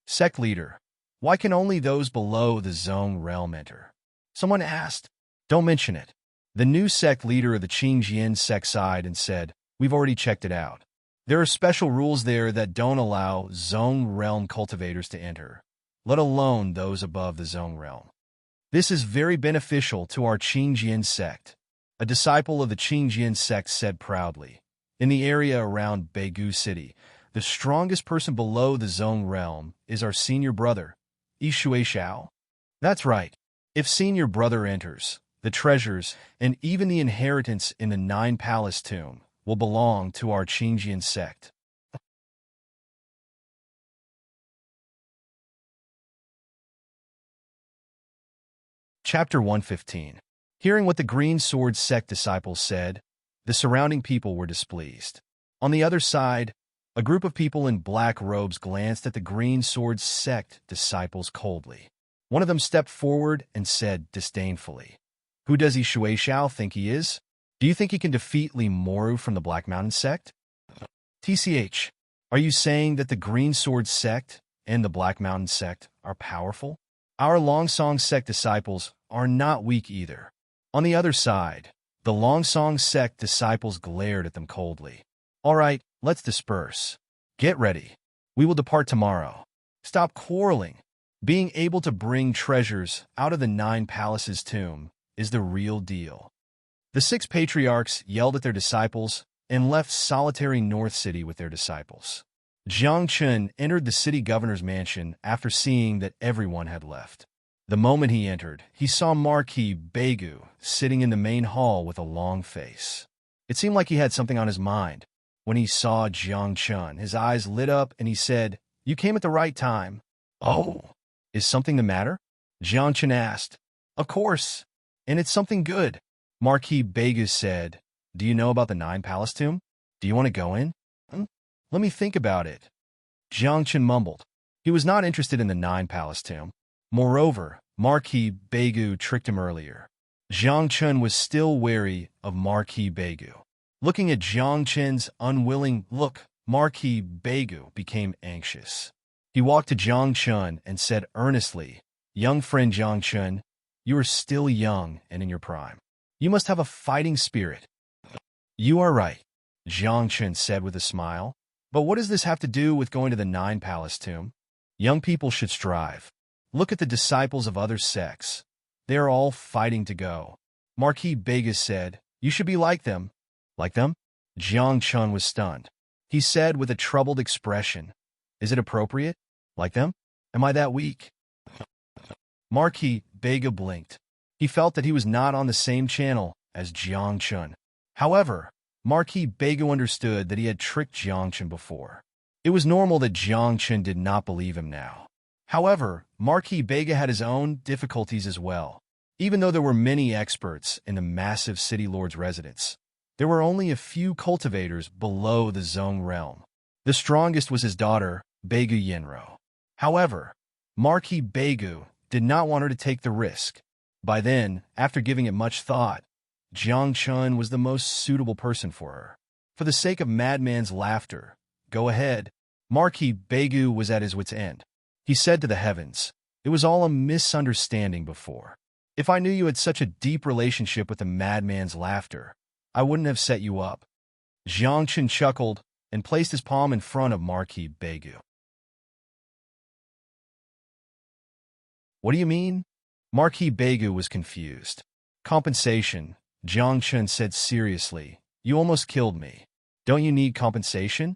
Sect leader, why can only those below the zone realm enter? Someone asked. Don't mention it. The new sect leader of the Qingjian sect sighed and said, we've already checked it out. There are special rules there that don't allow zone realm cultivators to enter, let alone those above the zone realm. This is very beneficial to our Qingjian sect. A disciple of the Qingjian sect said proudly. In the area around Gu City, the strongest person below the zone realm is our senior brother, Shui Xiao. That's right. If senior brother enters, the treasures and even the inheritance in the Nine Palace Tomb will belong to our Qingjian sect. Chapter 115. Hearing what the Green Sword sect disciples said, the surrounding people were displeased. On the other side, a group of people in black robes glanced at the Green Sword sect disciples coldly. One of them stepped forward and said disdainfully, who does Shui Xiao think he is? Do you think he can defeat Li Moru from the Black Mountain sect? TCH, are you saying that the Green Sword sect and the Black Mountain sect are powerful? Our Longsong sect disciples are not weak either. On the other side, the Longsong sect disciples glared at them coldly. All right, let's disperse. Get ready. We will depart tomorrow. Stop quarreling. Being able to bring treasures out of the Nine Palaces tomb is the real deal. The 6 patriarchs yelled at their disciples and left solitary North City with their disciples. Jiang Chun entered the city governor's mansion after seeing that everyone had left. The moment he entered, he saw Marquis Begu sitting in the main hall with a long face. It seemed like he had something on his mind. When he saw Jiang Chun, his eyes lit up and he said, "You came at the right time." "Oh, is something the matter?" Jiang Chun asked. "Of course, and it's something good." Marquis Begu said, "Do you know about the Nine Palace Tomb? Do you want to go in?" Let me think about it." Jiang Chun mumbled. He was not interested in the Nine Palace Tomb. Moreover, Marquis Begu tricked him earlier. Jiang Chun was still wary of Marquis Begu. Looking at Jiang Chun's unwilling look, Marquis Begu became anxious. He walked to Jiang Chun and said earnestly, "Young friend Jiang Chun, you are still young and in your prime. You must have a fighting spirit." "You are right," Jiang Chun said with a smile. "But what does this have to do with going to the Nine Palace Tomb? Young people should strive. Look at the disciples of other sects. They are all fighting to go." Marquis Begu said, "You should be like them." "Like them?" Jiang Chun was stunned. He said with a troubled expression, "Is it appropriate? Like them? Am I that weak?" Marquis Begu blinked. He felt that he was not on the same channel as Jiang Chun. However, Marquis Begu understood that he had tricked Jiang Chun before. It was normal that Jiang Chun did not believe him now. However, Marquis Begu had his own difficulties as well. Even though there were many experts in the massive city lord's residence, there were only a few cultivators below the Zhong realm. The strongest was his daughter, Begu Yenro. However, Marquis Begu did not want her to take the risk. By then, after giving it much thought, Jiang Chun was the most suitable person for her. For the sake of Madman's laughter, "Go ahead." Marquis Begu was at his wit's end. He said to the heavens, "It was all a misunderstanding before. If I knew you had such a deep relationship with the Madman's laughter, I wouldn't have set you up." Jiang Chun chuckled and placed his palm in front of Marquis Begu. "What do you mean?" Marquis Begu was confused. "Compensation," Jiang Chun said seriously. "You almost killed me. Don't you need compensation?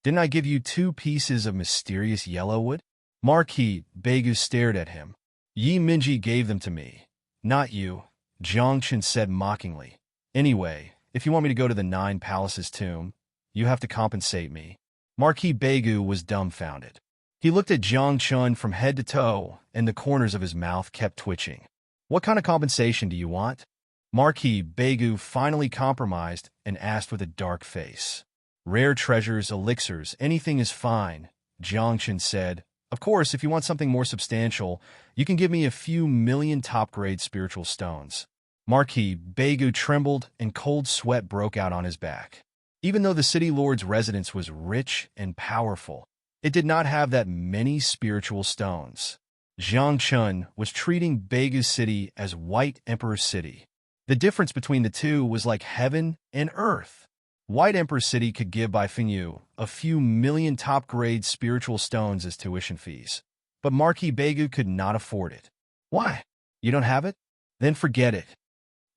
Didn't I give you 2 pieces of mysterious yellow wood?" Marquis Begu stared at him. "Yi Minji gave them to me, not you," Jiang Chun said mockingly. "Anyway, if you want me to go to the Nine Palaces Tomb, you have to compensate me." Marquis Begu was dumbfounded. He looked at Jiang Chun from head to toe, and the corners of his mouth kept twitching. "What kind of compensation do you want?" Marquis Begu finally compromised and asked with a dark face. "Rare treasures, elixirs, anything is fine," Jiang Chun said. "Of course, if you want something more substantial, you can give me a few million top-grade spiritual stones." Marquis Begu trembled and cold sweat broke out on his back. Even though the city lord's residence was rich and powerful, it did not have that many spiritual stones. Jiang Chun was treating Begu's city as White Emperor City. The difference between the two was like heaven and earth. White Emperor City could give Bai Fengyu a few million top-grade spiritual stones as tuition fees, but Marquis Begu could not afford it. "Why? You don't have it? Then forget it."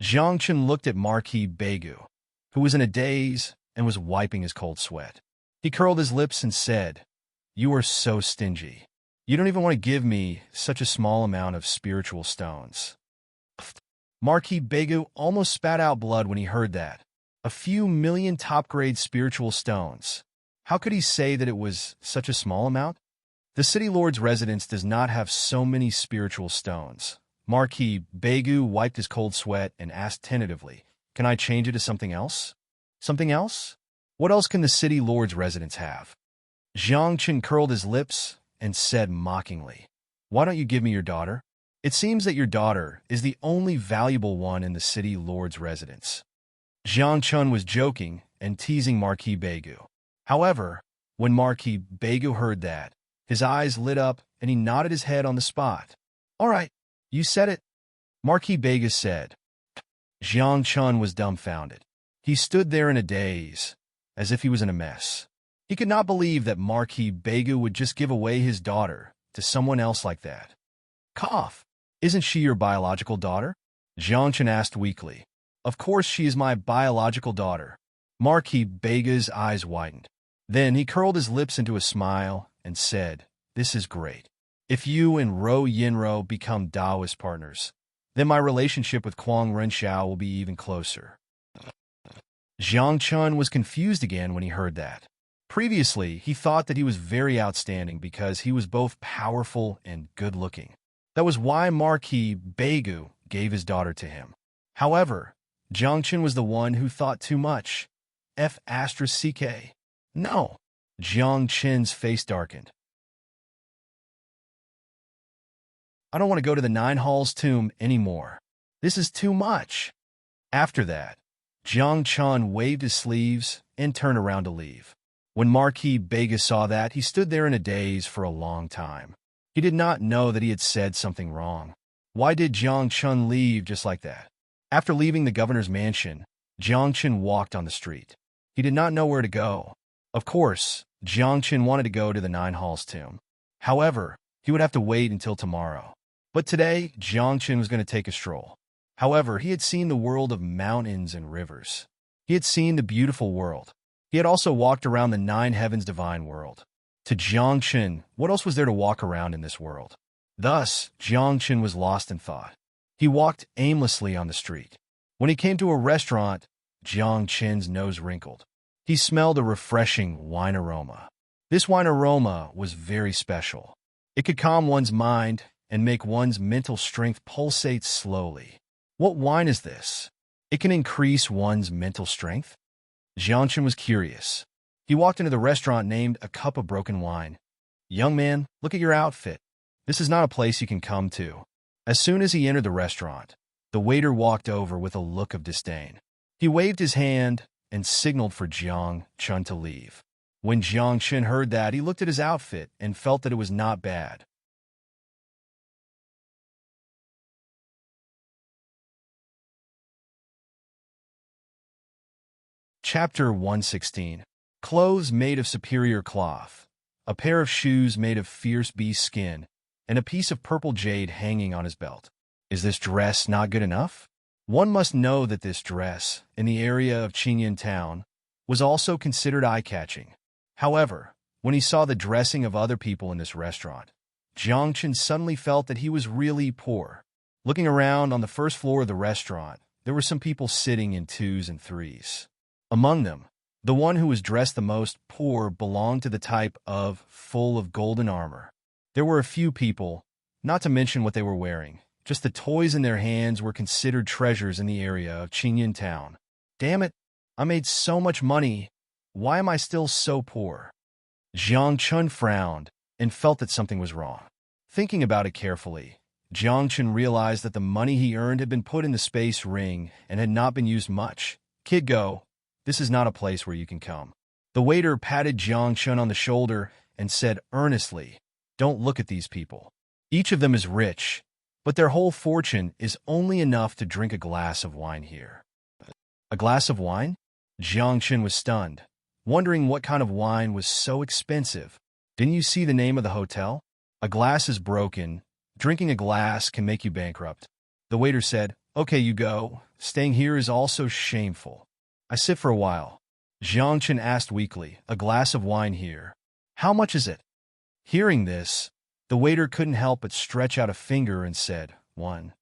Jiang Chun looked at Marquis Begu, who was in a daze and was wiping his cold sweat. He curled his lips and said, "You are so stingy. You don't even want to give me such a small amount of spiritual stones." Marquis Begu almost spat out blood when he heard that. A few million top-grade spiritual stones. How could he say that it was such a small amount? The city lord's residence does not have so many spiritual stones. Marquis Begu wiped his cold sweat and asked tentatively, "Can I change it to something else?" "Something else? What else can the city lord's residence have?" Jiang Chun curled his lips and said mockingly, "Why don't you give me your daughter? It seems that your daughter is the only valuable one in the city lord's residence." Jiang Chun was joking and teasing Marquis Begu. However, when Marquis Begu heard that, his eyes lit up and he nodded his head on the spot. "All right, you said it," Marquis Begu said. Jiang Chun was dumbfounded. He stood there in a daze, as if he was in a mess. He could not believe that Marquis Begu would just give away his daughter to someone else like that. "Cough. Isn't she your biological daughter?" Jiang Chun asked weakly. "Of course she is my biological daughter." Marquis Begu's eyes widened. Then he curled his lips into a smile and said, "This is great. If you and Ro Yinro become Taoist partners, then my relationship with Kuang Renshao will be even closer. Jiang Chun was confused again when he heard that. Previously, he thought that he was very outstanding because he was both powerful and good-looking. That was why Marquis Beigu gave his daughter to him. However, Jiang Chun was the one who thought too much. F***. No. Jiang Chun's face darkened. I don't want to go to the Nine Halls tomb anymore. This is too much. After that, Jiang Chun waved his sleeves and turned around to leave. When Marquis Beigu saw that, he stood there in a daze for a long time. He did not know that he had said something wrong. Why did Jiang Chun leave just like that? After leaving the governor's mansion, Jiang Chun walked on the street. He did not know where to go. Of course, Jiang Chun wanted to go to the Nine Halls tomb. However, he would have to wait until tomorrow. But today, Jiang Chun was going to take a stroll. However, he had seen the world of mountains and rivers. He had seen the beautiful world. He had also walked around the nine heavens divine world. To Jiang Chun, what else was there to walk around in this world? Thus, Jiang Chun was lost in thought. He walked aimlessly on the street. When he came to a restaurant, Jiang Chun's nose wrinkled. He smelled a refreshing wine aroma. This wine aroma was very special. It could calm one's mind and make one's mental strength pulsate slowly. What wine is this? It can increase one's mental strength? Jiang Chun was curious. He walked into the restaurant named A Cup of Broken Wine. Young man, look at your outfit. This is not a place you can come to. As soon as he entered the restaurant, the waiter walked over with a look of disdain. He waved his hand and signaled for Jiang Chun to leave. When Jiang Chun heard that, he looked at his outfit and felt that it was not bad. Chapter 116. Clothes made of superior cloth, a pair of shoes made of fierce beast skin, and a piece of purple jade hanging on his belt. Is this dress not good enough? One must know that this dress, in the area of Qingyan town, was also considered eye-catching. However, when he saw the dressing of other people in this restaurant, Jiang Chun suddenly felt that he was really poor. Looking around on the first floor of the restaurant, there were some people sitting in twos and threes. Among them, the one who was dressed the most poor belonged to the type of full of golden armor. There were a few people, not to mention what they were wearing. Just the toys in their hands were considered treasures in the area of Qingyan town. Damn it, I made so much money. Why am I still so poor? Jiang Chun frowned and felt that something was wrong. Thinking about it carefully, Jiang Chun realized that the money he earned had been put in the space ring and had not been used much. Kid, go. This is not a place where you can come. The waiter patted Jiang Chun on the shoulder and said earnestly, don't look at these people. Each of them is rich, but their whole fortune is only enough to drink a glass of wine here. A glass of wine? Jiang Chun was stunned, wondering what kind of wine was so expensive. Didn't you see the name of the hotel? A glass is broken. Drinking a glass can make you bankrupt. The waiter said, okay, you go. Staying here is also shameful. I sit for a while. Jiang Chun asked weakly, a glass of wine here. How much is it? Hearing this, the waiter couldn't help but stretch out a finger and said, one.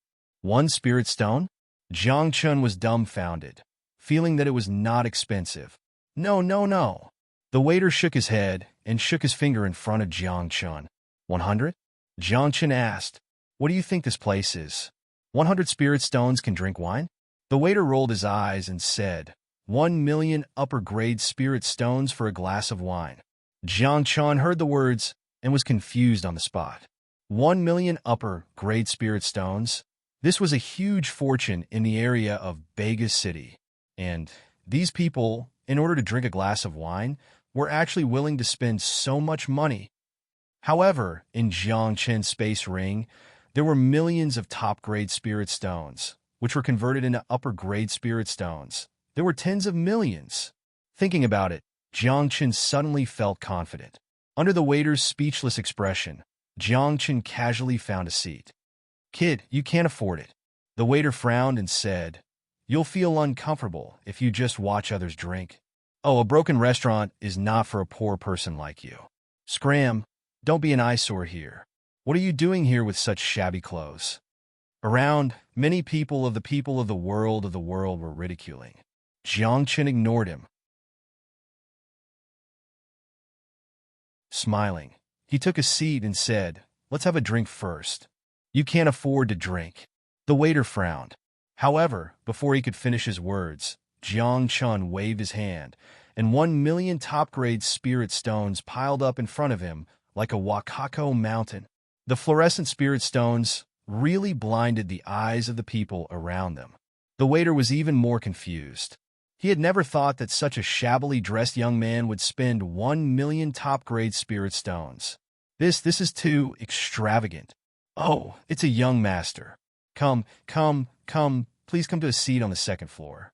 One spirit stone? Jiang Chun was dumbfounded, feeling that it was not expensive. No, no, no. The waiter shook his head and shook his finger in front of Jiang Chun. 100? Jiang Chun asked, what do you think this place is? 100 spirit stones can drink wine? The waiter rolled his eyes and said, 1,000,000 upper-grade spirit stones for a glass of wine. Jiang Chun heard the words and was confused on the spot. 1,000,000 upper-grade spirit stones? This was a huge fortune in the area of Beigu City, and these people, in order to drink a glass of wine, were actually willing to spend so much money. However, in Jiang Chun's space ring, there were millions of top-grade spirit stones, which were converted into upper-grade spirit stones. There were tens of millions. Thinking about it, Jiang Chun suddenly felt confident. Under the waiter's speechless expression, Jiang Chun casually found a seat. Kid, you can't afford it. The waiter frowned and said, you'll feel uncomfortable if you just watch others drink. Oh, a broken restaurant is not for a poor person like you. Scram, don't be an eyesore here. What are you doing here with such shabby clothes? Around, many people of the world were ridiculing. Jiang Chen ignored him. Smiling, he took a seat and said, "Let's have a drink first." "You can't afford to drink." The waiter frowned. However, before he could finish his words, Jiang Chun waved his hand, and 1 million top-grade spirit stones piled up in front of him like a Wakako mountain. The fluorescent spirit stones really blinded the eyes of the people around them. The waiter was even more confused. He had never thought that such a shabbily dressed young man would spend 1 million top-grade spirit stones. This is too extravagant. "Oh, it's a young master. Come, please come to a seat on the second floor."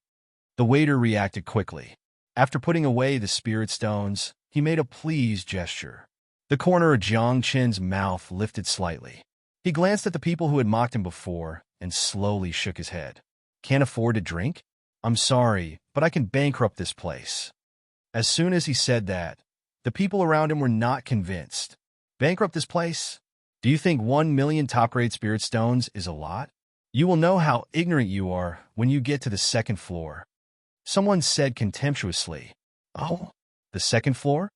The waiter reacted quickly. After putting away the spirit stones, he made a pleased gesture. The corner of Jiang Chen's mouth lifted slightly. He glanced at the people who had mocked him before and slowly shook his head. "Can't afford to drink? I'm sorry, but I can bankrupt this place." As soon as he said that, the people around him were not convinced. Bankrupt this place? Do you think 1 million top-grade spirit stones is a lot? You will know how ignorant you are when you get to the second floor. Someone said contemptuously. "Oh, the second floor?"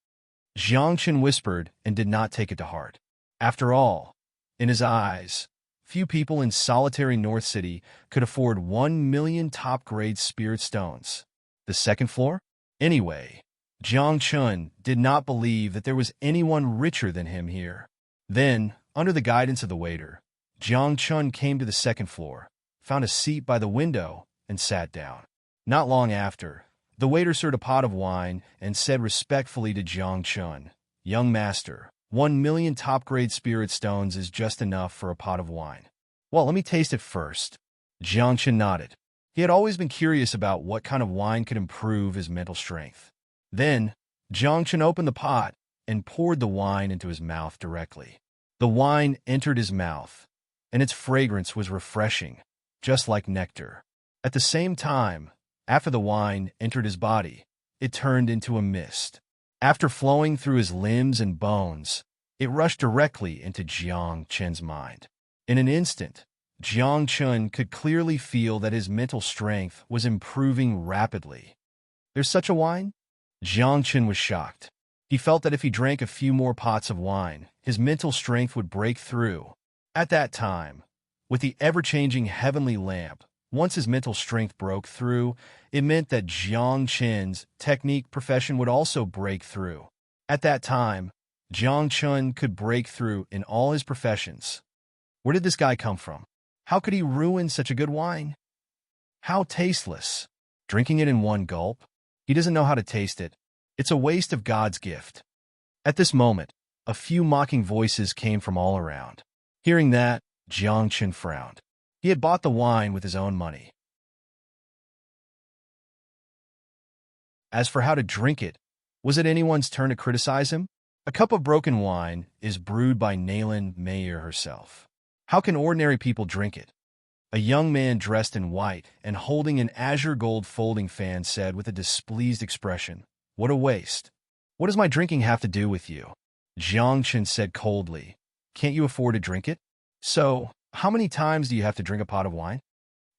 Jiang Chen whispered and did not take it to heart. After all, in his eyes, few people in solitary North City could afford 1 million top-grade spirit stones. The second floor? Anyway, Jiang Chun did not believe that there was anyone richer than him here. Then, under the guidance of the waiter, Jiang Chun came to the second floor, found a seat by the window, and sat down. Not long after, the waiter served a pot of wine and said respectfully to Jiang Chun, "Young master, 1 million top-grade spirit stones is just enough for a pot of wine." "Well, let me taste it first." Jiang Chun nodded. He had always been curious about what kind of wine could improve his mental strength. Then, Jiang Chun opened the pot and poured the wine into his mouth directly. The wine entered his mouth, and its fragrance was refreshing, just like nectar. At the same time, after the wine entered his body, it turned into a mist. After flowing through his limbs and bones, it rushed directly into Jiang Chen's mind. In an instant, Jiang Chen could clearly feel that his mental strength was improving rapidly. "There's such a wine?" Jiang Chen was shocked. He felt that if he drank a few more pots of wine, his mental strength would break through. At that time, with the ever-changing heavenly lamp, once his mental strength broke through, it meant that Jiang Chen's technique profession would also break through. At that time, Jiang Chen could break through in all his professions. Where did this guy come from? How could he ruin such a good wine? How tasteless. Drinking it in one gulp? He doesn't know how to taste it. It's a waste of God's gift. At this moment, a few mocking voices came from all around. Hearing that, Jiang Chen frowned. He had bought the wine with his own money. As for how to drink it, was it anyone's turn to criticize him? A cup of broken wine is brewed by Nayland Mayer herself. How can ordinary people drink it? A young man dressed in white and holding an azure gold folding fan said with a displeased expression, "What a waste. What does my drinking have to do with you?" Jiang Chen said coldly, "Can't you afford to drink it? So, how many times do you have to drink a pot of wine?"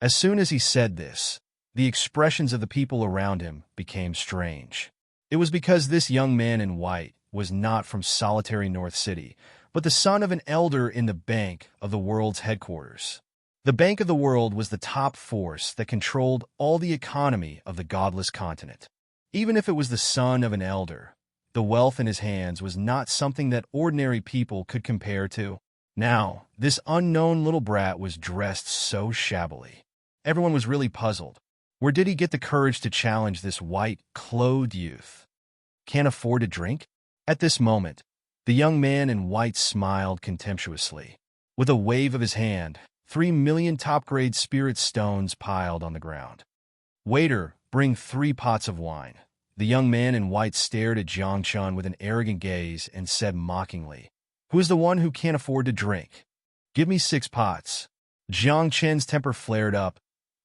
As soon as he said this, the expressions of the people around him became strange. It was because this young man in white was not from solitary North City, but the son of an elder in the Bank of the World's headquarters. The Bank of the World was the top force that controlled all the economy of the godless continent. Even if it was the son of an elder, the wealth in his hands was not something that ordinary people could compare to. Now, this unknown little brat was dressed so shabbily. Everyone was really puzzled. Where did he get the courage to challenge this white-clothed youth? Can't afford to drink? At this moment, the young man in white smiled contemptuously. With a wave of his hand, 3 million top-grade spirit stones piled on the ground. "Waiter, bring 3 pots of wine." The young man in white stared at Jiang Chen with an arrogant gaze and said mockingly, "Who is the one who can't afford to drink? Give me 6 pots." Jiang Chen's temper flared up,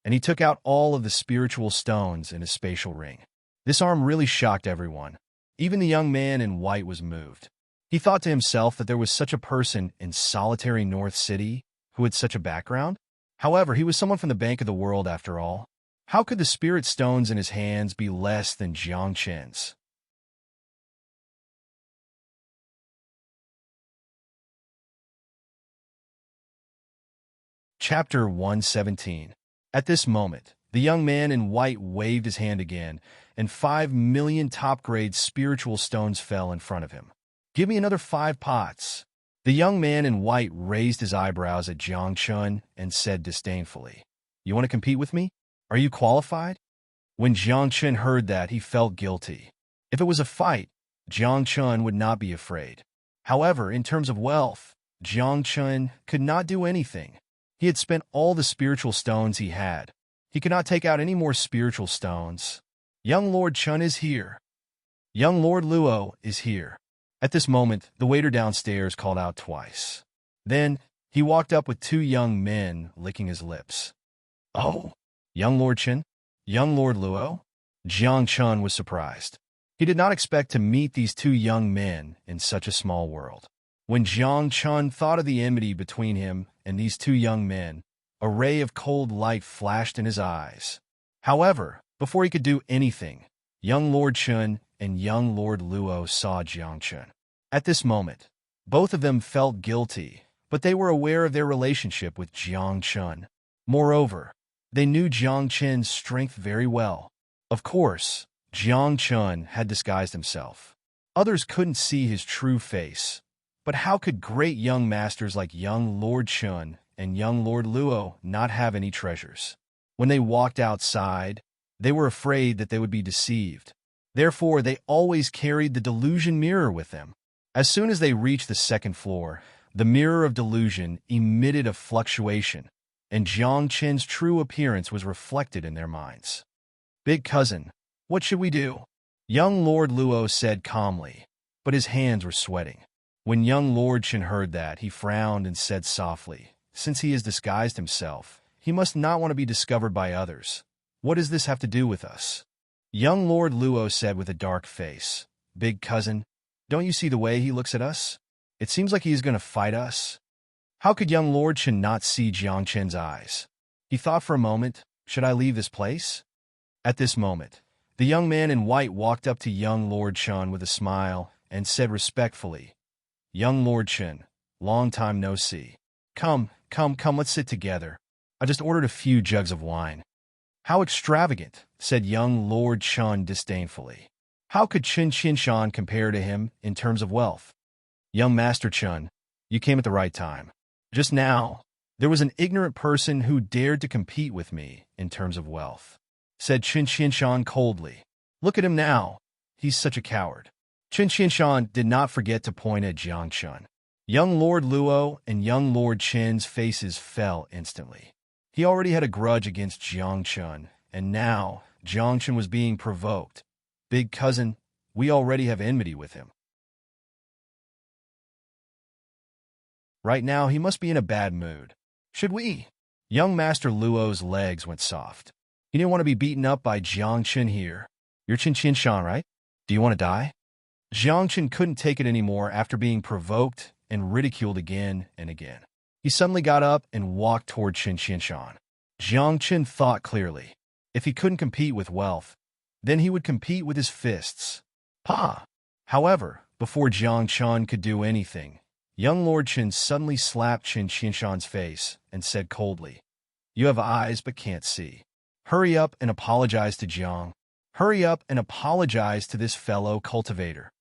and he took out all of the spiritual stones in his spatial ring. This arm really shocked everyone. Even the young man in white was moved. He thought to himself that there was such a person in solitary North City who had such a background. However, he was someone from the Bank of the World after all. How could the spirit stones in his hands be less than Jiang Chen's? Chapter 117. At this moment, the young man in white waved his hand again, and 5 million top-grade spiritual stones fell in front of him. Give me another 5 pots. The young man in white raised his eyebrows at Jiang Chun and said disdainfully, You want to compete with me? Are you qualified? When Jiang Chun heard that, he felt guilty. If it was a fight, Jiang Chun would not be afraid. However, in terms of wealth, Jiang Chun could not do anything. He had spent all the spiritual stones he had. He could not take out any more spiritual stones. Young Lord Chun is here. Young Lord Luo is here. At this moment, the waiter downstairs called out twice. Then, he walked up with 2 young men licking his lips. Oh, young Lord Chen? Young Lord Luo? Jiang Chun was surprised. He did not expect to meet these 2 young men in such a small world. When Jiang Chun thought of the enmity between him and these 2 young men, a ray of cold light flashed in his eyes. However, before he could do anything, young Lord Chun and young Lord Luo saw Jiang Chun. At this moment, both of them felt guilty, but they were aware of their relationship with Jiang Chun. Moreover, they knew Jiang Chun's strength very well. Of course, Jiang Chun had disguised himself. Others couldn't see his true face. But how could great young masters like young Lord Chun and young Lord Luo not have any treasures? When they walked outside, they were afraid that they would be deceived. Therefore, they always carried the delusion mirror with them. As soon as they reached the 2nd floor, the mirror of delusion emitted a fluctuation, and Jiang Chen's true appearance was reflected in their minds. Big cousin, what should we do? Young Lord Luo said calmly, but his hands were sweating. When young Lord Chen heard that, he frowned and said softly, Since he has disguised himself, he must not want to be discovered by others. What does this have to do with us? Young Lord Luo said with a dark face, Big cousin, don't you see the way he looks at us? It seems like he is going to fight us. How could young Lord Chen not see Jiang Chen's eyes? He thought for a moment, should I leave this place? At this moment, the young man in white walked up to young Lord Chen with a smile and said respectfully, Young Lord Chen, long time no see. Come, let's sit together. I just ordered a few jugs of wine. How extravagant, said young Lord Chen disdainfully. How could Chen Qinshan compare to him in terms of wealth? Young Master Chen, you came at the right time. Just now, there was an ignorant person who dared to compete with me in terms of wealth, said Chen Qinshan coldly. Look at him now. He's such a coward. Chen Qinshan did not forget to point at Jiang Chun. Young Lord Luo and young Lord Chen's faces fell instantly. He already had a grudge against Jiang Chun, and now Jiang Chun was being provoked. Big cousin, we already have enmity with him. Right now, he must be in a bad mood. Should we? Young Master Luo's legs went soft. He didn't want to be beaten up by Jiang Chun here. You're Chen Qinshan, right? Do you want to die? Jiang Chun couldn't take it anymore after being provoked and ridiculed again and again. He suddenly got up and walked toward Chen Qinshan. Jiang Chun thought clearly. If he couldn't compete with wealth, then he would compete with his fists. Pa! However, before Jiang Chun could do anything, young Lord Chen suddenly slapped Chen Qinshan's face and said coldly, You have eyes but can't see. Hurry up and apologize to Jiang. Hurry up and apologize to this fellow cultivator.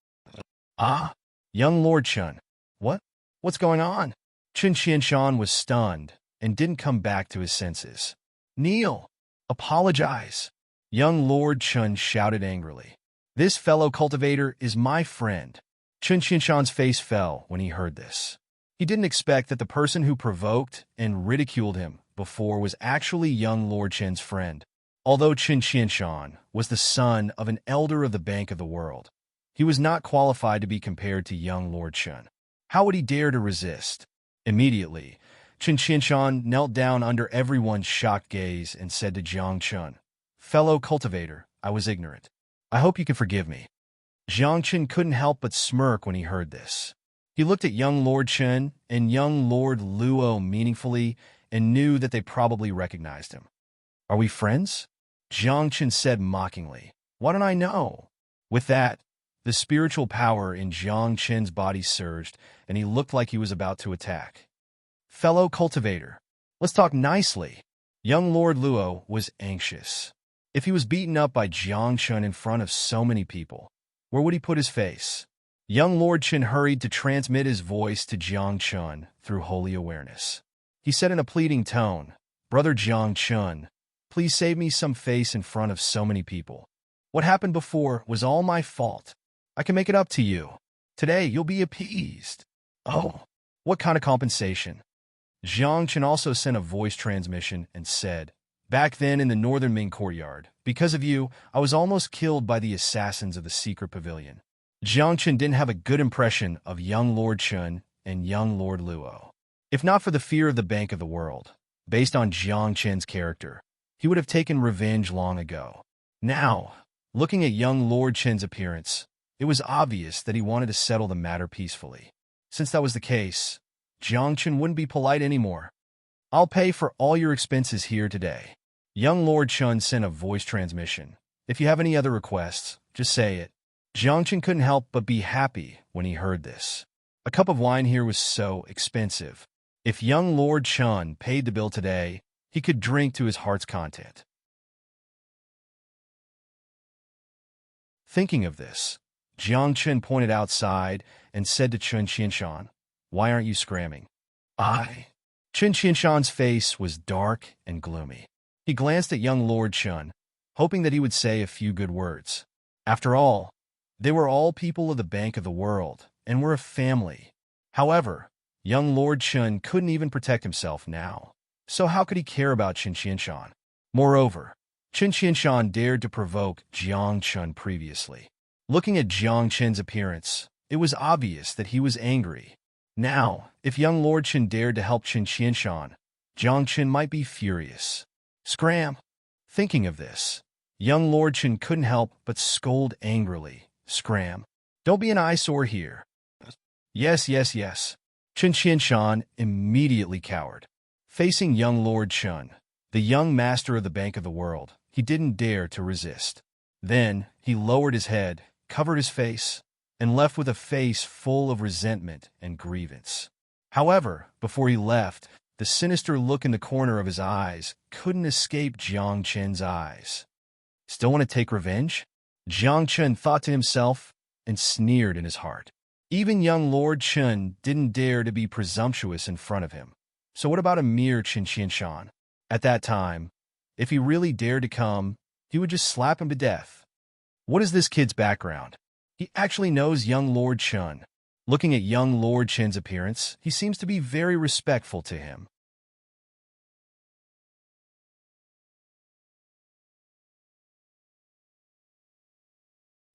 Ah! Young Lord Chen. What? What's going on? Chen Qinshan was stunned and didn't come back to his senses. Kneel! Apologize! Young Lord Chen shouted angrily. This fellow cultivator is my friend. Chen Qinshan's face fell when he heard this. He didn't expect that the person who provoked and ridiculed him before was actually young Lord Chen's friend. Although Chen Qinshan was the son of an elder of the Bank of the World, he was not qualified to be compared to young Lord Chen. How would he dare to resist? Immediately, Chen Qinshan knelt down under everyone's shocked gaze and said to Jiang Chun, Fellow cultivator, I was ignorant. I hope you can forgive me. Jiang Chun couldn't help but smirk when he heard this. He looked at young Lord Chen and young Lord Luo meaningfully and knew that they probably recognized him. Are we friends? Jiang Chen said mockingly. Why don't I know? With that, the spiritual power in Jiang Chen's body surged, and he looked like he was about to attack. Fellow cultivator, let's talk nicely. Young Lord Luo was anxious. If he was beaten up by Jiang Chen in front of so many people, where would he put his face? Young Lord Chen hurried to transmit his voice to Jiang Chen through holy awareness. He said in a pleading tone, Brother Jiang Chen, please save me some face in front of so many people. What happened before was all my fault. I can make it up to you. Today you'll be appeased. Oh, what kind of compensation? Jiang Chen also sent a voice transmission and said, Back then in the northern Ming courtyard, because of you, I was almost killed by the assassins of the secret pavilion. Jiang Chen didn't have a good impression of young Lord Chen and young Lord Luo. If not for the fear of the Bank of the World, based on Jiang Chen's character, he would have taken revenge long ago. Now, looking at young Lord Chen's appearance, it was obvious that he wanted to settle the matter peacefully. Since that was the case, Jiang Chen wouldn't be polite anymore. I'll pay for all your expenses here today. Young Lord Chen sent a voice transmission. If you have any other requests, just say it. Jiang Chen couldn't help but be happy when he heard this. A cup of wine here was so expensive. If young Lord Chen paid the bill today, he could drink to his heart's content. Thinking of this, Jiang Chen pointed outside and said to Chen Qianshan, Why aren't you scramming? Chen Qianshan's face was dark and gloomy. He glanced at young Lord Chen, hoping that he would say a few good words. After all, they were all people of the Bank of the World and were a family. However, young Lord Chen couldn't even protect himself now. So how could he care about Chen Qianshan? Moreover, Chen Qianshan dared to provoke Jiang Chen previously. Looking at Jiang Chen's appearance, it was obvious that he was angry. Now, if young Lord Chen dared to help Chen Qianshan, Jiang Chen might be furious. Scram! Thinking of this, young Lord Chen couldn't help but scold angrily. Scram! Don't be an eyesore here. Yes. Chen Qianshan immediately cowered. Facing young Lord Chen, the young master of the Bank of the World, he didn't dare to resist. Then, he lowered his head, covered his face, and left with a face full of resentment and grievance. However, before he left, the sinister look in the corner of his eyes couldn't escape Jiang Chen's eyes. Still want to take revenge? Jiang Chen thought to himself and sneered in his heart. Even young Lord Chen didn't dare to be presumptuous in front of him. So what about a mere Chen Qianshan? At that time, if he really dared to come, he would just slap him to death. What is this kid's background? He actually knows young Lord Chen. Looking at young Lord Chen's appearance, he seems to be very respectful to him.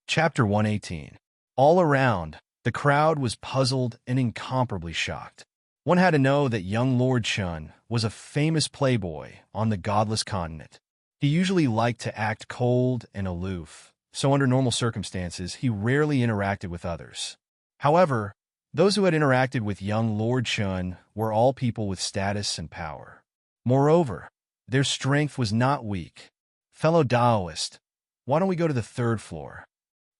Chapter 118. All around, the crowd was puzzled and incomparably shocked. One had to know that young Lord Chen was a famous playboy on the godless continent. He usually liked to act cold and aloof, so under normal circumstances, he rarely interacted with others. However, those who had interacted with young Lord Chen were all people with status and power. Moreover, their strength was not weak. Fellow Taoist, why don't we go to the third floor?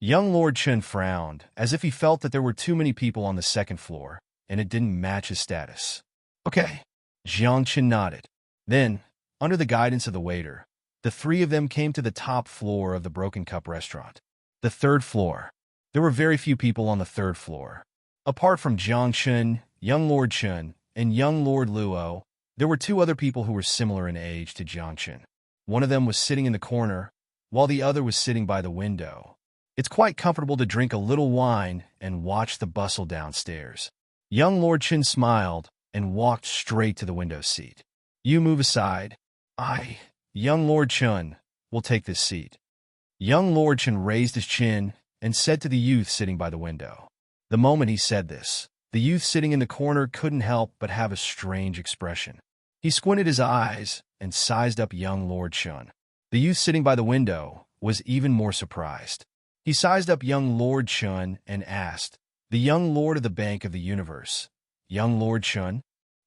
Young Lord Chen frowned, as if he felt that there were too many people on the second floor, and it didn't match his status. Okay. Jiang Chen nodded. Then, under the guidance of the waiter, the three of them came to the top floor of the Broken Cup restaurant. The third floor. There were very few people on the third floor. Apart from Jiang Chen, young Lord Chen, and young Lord Luo, there were two other people who were similar in age to Jiang Chen. One of them was sitting in the corner, while the other was sitting by the window. It's quite comfortable to drink a little wine and watch the bustle downstairs. Young Lord Chen smiled and walked straight to the window seat. You move aside. Young Lord Chen, will take this seat. Young Lord Chen raised his chin and said to the youth sitting by the window. The moment he said this, the youth sitting in the corner couldn't help but have a strange expression. He squinted his eyes and sized up young Lord Chen. The youth sitting by the window was even more surprised. He sized up young Lord Chen and asked, the young lord of the Bank of the Universe, young Lord Chun.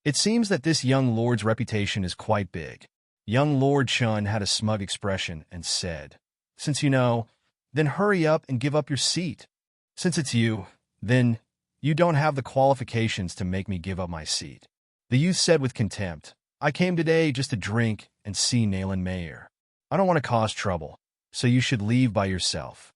It seems that this young lord's reputation is quite big. Young Lord Chun had a smug expression and said, "Since you know, then hurry up and give up your seat. Since it's you, then you don't have the qualifications to make me give up my seat." The youth said with contempt, "I came today just to drink and see Nayland Mayer. I don't want to cause trouble, so you should leave by yourself."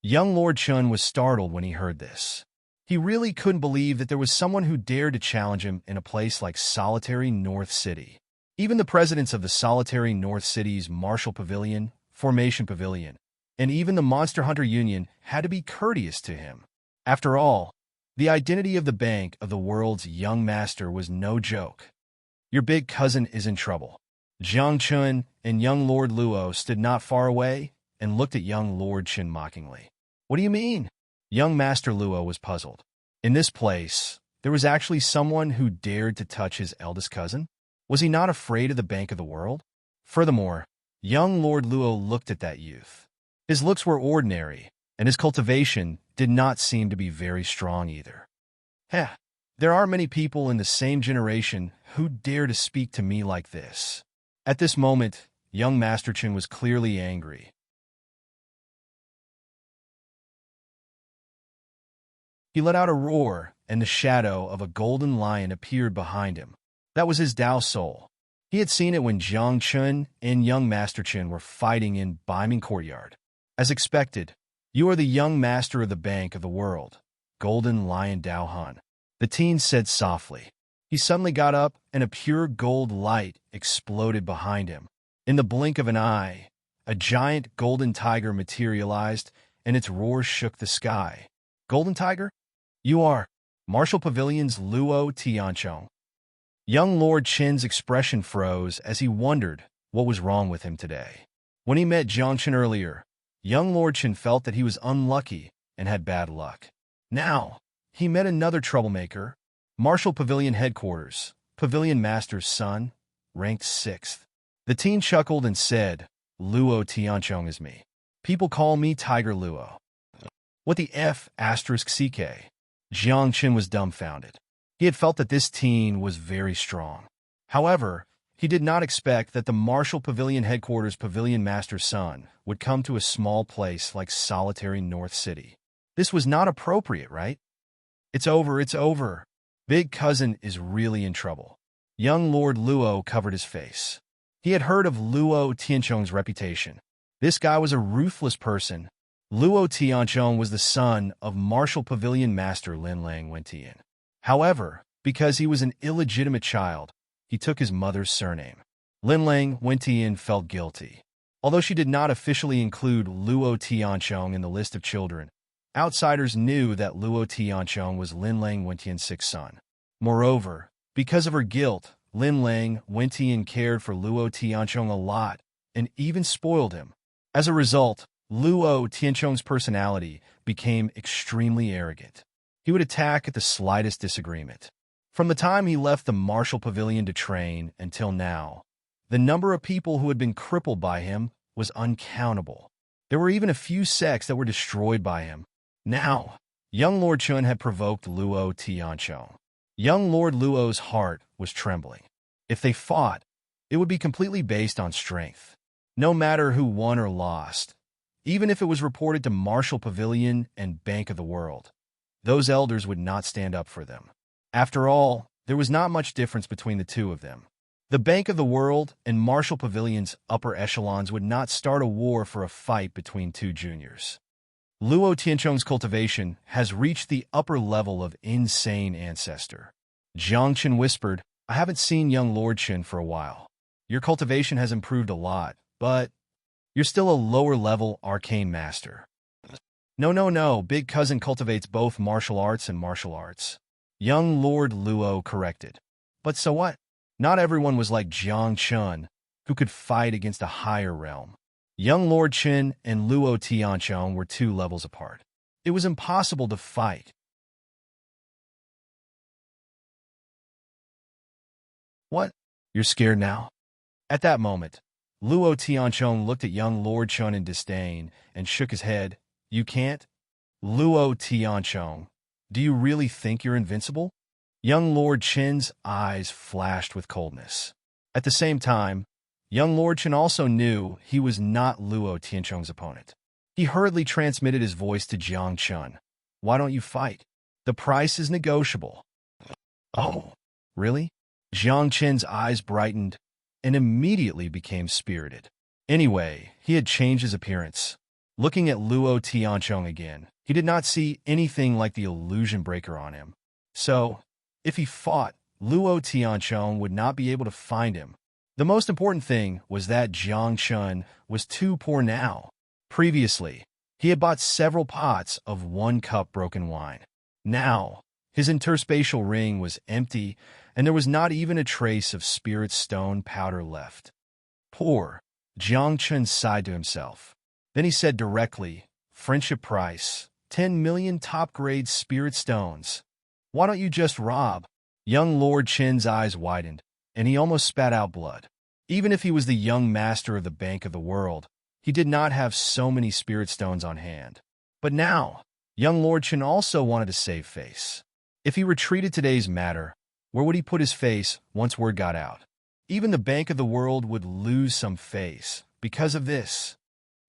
Young Lord Chun was startled when he heard this. He really couldn't believe that there was someone who dared to challenge him in a place like solitary North City. Even the presidents of the solitary North City's Martial Pavilion, Formation Pavilion, and even the Monster Hunter Union had to be courteous to him. After all, the identity of the Bank of the World's young master was no joke. Your big cousin is in trouble. Jiang Chun and young Lord Luo stood not far away and looked at young Lord Chun mockingly. "What do you mean?" Young Master Luo was puzzled. In this place, there was actually someone who dared to touch his eldest cousin? Was he not afraid of the Bank of the World? Furthermore, young Lord Luo looked at that youth. His looks were ordinary, and his cultivation did not seem to be very strong either. Heh, there are many people in the same generation who dare to speak to me like this. At this moment, young Master Chun was clearly angry. He let out a roar, and the shadow of a golden lion appeared behind him. That was his Dao soul. He had seen it when Jiang Chun and young Master Chun were fighting in Baiming Courtyard. As expected, "You are the young master of the Bank of the World, Golden Lion Dao Han," the teen said softly. He suddenly got up, and a pure gold light exploded behind him. In the blink of an eye, a giant golden tiger materialized, and its roar shook the sky. "Golden Tiger? You are Martial Pavilion's Luo Tianchong." Young Lord Chin's expression froze as he wondered what was wrong with him today. When he met Jiang Chen earlier, young Lord Chin felt that he was unlucky and had bad luck. Now, he met another troublemaker, Martial Pavilion Headquarters, Pavilion Master's son, ranked 6th. The teen chuckled and said, "Luo Tianchong is me. People call me Tiger Luo." "What the F asterisk CK?" Jiang Chen was dumbfounded. He had felt that this teen was very strong. However, he did not expect that the Martial Pavilion Headquarters Pavilion Master's son would come to a small place like solitary North City. This was not appropriate, right? It's over. Big cousin is really in trouble. Young Lord Luo covered his face. He had heard of Luo Tianchong's reputation. This guy was a ruthless person. Luo Tianchong was the son of Martial Pavilion Master Lin Lang Wentian. However, because he was an illegitimate child, he took his mother's surname. Lin Lang Wentian felt guilty. Although she did not officially include Luo Tianchong in the list of children, outsiders knew that Luo Tianchong was Lin Lang Wentian's 6th son. Moreover, because of her guilt, Lin Lang Wentian cared for Luo Tianchong a lot and even spoiled him. As a result, Luo Tianchong's personality became extremely arrogant. He would attack at the slightest disagreement. From the time he left the Martial Pavilion to train until now, the number of people who had been crippled by him was uncountable. There were even a few sects that were destroyed by him. Now, young Lord Chun had provoked Luo Tianchong. Young Lord Luo's heart was trembling. If they fought, it would be completely based on strength. No matter who won or lost, even if it was reported to Martial Pavilion and Bank of the World, those elders would not stand up for them. After all, there was not much difference between the two of them. The Bank of the World and Martial Pavilion's upper echelons would not start a war for a fight between two juniors. Luo Tianchong's cultivation has reached the upper level of insane ancestor. Jiang Chen whispered, "I haven't seen young Lord Chen for a while. Your cultivation has improved a lot, but you're still a lower-level arcane master." No. Big cousin cultivates both martial arts and martial arts. Young Lord Luo corrected. But so what? Not everyone was like Jiang Chun, who could fight against a higher realm. Young Lord Chen and Luo Tianchong were 2 levels apart. It was impossible to fight. "What? You're scared now?" At that moment, Luo Tianchong looked at young Lord Chun in disdain and shook his head. "You can't?" Luo Tianchong, Do you really think you're invincible? Young Lord Qin's eyes flashed with coldness. At the same time, young Lord Qin also knew he was not Luo Tiancheng's opponent. He hurriedly transmitted his voice to Jiang Chun. Why don't you fight? The price is negotiable. Oh, really? Jiang Chen's eyes brightened and immediately became spirited. Anyway, he had changed his appearance. Looking at Luo Tiancheng again, he did not see anything like the illusion breaker on him. So, if he fought, Luo Tiancheng would not be able to find him. The most important thing was that Jiang Chun was too poor now. Previously, he had bought several pots of 1-cup broken wine. Now, his interspatial ring was empty, and there was not even a trace of spirit stone powder left. Poor, Jiang Chun sighed to himself. Then he said directly, friendship price, 10 million top-grade spirit stones. Why don't you just rob? Young Lord Qin's eyes widened, and he almost spat out blood. Even if he was the young master of the Bank of the World, he did not have so many spirit stones on hand. But now, young Lord Qin also wanted to save face. If he retreated today's matter, where would he put his face once word got out? Even the Bank of the World would lose some face because of this.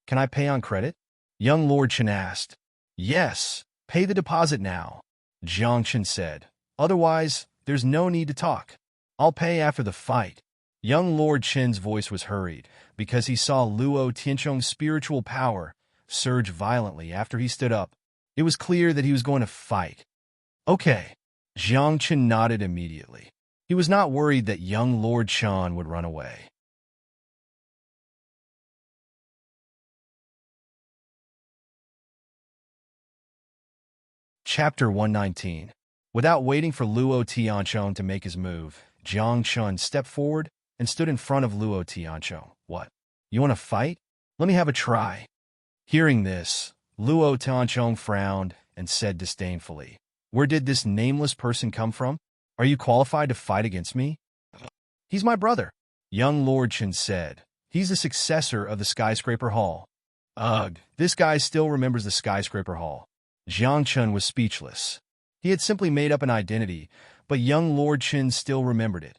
Can I pay on credit? Young Lord Qin asked. Yes, pay the deposit now, Jiang Qin said. Otherwise, there's no need to talk. I'll pay after the fight. Young Lord Qin's voice was hurried because he saw Luo Tiancheng's spiritual power surge violently after he stood up. It was clear that he was going to fight. Okay. Jiang Qin nodded immediately. He was not worried that young Lord Qin would run away. Chapter 119. Without waiting for Luo Tiancheng to make his move, Jiang Chun stepped forward and stood in front of Luo Tiancheng. What? You want to fight? Let me have a try. Hearing this, Luo Tiancheng frowned and said disdainfully, Where did this nameless person come from? Are you qualified to fight against me? He's my brother, young Lord Qin said. He's the successor of the Skyscraper Hall. Ugh, this guy still remembers the Skyscraper Hall. Jiang Chun was speechless. He had simply made up an identity, but young Lord Qin still remembered it.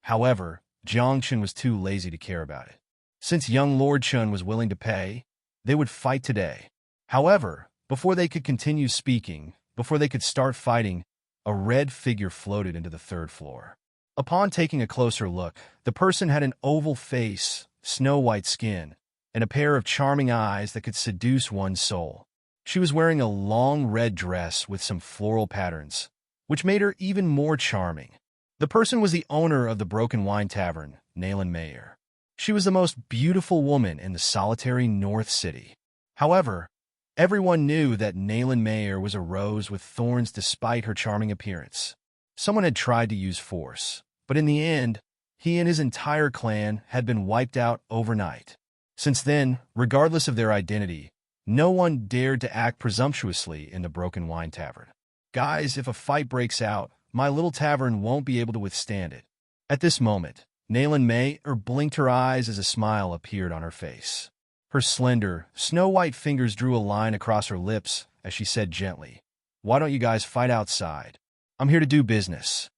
However, Jiang Chun was too lazy to care about it. Since young Lord Qin was willing to pay, they would fight today. However, before they could continue speaking, before they could start fighting, a red figure floated into the third floor. Upon taking a closer look, the person had an oval face, snow-white skin, and a pair of charming eyes that could seduce one's soul. She was wearing a long red dress with some floral patterns, which made her even more charming. The person was the owner of the Broken Wine Tavern, Nayland Mayer. She was the most beautiful woman in the solitary North City. However, everyone knew that Nayland Mayer was a rose with thorns despite her charming appearance. Someone had tried to use force, but in the end, he and his entire clan had been wiped out overnight. Since then, regardless of their identity, no one dared to act presumptuously in the Broken Wine Tavern. Guys, if a fight breaks out, my little tavern won't be able to withstand it. At this moment, Nayland Mayer blinked her eyes as a smile appeared on her face. Her slender, snow-white fingers drew a line across her lips as she said gently, Why don't you guys fight outside? I'm here to do business.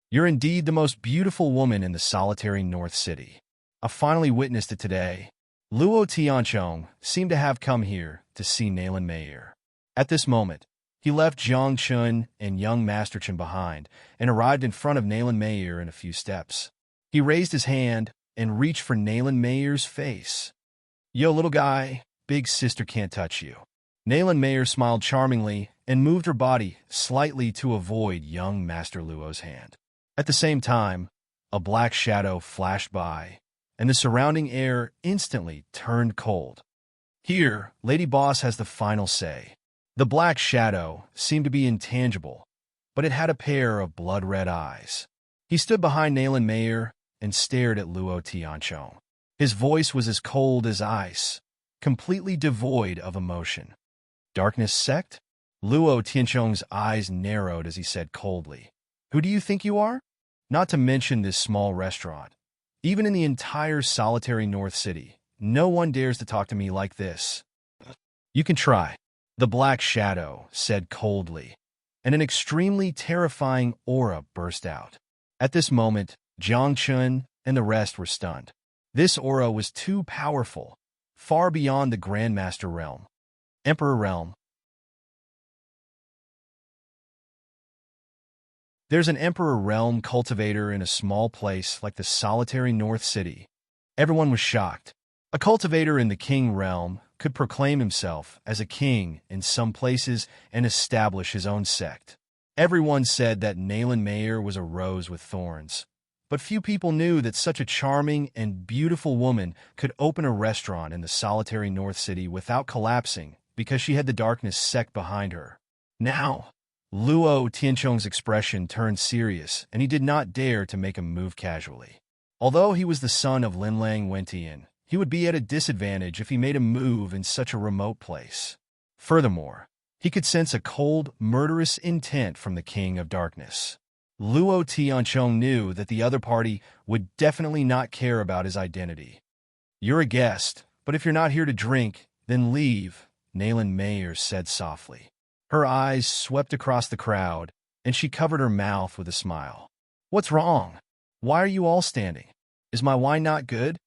You're indeed the most beautiful woman in the solitary North City. I finally witnessed it today. Luo Tiancheng seemed to have come here to see Nayland Mayer. At this moment, he left Jiang Chun and young Master Chen behind and arrived in front of Nayland Mayer in a few steps. He raised his hand and reached for Nayland Mayer's face. Yo, little guy, big sister can't touch you. Nayland Mayer smiled charmingly and moved her body slightly to avoid young Master Luo's hand. At the same time, a black shadow flashed by, and the surrounding air instantly turned cold. Here, Lady Boss has the final say. The black shadow seemed to be intangible, but it had a pair of blood-red eyes. He stood behind Nayland Mayer and stared at Luo Tiancheng. His voice was as cold as ice, completely devoid of emotion. Darkness sect? Luo Tiancheng's eyes narrowed as he said coldly, Who do you think you are? Not to mention this small restaurant. Even in the entire solitary North City, no one dares to talk to me like this. You can try, the black shadow said coldly. and an extremely terrifying aura burst out. At this moment, Jiang Chun and the rest were stunned. This aura was too powerful, far beyond the Grandmaster realm. Emperor realm. There's an Emperor realm cultivator in a small place like the solitary North City. Everyone was shocked. A cultivator in the King realm could proclaim himself as a king in some places and establish his own sect. Everyone said that Nayland Mayer was a rose with thorns, but few people knew that such a charming and beautiful woman could open a restaurant in the solitary North City without collapsing because she had the darkness sect behind her. Now, Luo Tianchong's expression turned serious, and he did not dare to make a move casually. Although he was the son of Linlang Wentian, he would be at a disadvantage if he made a move in such a remote place. Furthermore, he could sense a cold, murderous intent from the King of Darkness. Luo Tianchong knew that the other party would definitely not care about his identity. "You're a guest, but if you're not here to drink, then leave," Nayland Mayer said softly. Her eyes swept across the crowd, and she covered her mouth with a smile. "What's wrong? Why are you all standing? Is my wine not good?"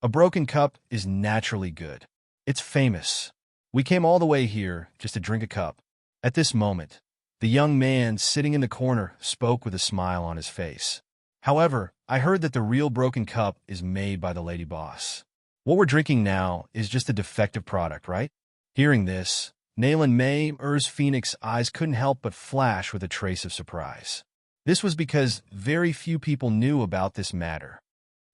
"A broken cup is naturally good. It's famous. We came all the way here just to drink a cup." At this moment, the young man sitting in the corner spoke with a smile on his face. "However, I heard that the real broken cup is made by the lady boss. What we're drinking now is just a defective product, right?" Hearing this, Nayland Mayer's phoenix eyes couldn't help but flash with a trace of surprise. This was because very few people knew about this matter.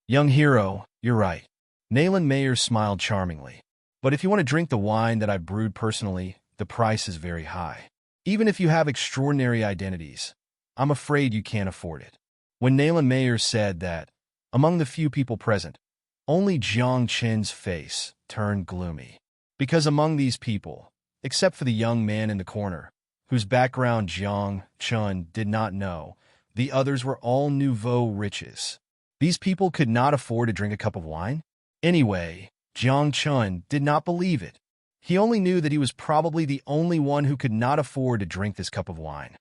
"Young hero, you're right." Nayland Mayer smiled charmingly. "But if you want to drink the wine that I brewed personally, the price is very high. Even if you have extraordinary identities, I'm afraid you can't afford it." When Nayland Mayer said that, among the few people present, only Jiang Chen's face turned gloomy. Because among these people, except for the young man in the corner, whose background Jiang Chun did not know, the others were all nouveau riches. These people could not afford to drink a cup of wine? Anyway, Jiang Chun did not believe it. He only knew that he was probably the only one who could not afford to drink this cup of wine.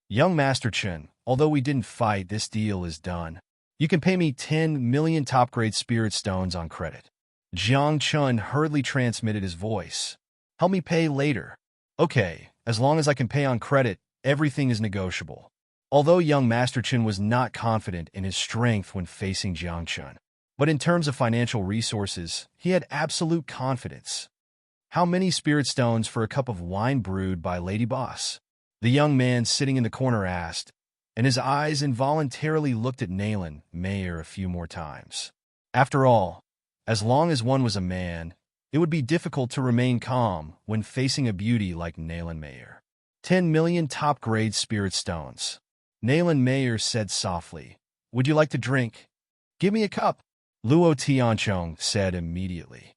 "Young Master Chun, although we didn't fight, this deal is done. You can pay me 10 million top-grade spirit stones on credit." Jiang Chun hurriedly transmitted his voice. "Help me pay later." "Okay, as long as I can pay on credit, everything is negotiable." Although young Master Chun was not confident in his strength when facing Jiang Chun, but in terms of financial resources, he had absolute confidence. "How many spirit stones for a cup of wine brewed by Lady Boss?" the young man sitting in the corner asked, and his eyes involuntarily looked at Nayland Mayer a few more times. After all, as long as one was a man, it would be difficult to remain calm when facing a beauty like Nayland Mayer. 10 million top-grade spirit stones. Nayland Mayer said softly, "Would you like to drink?" "Give me a cup," Luo Tianchong said immediately.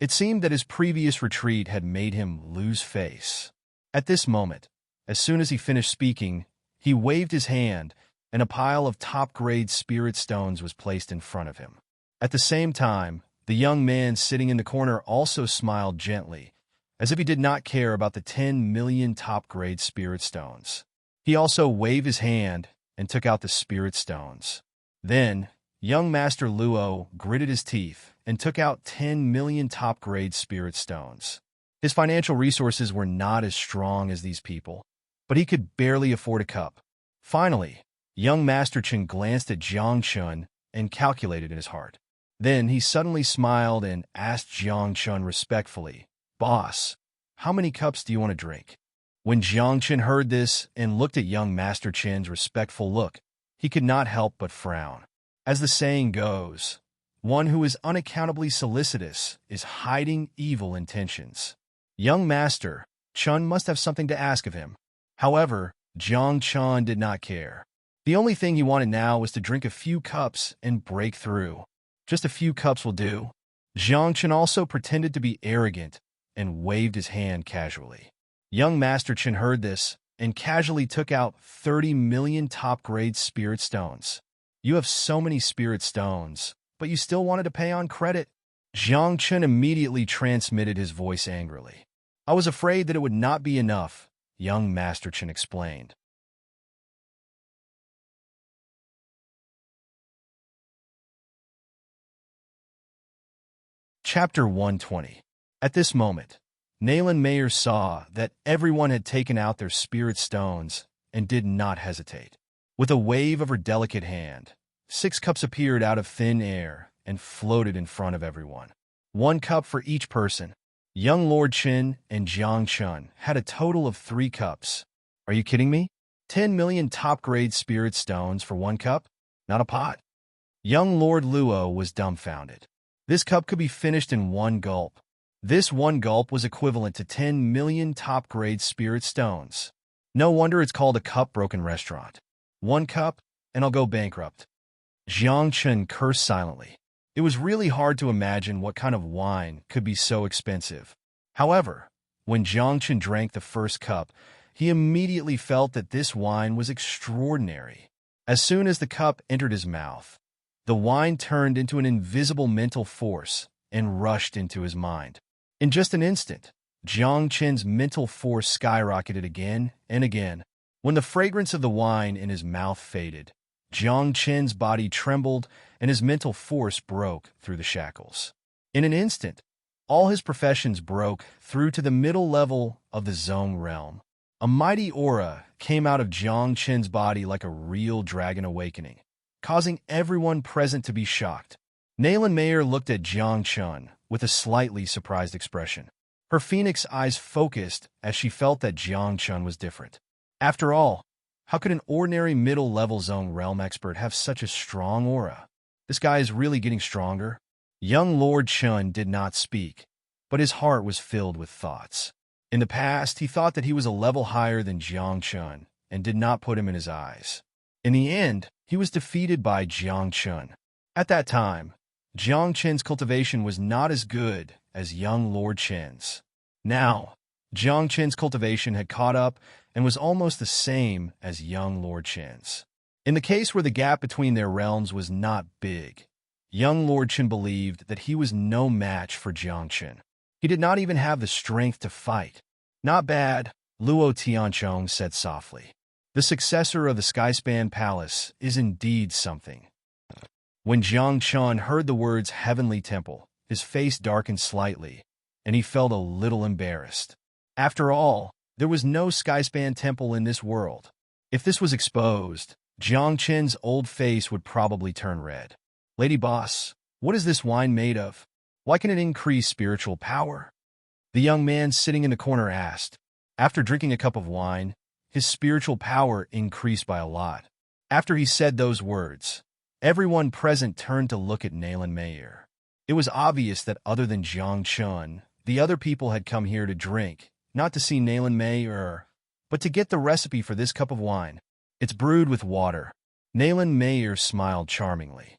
It seemed that his previous retreat had made him lose face. At this moment, as soon as he finished speaking, he waved his hand, and a pile of top-grade spirit stones was placed in front of him. At the same time, the young man sitting in the corner also smiled gently, as if he did not care about the 10 million top-grade spirit stones. He also waved his hand and took out the spirit stones. Then, young Master Luo gritted his teeth and took out 10 million top-grade spirit stones. His financial resources were not as strong as these people, but he could barely afford a cup. Finally, young Master Chen glanced at Jiang Chun and calculated in his heart. Then he suddenly smiled and asked Jiang Chun respectfully, "Boss, how many cups do you want to drink?" When Jiang Chun heard this and looked at young Master Chen's respectful look, he could not help but frown. As the saying goes, one who is unaccountably solicitous is hiding evil intentions. Young Master Chun must have something to ask of him. However, Jiang Chun did not care. The only thing he wanted now was to drink a few cups and break through. Just a few cups will do. Jiang Chun also pretended to be arrogant and waved his hand casually. Young Master Chen heard this and casually took out 30 million top-grade spirit stones. "You have so many spirit stones, but you still wanted to pay on credit?" Jiang Chen immediately transmitted his voice angrily. I was afraid that it would not be enough, young Master Chen explained. Chapter 120. At this moment, Nayland Mayer saw that everyone had taken out their spirit stones and did not hesitate. With a wave of her delicate hand, 6 cups appeared out of thin air and floated in front of everyone. 1 cup for each person. Young Lord Qin and Jiang Chun had a total of 3 cups. Are you kidding me? 10 million top-grade spirit stones for 1 cup? Not a pot. Young Lord Luo was dumbfounded. This cup could be finished in 1 gulp. This 1 gulp was equivalent to 10 million top-grade spirit stones. No wonder it's called a cup-broken restaurant. 1 cup, and I'll go bankrupt. Jiang Chun cursed silently. It was really hard to imagine what kind of wine could be so expensive. However, when Jiang Chun drank the first cup, he immediately felt that this wine was extraordinary. As soon as the cup entered his mouth, the wine turned into an invisible mental force and rushed into his mind. In just an instant, Jiang Chen's mental force skyrocketed again and again. When the fragrance of the wine in his mouth faded, Jiang Chen's body trembled and his mental force broke through the shackles. In an instant, all his professions broke through to the middle level of the zone realm. A mighty aura came out of Jiang Chen's body like a real dragon awakening, causing everyone present to be shocked. Nayland Mayer looked at Jiang Chun with a slightly surprised expression. Her phoenix eyes focused as she felt that Jiang Chun was different. After all, how could an ordinary middle-level zone realm expert have such a strong aura? This guy is really getting stronger. Young Lord Chun did not speak, but his heart was filled with thoughts. In the past, he thought that he was a level higher than Jiang Chun and did not put him in his eyes. In the end, he was defeated by Jiang Chun. At that time, Jiang Chen's cultivation was not as good as young Lord Chen's. Now, Jiang Chen's cultivation had caught up and was almost the same as young Lord Chen's. In the case where the gap between their realms was not big, young Lord Chen believed that he was no match for Jiang Chen. He did not even have the strength to fight. Not bad, Luo Tianchong said softly. The successor of the Skyspan Palace is indeed something. When Jiang Chun heard the words Heavenly Temple, his face darkened slightly, and he felt a little embarrassed. After all, there was no Skyspan Temple in this world. If this was exposed, Jiang Chen's old face would probably turn red. Lady Boss, what is this wine made of? Why can it increase spiritual power? The young man sitting in the corner asked. After drinking a cup of wine, his spiritual power increased by a lot. After he said those words, everyone present turned to look at Nayland Mayer. It was obvious that other than Jiang Chun, the other people had come here to drink, not to see Nayland Mayer, but to get the recipe for this cup of wine. It's brewed with water. Nayland Mayer smiled charmingly.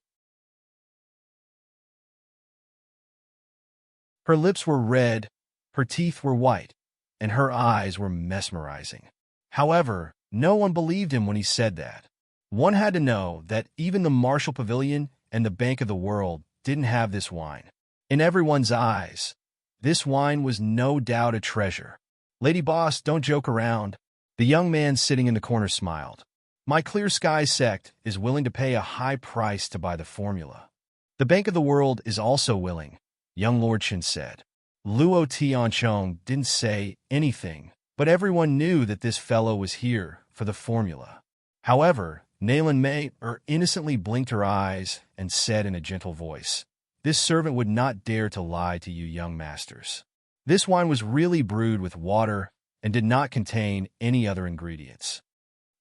Her lips were red, her teeth were white, and her eyes were mesmerizing. However, no one believed him when he said that. One had to know that even the Marshall Pavilion and the Bank of the World didn't have this wine. In everyone's eyes, this wine was no doubt a treasure. Lady Boss, don't joke around. The young man sitting in the corner smiled. My Clear Sky sect is willing to pay a high price to buy the formula. The Bank of the World is also willing, young Lord Chen said. Luo Tianchong didn't say anything, but everyone knew that this fellow was here for the formula. However, Nayland Mayer innocently blinked her eyes and said in a gentle voice, This servant would not dare to lie to you young masters. This wine was really brewed with water and did not contain any other ingredients.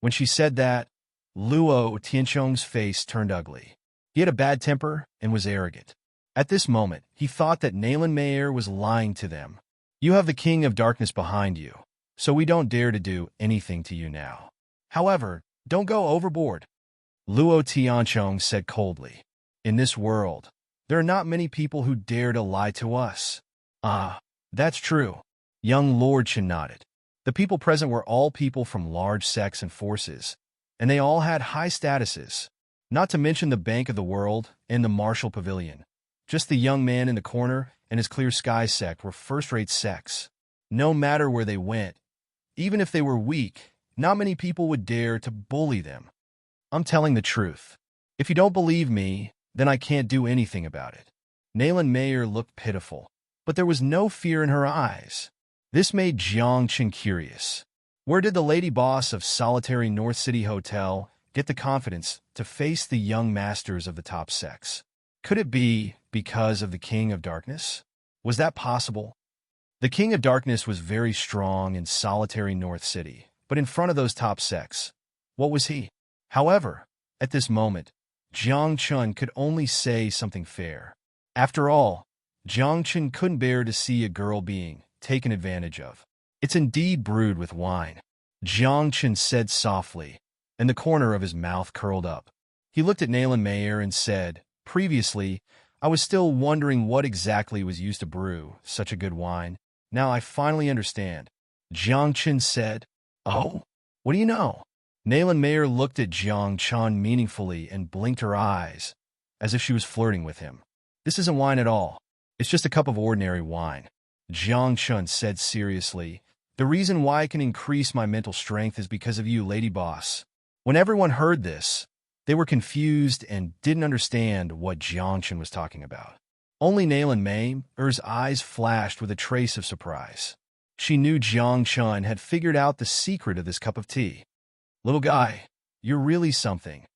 When she said that, Luo Tianchong's face turned ugly. He had a bad temper and was arrogant. At this moment, he thought that Nayland Mayer was lying to them. You have the King of Darkness behind you, so we don't dare to do anything to you now. However, don't go overboard, Luo Tianchong said coldly. In this world, there are not many people who dare to lie to us. Ah, that's true. Young Lord Chen nodded. The people present were all people from large sects and forces, and they all had high statuses, not to mention the Bank of the World and the Marshall Pavilion. Just the young man in the corner and his Clear Sky sect were first-rate sects. no matter where they went. Even if they were weak, not many people would dare to bully them. I'm telling the truth. If you don't believe me, then I can't do anything about it. Nayland Mayer looked pitiful, but there was no fear in her eyes. This made Jiang Chen curious. Where did the lady boss of solitary North City Hotel get the confidence to face the young masters of the top sex? Could it be because of the King of Darkness? Was that possible? The King of Darkness was very strong in solitary North City, but in front of those top sex, what was he? However, at this moment, Jiang Chen could only say something fair. After all, Jiang Chen couldn't bear to see a girl being taken advantage of. It's indeed brewed with wine, Jiang Chen said softly, and the corner of his mouth curled up. He looked at Nayland Mayer and said, "Previously, I was still wondering what exactly was used to brew such a good wine. Now I finally understand." Jiang Chen said, "Oh, what do you know?" Nayland Mayer looked at Jiang Chen meaningfully and blinked her eyes, as if she was flirting with him. "This isn't wine at all. It's just a cup of ordinary wine," Jiang Chen said seriously. "The reason why I can increase my mental strength is because of you, lady boss." When everyone heard this, they were confused and didn't understand what Jiang Chen was talking about. Only Nayland Mayer's eyes flashed with a trace of surprise. She knew Jiang Chen had figured out the secret of this cup of tea. "Little guy, you're really something."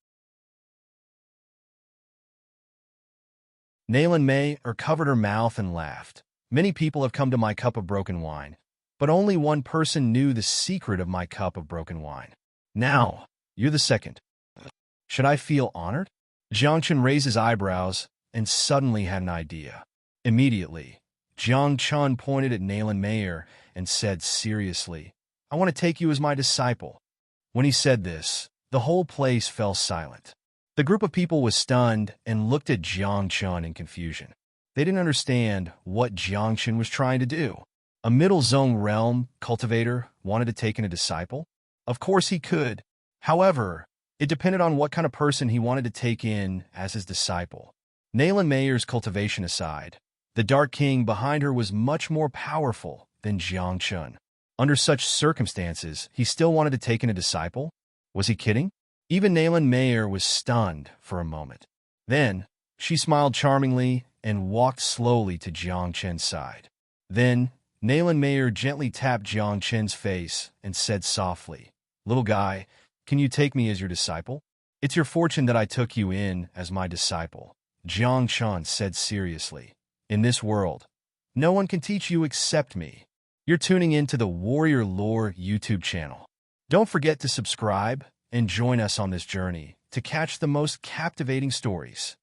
Nayland Mayer covered her mouth and laughed. "Many people have come to my cup of broken wine, but only one person knew the secret of my cup of broken wine. Now, you're the second. Should I feel honored?" Jiang Chen raised his eyebrows and suddenly had an idea. Immediately, Jiang Chen pointed at Nayland Mayer and said seriously, "I want to take you as my disciple." When he said this, the whole place fell silent. The group of people was stunned and looked at Jiang Chen in confusion. They didn't understand what Jiang Chen was trying to do. A middle zone realm cultivator wanted to take in a disciple? Of course he could. However, it depended on what kind of person he wanted to take in as his disciple. Nayland Mayer's cultivation aside, the Dark King behind her was much more powerful than Jiang Chen. Under such circumstances, he still wanted to take in a disciple? Was he kidding? Even Nayland Mayer was stunned for a moment. Then, she smiled charmingly and walked slowly to Jiang Chen's side. Then, Nayland Mayer gently tapped Jiang Chen's face and said softly, "Little guy, can you take me as your disciple?" "It's your fortune that I took you in as my disciple," Jiang Chen said seriously. "In this world, no one can teach you except me." You're tuning into the Warrior Lore YouTube channel. Don't forget to subscribe and join us on this journey to catch the most captivating stories.